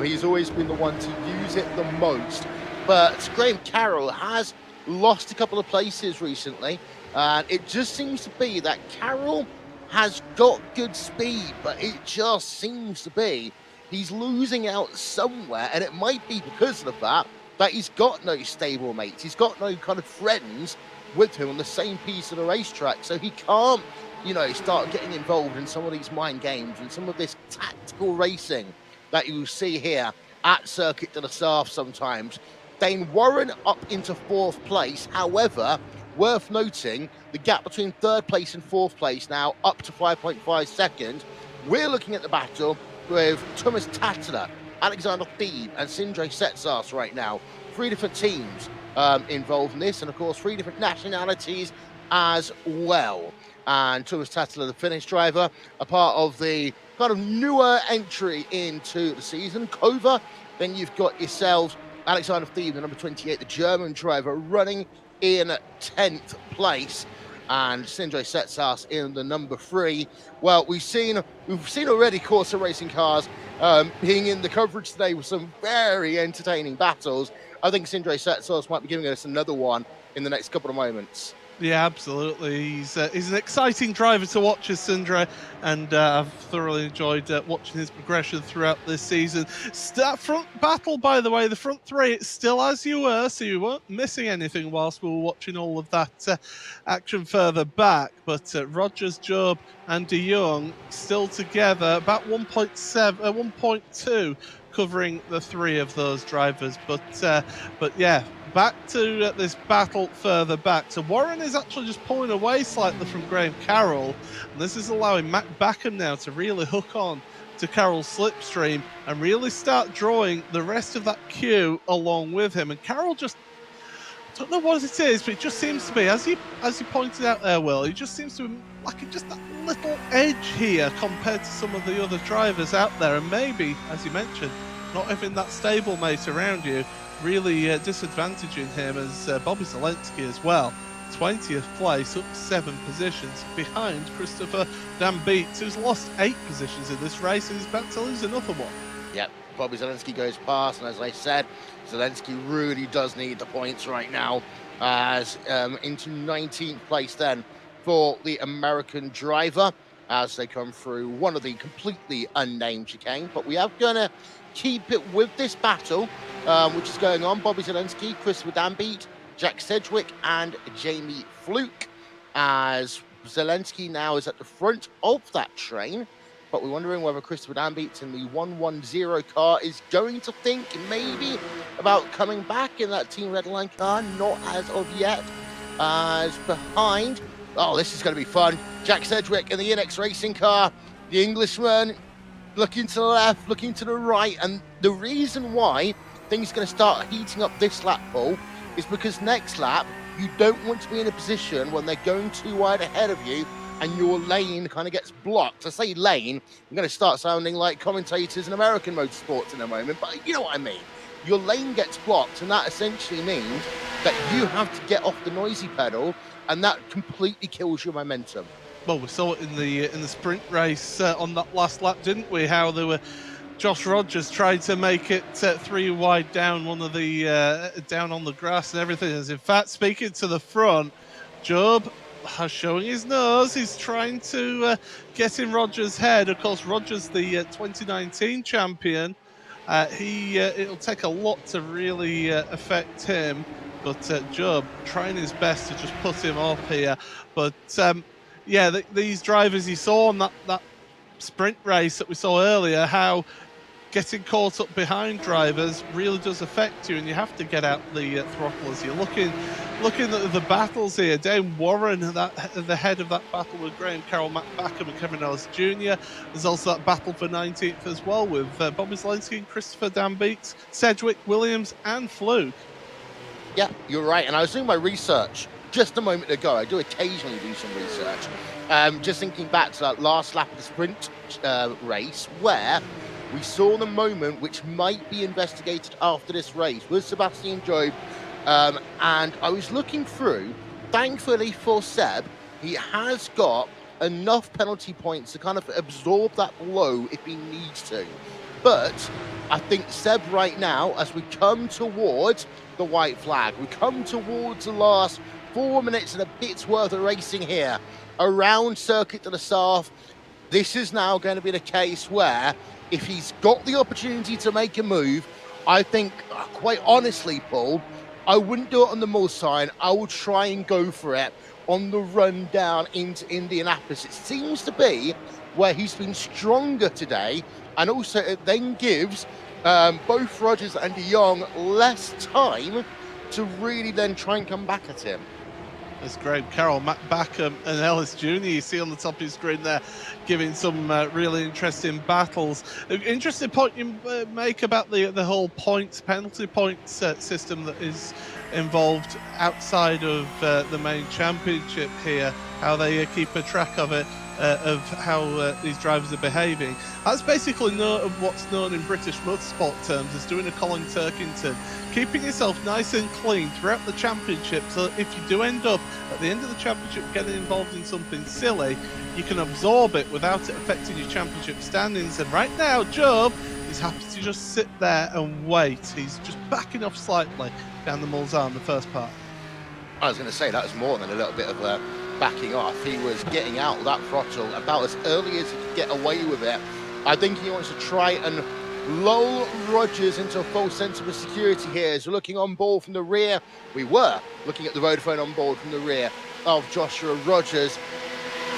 He's always been the one to use it the most. But Graham Carroll has lost a couple of places recently, and it just seems to be that Carroll has got good speed, but it just seems to be he's losing out somewhere, and it might be because of that he's got no stable mates, he's got no kind of friends with him on the same piece of the racetrack, so he can't, you know, start getting involved in some of these mind games and some of this tactical racing that you see here at Circuit de la Sarthe sometimes. Dane Warren up into 4th place. However, worth noting, the gap between 3rd place and 4th place now up to 5.5 seconds. We're looking at the battle with Thomas Tattler, Alexander Thebe, and Sindre Setsas right now. 3 different teams involved in this, and of course 3 different nationalities as well. And Thomas Tattler, the Finnish driver, a part of the kind of newer entry into the season. Kova, then you've got yourselves Alexander Thebe, the number 28, the German driver, running in 10th place, and Sindre Setsas in the number 3. Well, we've seen already Corsa racing cars being in the coverage today with some very entertaining battles. I think Sindre Setsas might be giving us another one in the next couple of moments. Yeah, absolutely. He's an exciting driver to watch, as Sindre, and I've thoroughly enjoyed watching his progression throughout this season. That front battle, by the way, the front 3, it's still as you were, so you weren't missing anything whilst we were watching all of that action further back. But Rogers, Job, and De Jong still together, about 1.2. Covering the 3 of those drivers, but yeah, back to this battle further back. So Warren is actually just pulling away slightly from Graham Carroll, and this is allowing Matt Backham now to really hook on to Carroll's slipstream and really start drawing the rest of that queue along with him. And Carroll just, I don't know what it is, but it just seems to be, as you pointed out there, Will, he just seems to be like just that little edge here compared to some of the other drivers out there, and maybe, as you mentioned, not having that stablemate around you really disadvantaging him, as Bobby Zelensky as well. 20th place, up 7 positions behind Christopher Dambeats, who's lost 8 positions in this race and is about to lose another one. Yep, Bobby Zelensky goes past, and as I said, Zelensky really does need the points right now, as into 19th place then for the American driver as they come through one of the completely unnamed chicane. But we are going to keep it with this battle, which is going on. Bobby Zelensky, Christopher Dambeat, Jack Sedgwick, and Jamie Fluke, as Zelensky now is at the front of that train. But we're wondering whether Christopher Dambeat in the 110 car is going to think maybe about coming back in that Team Redline car. Not as of yet. As behind, oh, this is going to be fun. Jack Sedgwick in the Inex racing car. The Englishman looking to the left, looking to the right. And the reason why things are going to start heating up this lap, Paul, is because next lap, you don't want to be in a position when they're going too wide ahead of you and your lane kind of gets blocked. I say lane, I'm going to start sounding like commentators in American motorsports in a moment, but you know what I mean. Your lane gets blocked, and that essentially means that you have to get off the noisy pedal, and that completely kills your momentum. Well, we saw it in the sprint race on that last lap, didn't we? How they were, Josh Rogers tried to make it 3 wide down one of the down on the grass and everything. As in fact, speaking to the front, Job showing his nose. He's trying to get in Rogers' head. Of course, Rogers, the 2019 champion. It'll take a lot to really affect him. but Job trying his best to just put him off here. But yeah, these drivers you saw on that sprint race that we saw earlier, how getting caught up behind drivers really does affect you, and you have to get out the throttle as you're looking at the battles here. Dane Warren at the head of that battle with Graham Carroll, Matt Backham and Kevin Ellis Jr. There's also that battle for 19th as well with Bobby Zelensky and Christopher Dambeeks, Sedgwick, Williams and Fluke. Yeah, you're right. And I was doing my research just a moment ago. I do occasionally do some research. Just thinking back to that last lap of the sprint race where we saw the moment which might be investigated after this race with Sebastian Job. And I was looking through, thankfully for Seb, he has got enough penalty points to kind of absorb that blow if he needs to. But I think Seb right now, as we come towards the white flag, we come towards the last 4 minutes and a bit's worth of racing here around Circuit de la Sarthe, this is now going to be the case where if he's got the opportunity to make a move, I think, quite honestly, Paul, I wouldn't do it on the Mulsanne. I would try and go for it on the run down into Indianapolis. It seems to be where he's been stronger today, and also it then gives both Rogers and De Jong less time to really then try and come back at him. There's Graham Carroll, Matt Backham and Ellis Jr. you see on the top of your screen there, giving some really interesting battles. Interesting point you make about the whole penalty points system that is involved outside of the main championship here, how they keep a track of it, of how these drivers are behaving. That's basically what's known in British motorsport terms as doing a Colin Turkington, keeping yourself nice and clean throughout the championship, so that if you do end up at the end of the championship getting involved in something silly, you can absorb it without it affecting your championship standings. And right now, Job is happy to just sit there and wait. He's just backing off slightly down the Mulsanne, the first part. I was going to say that was more than a little bit of backing off. He was getting out that throttle about as early as he could get away with it. I think he wants to try and lull Rogers into a false sense of security here. As we're looking on board from the rear, we were looking at the Vodafone on board from the rear of Joshua Rogers.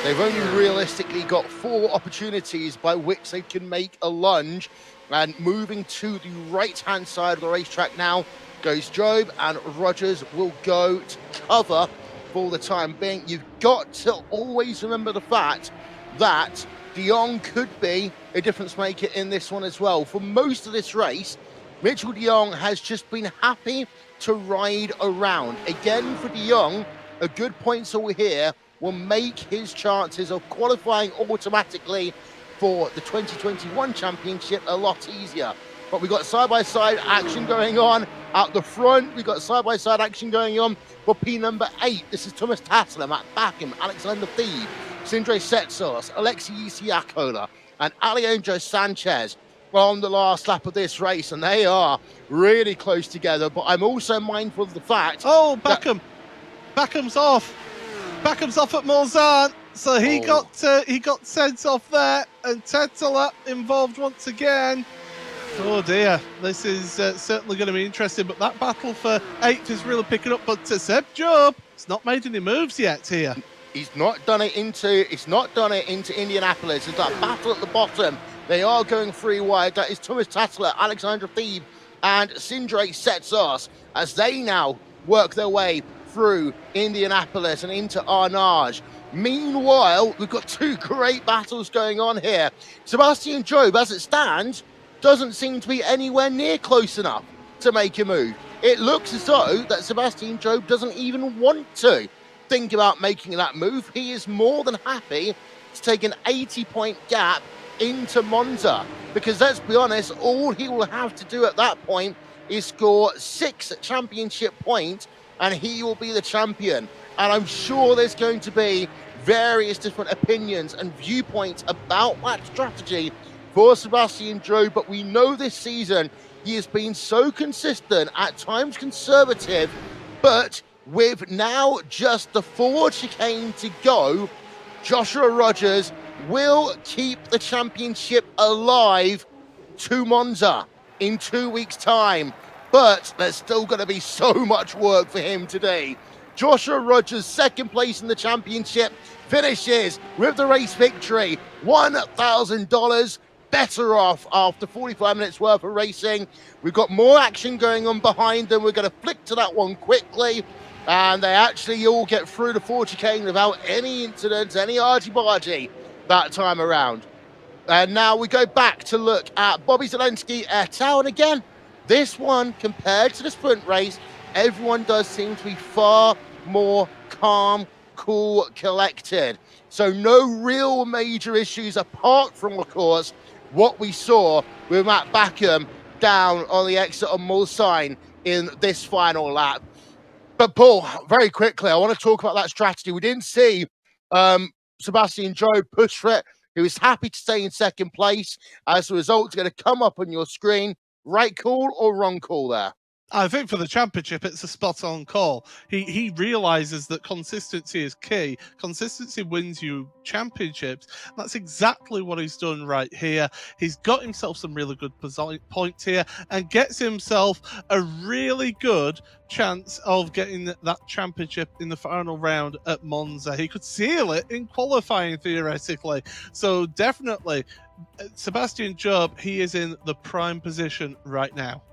They've only realistically got 4 opportunities by which they can make a lunge, and moving to the right-hand side of the racetrack now goes Job, and Rogers will go to cover for the time being. You've got to always remember the fact that De Jong could be a difference maker in this one as well. For most of this race, Mitchell De Jong has just been happy to ride around. Again, for De Jong, a good points over here will make his chances of qualifying automatically for the 2021 championship a lot easier. But we've got side-by-side action going on out the front. We've got side-by-side action going on for P number 8. This is Thomas Tassler, Matt Backham, Alexander Thieb, Sindre Setsos, Alexei Isiakola, and Alejandro Sanchez on the last lap of this race. And they are really close together. But I'm also mindful of the fact... Oh, Backham! Backham's off! Backham's off at Mulsanne. So he got sent off there, and Tetela involved once again. Oh dear, this is certainly going to be interesting, but that battle for 8th is really picking up. But Seb Job has not made any moves yet here. He's not done it into Indianapolis. There's that battle at the bottom. They are going 3 wide. That is Thomas Tassler, Alexander Thieb, and Sindre Setsos as they now work their way through Indianapolis and into Arnage. Meanwhile, we've got 2 great battles going on here. Sebastian Job, as it stands, doesn't seem to be anywhere near close enough to make a move. It looks as though that Sebastian Job doesn't even want to think about making that move. He is more than happy to take an 80-point gap into Monza, because let's be honest, all he will have to do at that point is score 6 championship points and he will be the champion. And I'm sure there's going to be various different opinions and viewpoints about that strategy for Sebastian Job, but we know this season he has been so consistent, at times conservative, but with now just the forward chicane to go, Joshua Rogers will keep the championship alive to Monza in 2 weeks' time. but there's still going to be so much work for him today. Joshua Rogers, second place in the championship, finishes with the race victory, $1,000 better off after 45 minutes worth of racing. We've got more action going on behind them. We're going to flick to that one quickly, and they actually all get through the 40k without any incidents, any argy-bargy that time around. And now we go back to look at Bobby Zelensky et al. And again, this one, compared to the sprint race, everyone does seem to be far more calm, cool, collected. So no real major issues apart from, of course, what we saw with Matt Backham down on the exit of Mulsanne in this final lap. But Paul, very quickly, I want to talk about that strategy. We didn't see Sebastian Joe push for it. He was happy to stay in second place. As the results are going to come up on your screen. Right call or wrong call there? I think for the championship, it's a spot-on call. He realizes that consistency is key. Consistency wins you championships. That's exactly what he's done right here. He's got himself some really good points here and gets himself a really good chance of getting that championship in the final round at Monza. He could seal it in qualifying, theoretically. So definitely, Sebastian Job, he is in the prime position right now.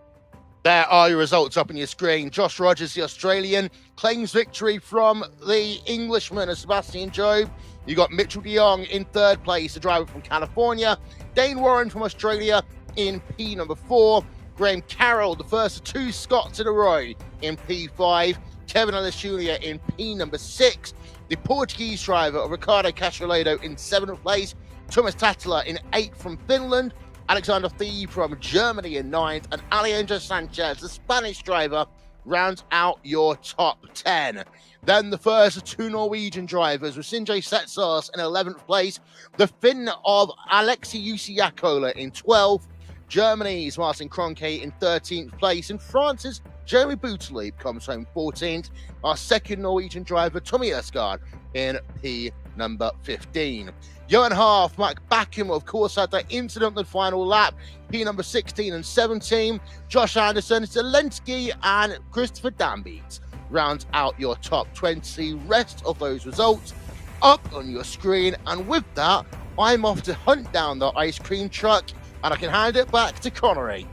There are your results up on your screen. Josh Rogers, the Australian, claims victory from the Englishman of Sebastian Job. You got Mitchell de Jong in third place, a driver from California. Dane Warren from Australia in P number 4. Graham Carroll, the first of 2 Scots in a row, in P5. Kevin Ellis Jr. in P number 6. The Portuguese driver, Ricardo Castroledo, in 7th place. Thomas Tattler in 8th from Finland. Alexander Thieb from Germany in 9th, and Alejandro Sanchez, the Spanish driver, rounds out your top 10. Then the first of 2 Norwegian drivers, with Sinjay Setsas in 11th place, the Finn of Alexi Jussiakola in 12th, Germany's Martin Kroenke in 13th place, and France's Jeremy Boutelieb comes home 14th. Our second Norwegian driver, Tommy Esgard, in P number 15. Johan Half, Mike Backham, of course, had that incident in the final lap, P number 16 and 17. Josh Anderson, Zelensky, and Christopher Dambeat rounds out your top 20. Rest of those results up on your screen. And with that, I'm off to hunt down the ice cream truck, and I can hand it back to Connery.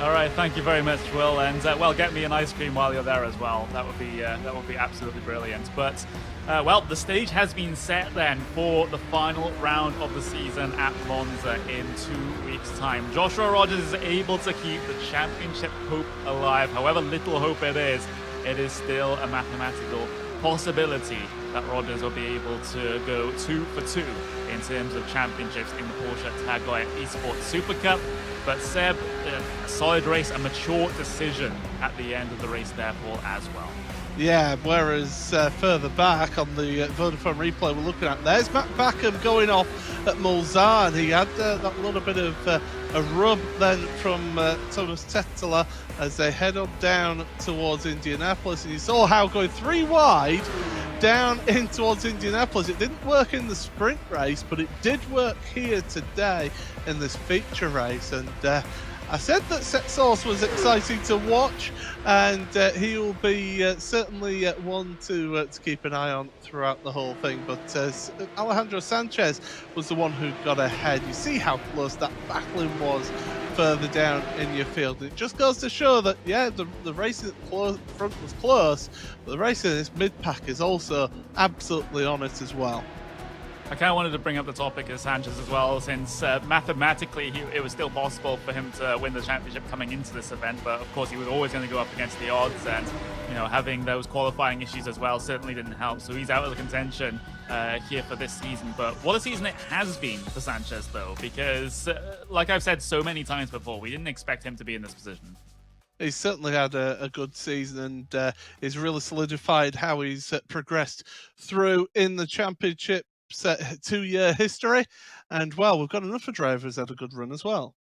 All right, thank you very much, Will, and well, get me an ice cream while you're there as well. That would be absolutely brilliant. But well, the stage has been set then for the final round of the season at Monza in 2 weeks' time. Joshua Rogers is able to keep the championship hope alive. However little hope it is still a mathematical possibility that Rogers will be able to go 2 for 2 in terms of championships in the Porsche Tag Heuer Esports Supercup. But Seb, a solid race, a mature decision at the end of the race, therefore, as well. Yeah, whereas further back on the Vodafone replay we're looking at, there's Matt Backham going off at Mulsanne. He had that little bit of a rub then from Thomas Tetteler as they head on down towards Indianapolis. And you saw how going 3 wide down in towards Indianapolis. It didn't work in the sprint race, but it did work here today in this feature race. And I said that Setsas was exciting to watch, and he will be certainly one to keep an eye on throughout the whole thing. But Alejandro Sanchez was the one who got ahead. You see how close that battling was further down in your field. It just goes to show that, yeah, the race at the front was close, but the race in this mid-pack is also absolutely on it as well. I kind of wanted to bring up the topic of Sanchez as well, since mathematically it was still possible for him to win the championship coming into this event, but of course he was always going to go up against the odds, and having those qualifying issues as well certainly didn't help. So he's out of the contention here for this season. But what a season it has been for Sanchez, though, because like I've said so many times before, we didn't expect him to be in this position. He's certainly had a good season, and he's really solidified how he's progressed through in the championship. 2-year history, and well, we've got another driver who's had a good run as well.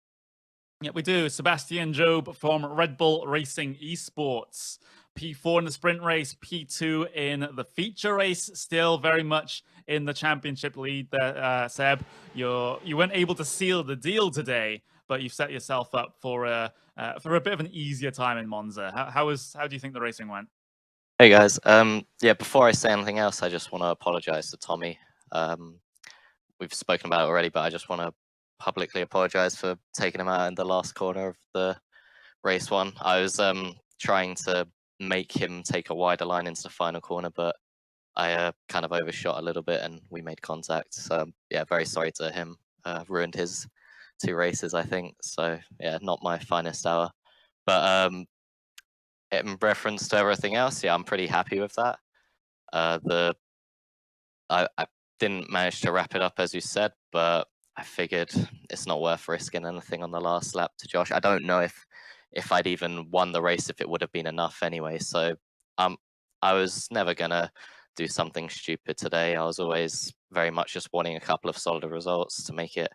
Yeah, we do. Sebastian Job from Red Bull Racing Esports. P4 in the sprint race, P2 in the feature race. Still very much in the championship lead there, Seb. You weren't able to seal the deal today, but you've set yourself up for a bit of an easier time in Monza. How do you think the racing went? Hey guys, yeah, before I say anything else, I just want to apologize to Tommy. Um, we've spoken about it already, but I just want to publicly apologize for taking him out in the last corner of the race one. I was trying to make him take a wider line into the final corner, but I kind of overshot a little bit and we made contact. So yeah, very sorry to him. Ruined his 2 races, I think. So yeah, not my finest hour. But in reference to everything else, yeah, I'm pretty happy with that. I didn't manage to wrap it up as you said, but I figured it's not worth risking anything on the last lap to Josh. I don't know if I'd even won the race if it would have been enough anyway. So I was never gonna do something stupid today. I was always very much just wanting a couple of solid results to make it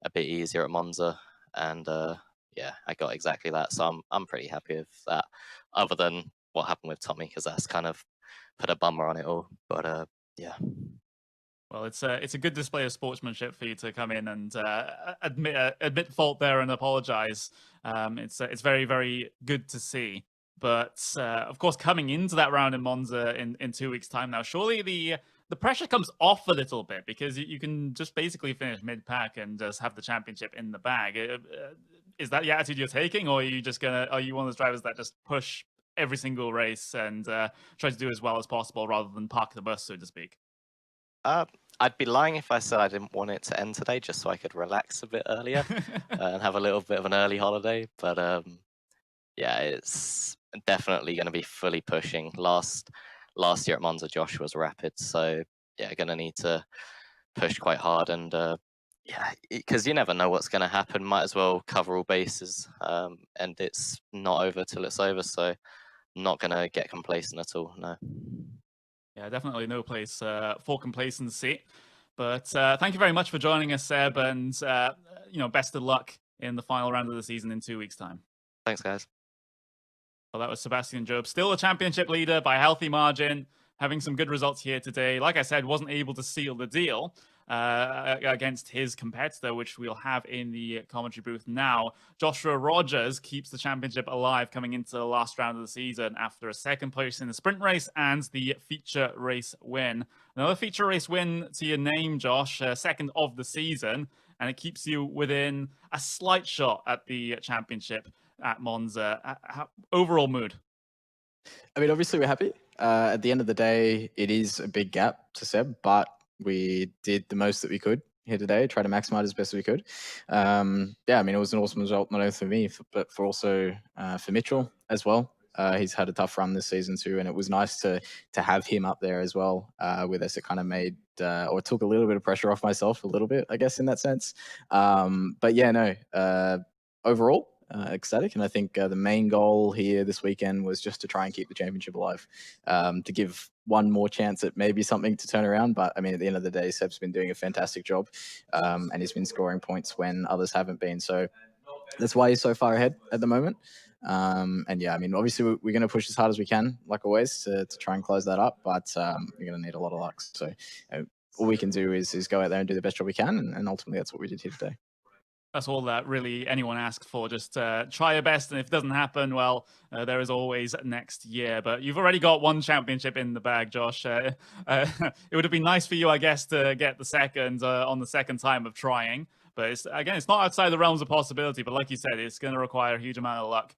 a bit easier at Monza, and yeah, I got exactly that. So I'm pretty happy with that. Other than what happened with Tommy, because that's kind of put a bummer on it all. But yeah. Well, it's a good display of sportsmanship for you to come in and admit fault there and apologize. It's very, very good to see. But of course, coming into that round in Monza in 2 weeks' time now, surely the pressure comes off a little bit because you can just basically finish mid-pack and just have the championship in the bag. Is that the attitude you're taking, or are you one of those drivers that just push every single race and try to do as well as possible rather than park the bus, so to speak? I'd be lying if I said I didn't want it to end today, just so I could relax a bit earlier and have a little bit of an early holiday. But yeah, it's definitely going to be fully pushing. Last year at Monza, Josh was rapid, so yeah, going to need to push quite hard. And yeah, because you never know what's going to happen. Might as well cover all bases, and it's not over till it's over. So not going to get complacent at all. No. Yeah, definitely no place for complacency. But thank you very much for joining us, Seb, and best of luck in the final round of the season in 2 weeks' time. Thanks, guys. Well, that was Sebastian Job, still a championship leader by a healthy margin, having some good results here today. Like I said, wasn't able to seal the deal against his competitor, which we'll have in the commentary booth now. Joshua Rogers keeps the championship alive coming into the last round of the season after a second place in the sprint race and the feature race win. Another feature race win to your name, Josh, second of the season, and it keeps you within a slight shot at the championship at Monza. Overall mood? I mean, obviously we're happy. At the end of the day, it is a big gap to Seb, but we did the most that we could here today, try to maximize as best as we could. Yeah, I mean, it was an awesome result, not only for me, but for also for Mitchell as well. He's had a tough run this season too, and it was nice to have him up there as well with us. It kind of made or took a little bit of pressure off myself a little bit, I guess, in that sense. But yeah, no, overall, ecstatic. And I think the main goal here this weekend was just to try and keep the championship alive, to give one more chance at maybe something to turn around. But I mean, at the end of the day, Seb's been doing a fantastic job, and he's been scoring points when others haven't been. So that's why he's so far ahead at the moment. And yeah, I mean, obviously we're going to push as hard as we can, like always, to try and close that up. But we're going to need a lot of luck. So all we can do is go out there and do the best job we can. And ultimately, that's what we did here today. That's all that really anyone asks for. Just try your best, and if it doesn't happen, well, there is always next year. But you've already got one championship in the bag, Josh. It would have been nice for you, I guess, to get the second on the second time of trying. But it's not outside the realms of possibility. But like you said, it's going to require a huge amount of luck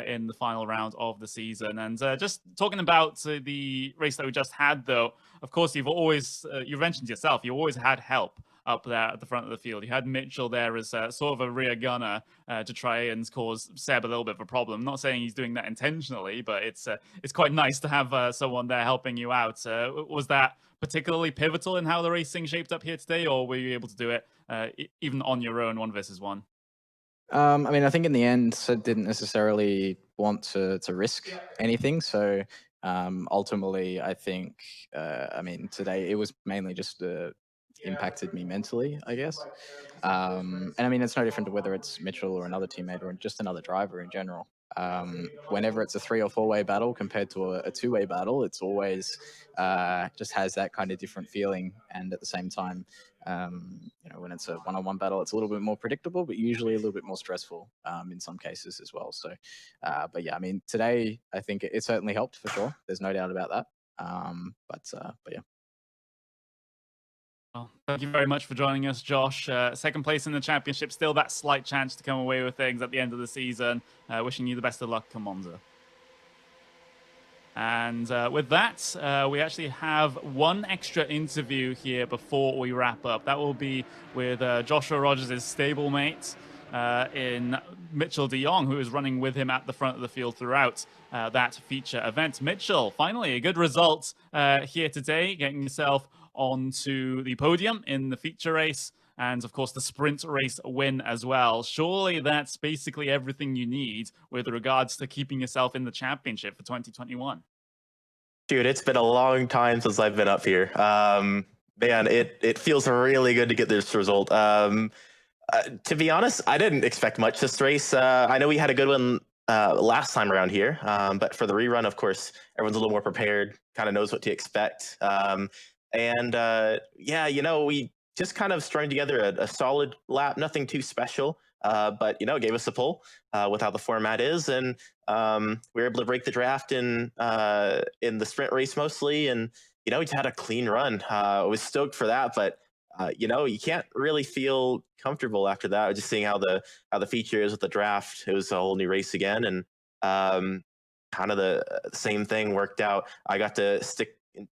in the final round of the season. And just talking about the race that we just had, though, of course, you've mentioned yourself, you always had help up there at the front of the field. You had Mitchell there as sort of a rear gunner to try and cause Seb a little bit of a problem. I'm not saying he's doing that intentionally, but it's quite nice to have someone there helping you out. Was that particularly pivotal in how the racing shaped up here today, or were you able to do it even on your own, 1v1? I mean, I think in the end, Seb didn't necessarily want to risk anything. So ultimately, I think, I mean, today it was mainly just impacted me mentally, I guess. And I mean, it's no different to whether it's Mitchell or another teammate or just another driver in general. Whenever it's a 3 or 4-way battle compared to a 2-way battle, it's always just has that kind of different feeling. And at the same time, when it's a one-on-one battle, it's a little bit more predictable, but usually a little bit more stressful in some cases as well. So, but yeah, I mean, today I think it certainly helped for sure. There's no doubt about that. But yeah. Well, thank you very much for joining us, Josh. Second place in the championship, still that slight chance to come away with things at the end of the season. Wishing you the best of luck, come Monza. And with that, we actually have one extra interview here before we wrap up. That will be with Joshua Rogers' stablemate in Mitchell de Jong, who is running with him at the front of the field throughout that feature event. Mitchell, finally, a good result here today, getting yourself onto the podium in the feature race, and of course the sprint race win as well. Surely that's basically everything you need with regards to keeping yourself in the championship for 2021. Dude, it's been a long time since I've been up here. Man, it feels really good to get this result. To be honest, I didn't expect much this race. I know we had a good one last time around here, but for the rerun, of course, everyone's a little more prepared, kind of knows what to expect. We just kind of strung together a solid lap, nothing too special, but it gave us a pull with how the format is, and we were able to break the draft in the sprint race mostly, and we just had a clean run. I was stoked for that, but you can't really feel comfortable after that. Just seeing how the feature is with the draft, it was a whole new race again, and kind of the same thing worked out. I got to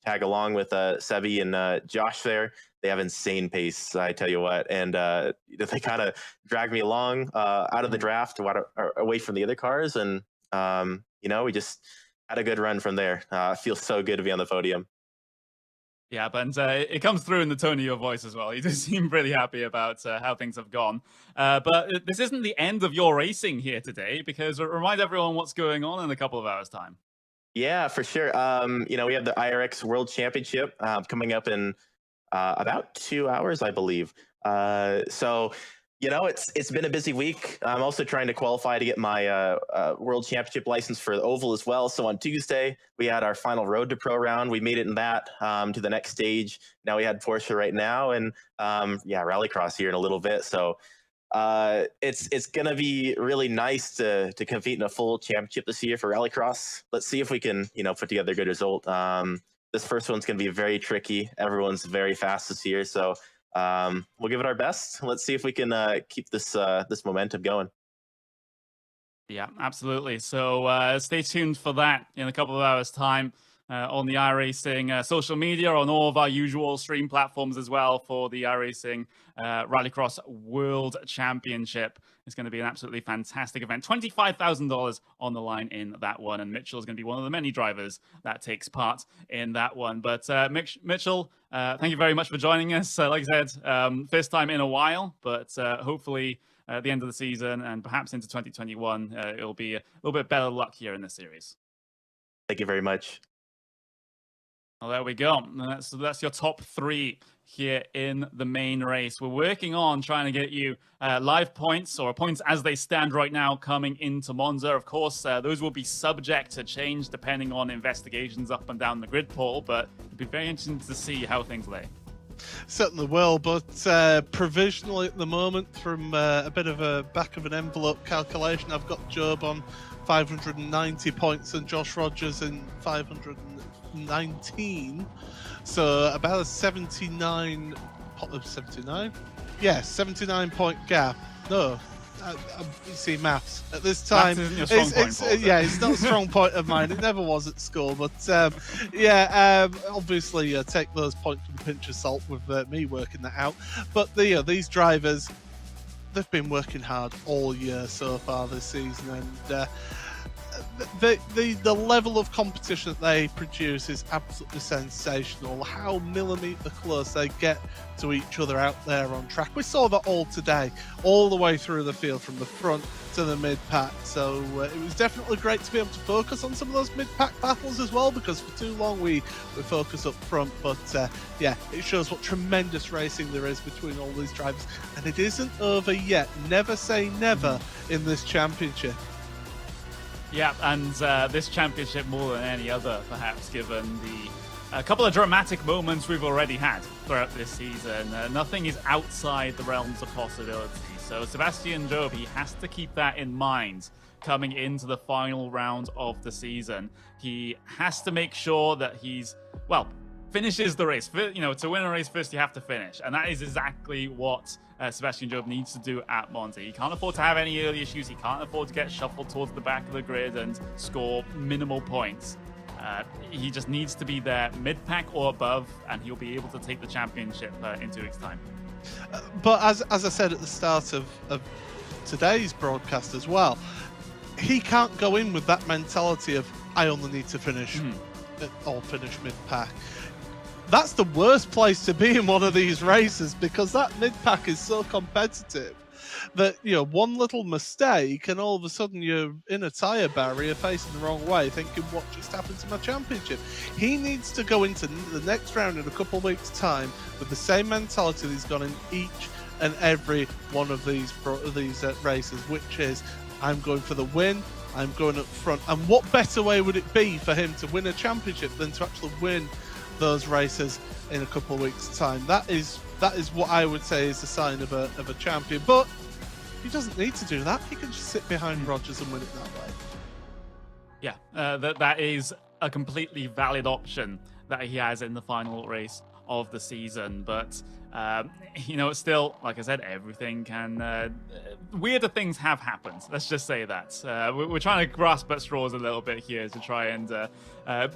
tag along with Sebi and Josh there. They have insane pace, I tell you what, and they kind of dragged me along out of the draft, away from the other cars, and we just had a good run from there. It feels so good to be on the podium. Yeah, but it comes through in the tone of your voice as well. You do seem really happy about how things have gone. But this isn't the end of your racing here today, because remind everyone what's going on in a couple of hours' time. Yeah, for sure. We have the IRX World Championship coming up in about 2 hours, I believe. It's been a busy week. I'm also trying to qualify to get my World Championship license for the Oval as well. So on Tuesday, we had our final Road to Pro round. We made it in that to the next stage. Now we had Porsche right now, and Rallycross here in a little bit. So it's gonna be really nice to compete in a full championship this year for Rallycross. Let's see if we can put together a good result. This first one's gonna be very tricky. Everyone's very fast this year, so we'll give it our best. Let's see if we can keep this momentum going. Yeah, absolutely. So stay tuned for that in a couple of hours' time on the iRacing social media, on all of our usual stream platforms as well for the iRacing Rallycross World Championship. It's going to be an absolutely fantastic event. $25,000 on the line in that one, and Mitchell is going to be one of the many drivers that takes part in that one. But Mitchell, thank you very much for joining us. Like I said, first time in a while, but hopefully at the end of the season and perhaps into 2021, it'll be a little bit better luck here in this series. Thank you very much. Well, there we go. So that's your top three here in the main race. We're working on trying to get you live points, or points as they stand right now, coming into Monza. Of course, those will be subject to change depending on investigations up and down the grid poll, but it'd be very interesting to see how things lay. Certainly will, but provisionally at the moment, from a bit of a back of an envelope calculation, I've got Job on 590 points and Josh Rogers in 519, so about a 79 point gap. No, see maths at this time. It's not a strong point of mine. It never was at school, but obviously take those points with a pinch of salt with me working that out. But these drivers, they've been working hard all year so far this season, and the level of competition that they produce is absolutely sensational. How millimetre close they get to each other out there on track. We saw that all today, all the way through the field, from the front to the mid-pack. So it was definitely great to be able to focus on some of those mid-pack battles as well, because for too long we focus up front. But it shows what tremendous racing there is between all these drivers, and it isn't over yet. Never say never in this championship. Yeah, and this championship more than any other, perhaps, given a couple of dramatic moments we've already had throughout this season. Nothing is outside the realms of possibility. So Sebastian Job, he has to keep that in mind coming into the final round of the season. He has to make sure that finishes the race. To win a race first, you have to finish. And that is exactly what Sebastian Job needs to do at Monza. He can't afford to have any early issues. He can't afford to get shuffled towards the back of the grid and score minimal points. He just needs to be there mid-pack or above, and he'll be able to take the championship in 2 weeks' time. But as I said at the start of today's broadcast as well, he can't go in with that mentality of, I only need to finish or finish mid-pack. That's the worst place to be in one of these races, because that mid-pack is so competitive that, one little mistake and all of a sudden you're in a tyre barrier facing the wrong way thinking, what just happened to my championship? He needs to go into the next round in a couple of weeks' time with the same mentality that he's got in each and every one of these races, which is, I'm going for the win, I'm going up front. And what better way would it be for him to win a championship than to actually win those races in a couple of weeks' time? That is what I would say is a sign of a champion. But he doesn't need to do that. He can just sit behind Rogers and win it that way. Yeah, that is a completely valid option that he has in the final race of the season. But still, like I said, everything can. Weirder things have happened. Let's just say that. We're trying to grasp at straws a little bit here to try and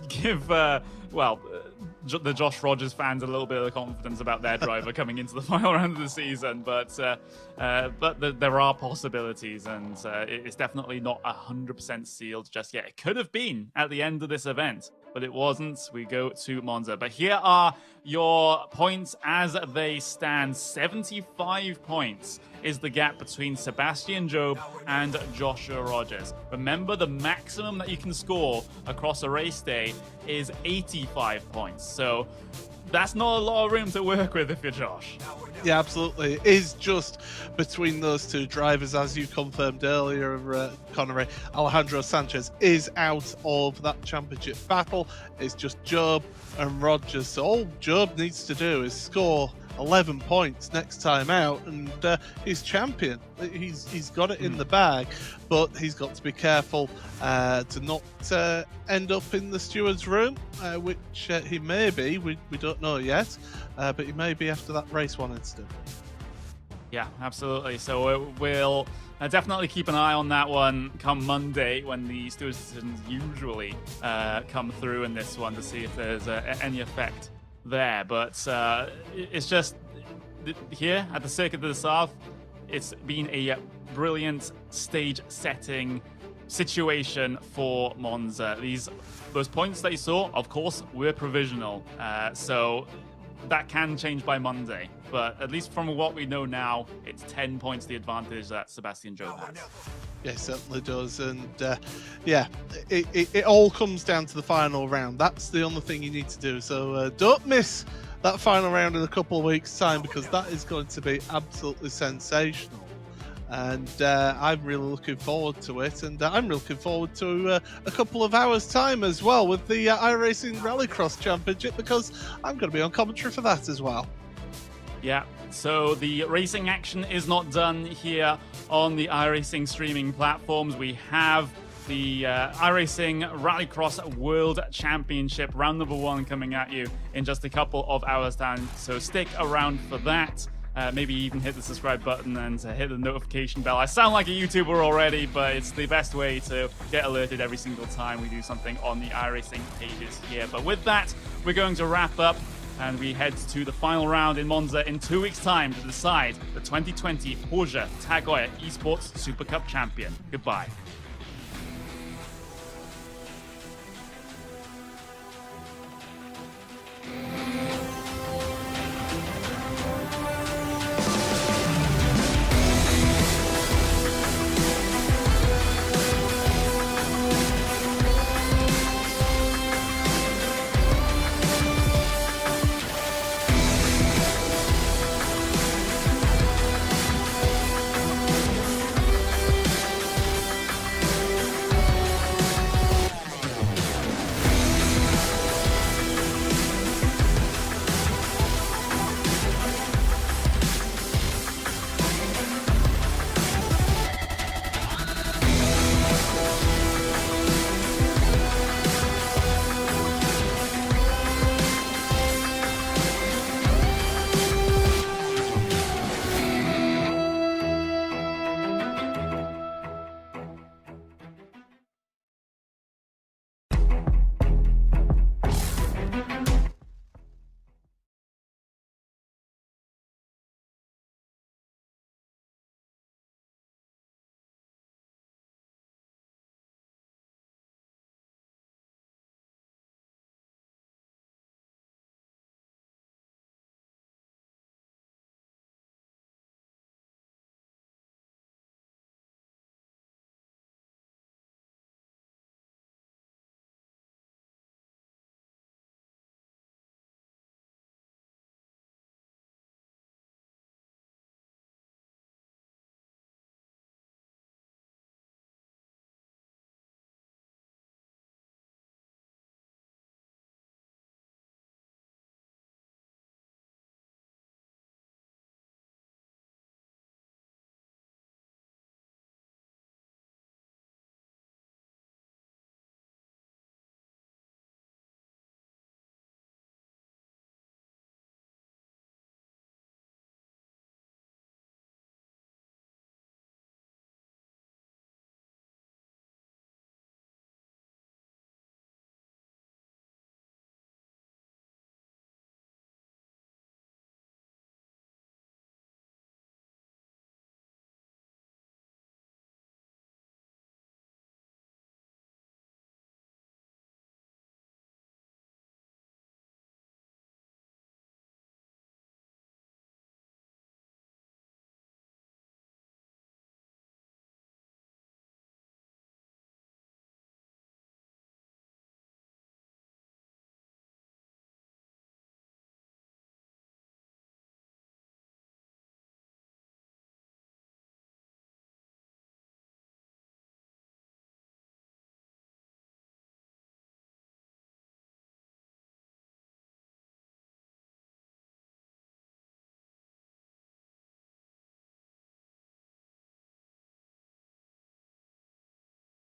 give the Josh Rogers fans a little bit of confidence about their driver coming into the final round of the season. But there are possibilities, and it's definitely not 100% sealed just yet. It could have been at the end of this event, but it wasn't. We go to Monza. But here are your points as they stand. 75 points is the gap between Sebastian Job and Joshua Rogers. Remember, the maximum that you can score across a race day is 85 points. So that's not a lot of room to work with if you're Josh. Yeah, absolutely. It is just between those two drivers, as you confirmed earlier, Connery. Alejandro Sanchez is out of that championship battle. It's just Job and Rogers. So all Job needs to do is score 11 points next time out, and he's champion. He's got it in the bag, but he's got to be careful to not end up in the steward's room, which he may be. We don't know yet, but he may be after that race one incident. Yeah, absolutely. So we'll definitely keep an eye on that one come Monday, when the stewards' decisions usually come through in this one, to see if there's any effect there. But it's just here at the Circuit de South, it's been a brilliant stage setting situation for Monza. Those points that you saw, of course, were provisional, so that can change by Monday, but at least from what we know now, it's 10 points the advantage that Sebastian Job has. Yeah, it certainly does. And it all comes down to the final round. That's the only thing you need to do. So don't miss that final round in a couple of weeks' time, because that is going to be absolutely sensational. And I'm really looking forward to it. And I'm looking forward to a couple of hours' time as well with the iRacing Rallycross Championship, because I'm going to be on commentary for that as well. Yeah, so the racing action is not done here on the iRacing streaming platforms. We have the iRacing Rallycross World Championship round number 1 coming at you in just a couple of hours' time. So stick around for that. Maybe even hit the subscribe button and hit the notification bell. I sound like a YouTuber already, but it's the best way to get alerted every single time we do something on the iRacing pages here. But with that, we're going to wrap up, and we head to the final round in Monza in 2 weeks' time to decide the 2020 Porsche Heuer Esports Supercup champion. Goodbye.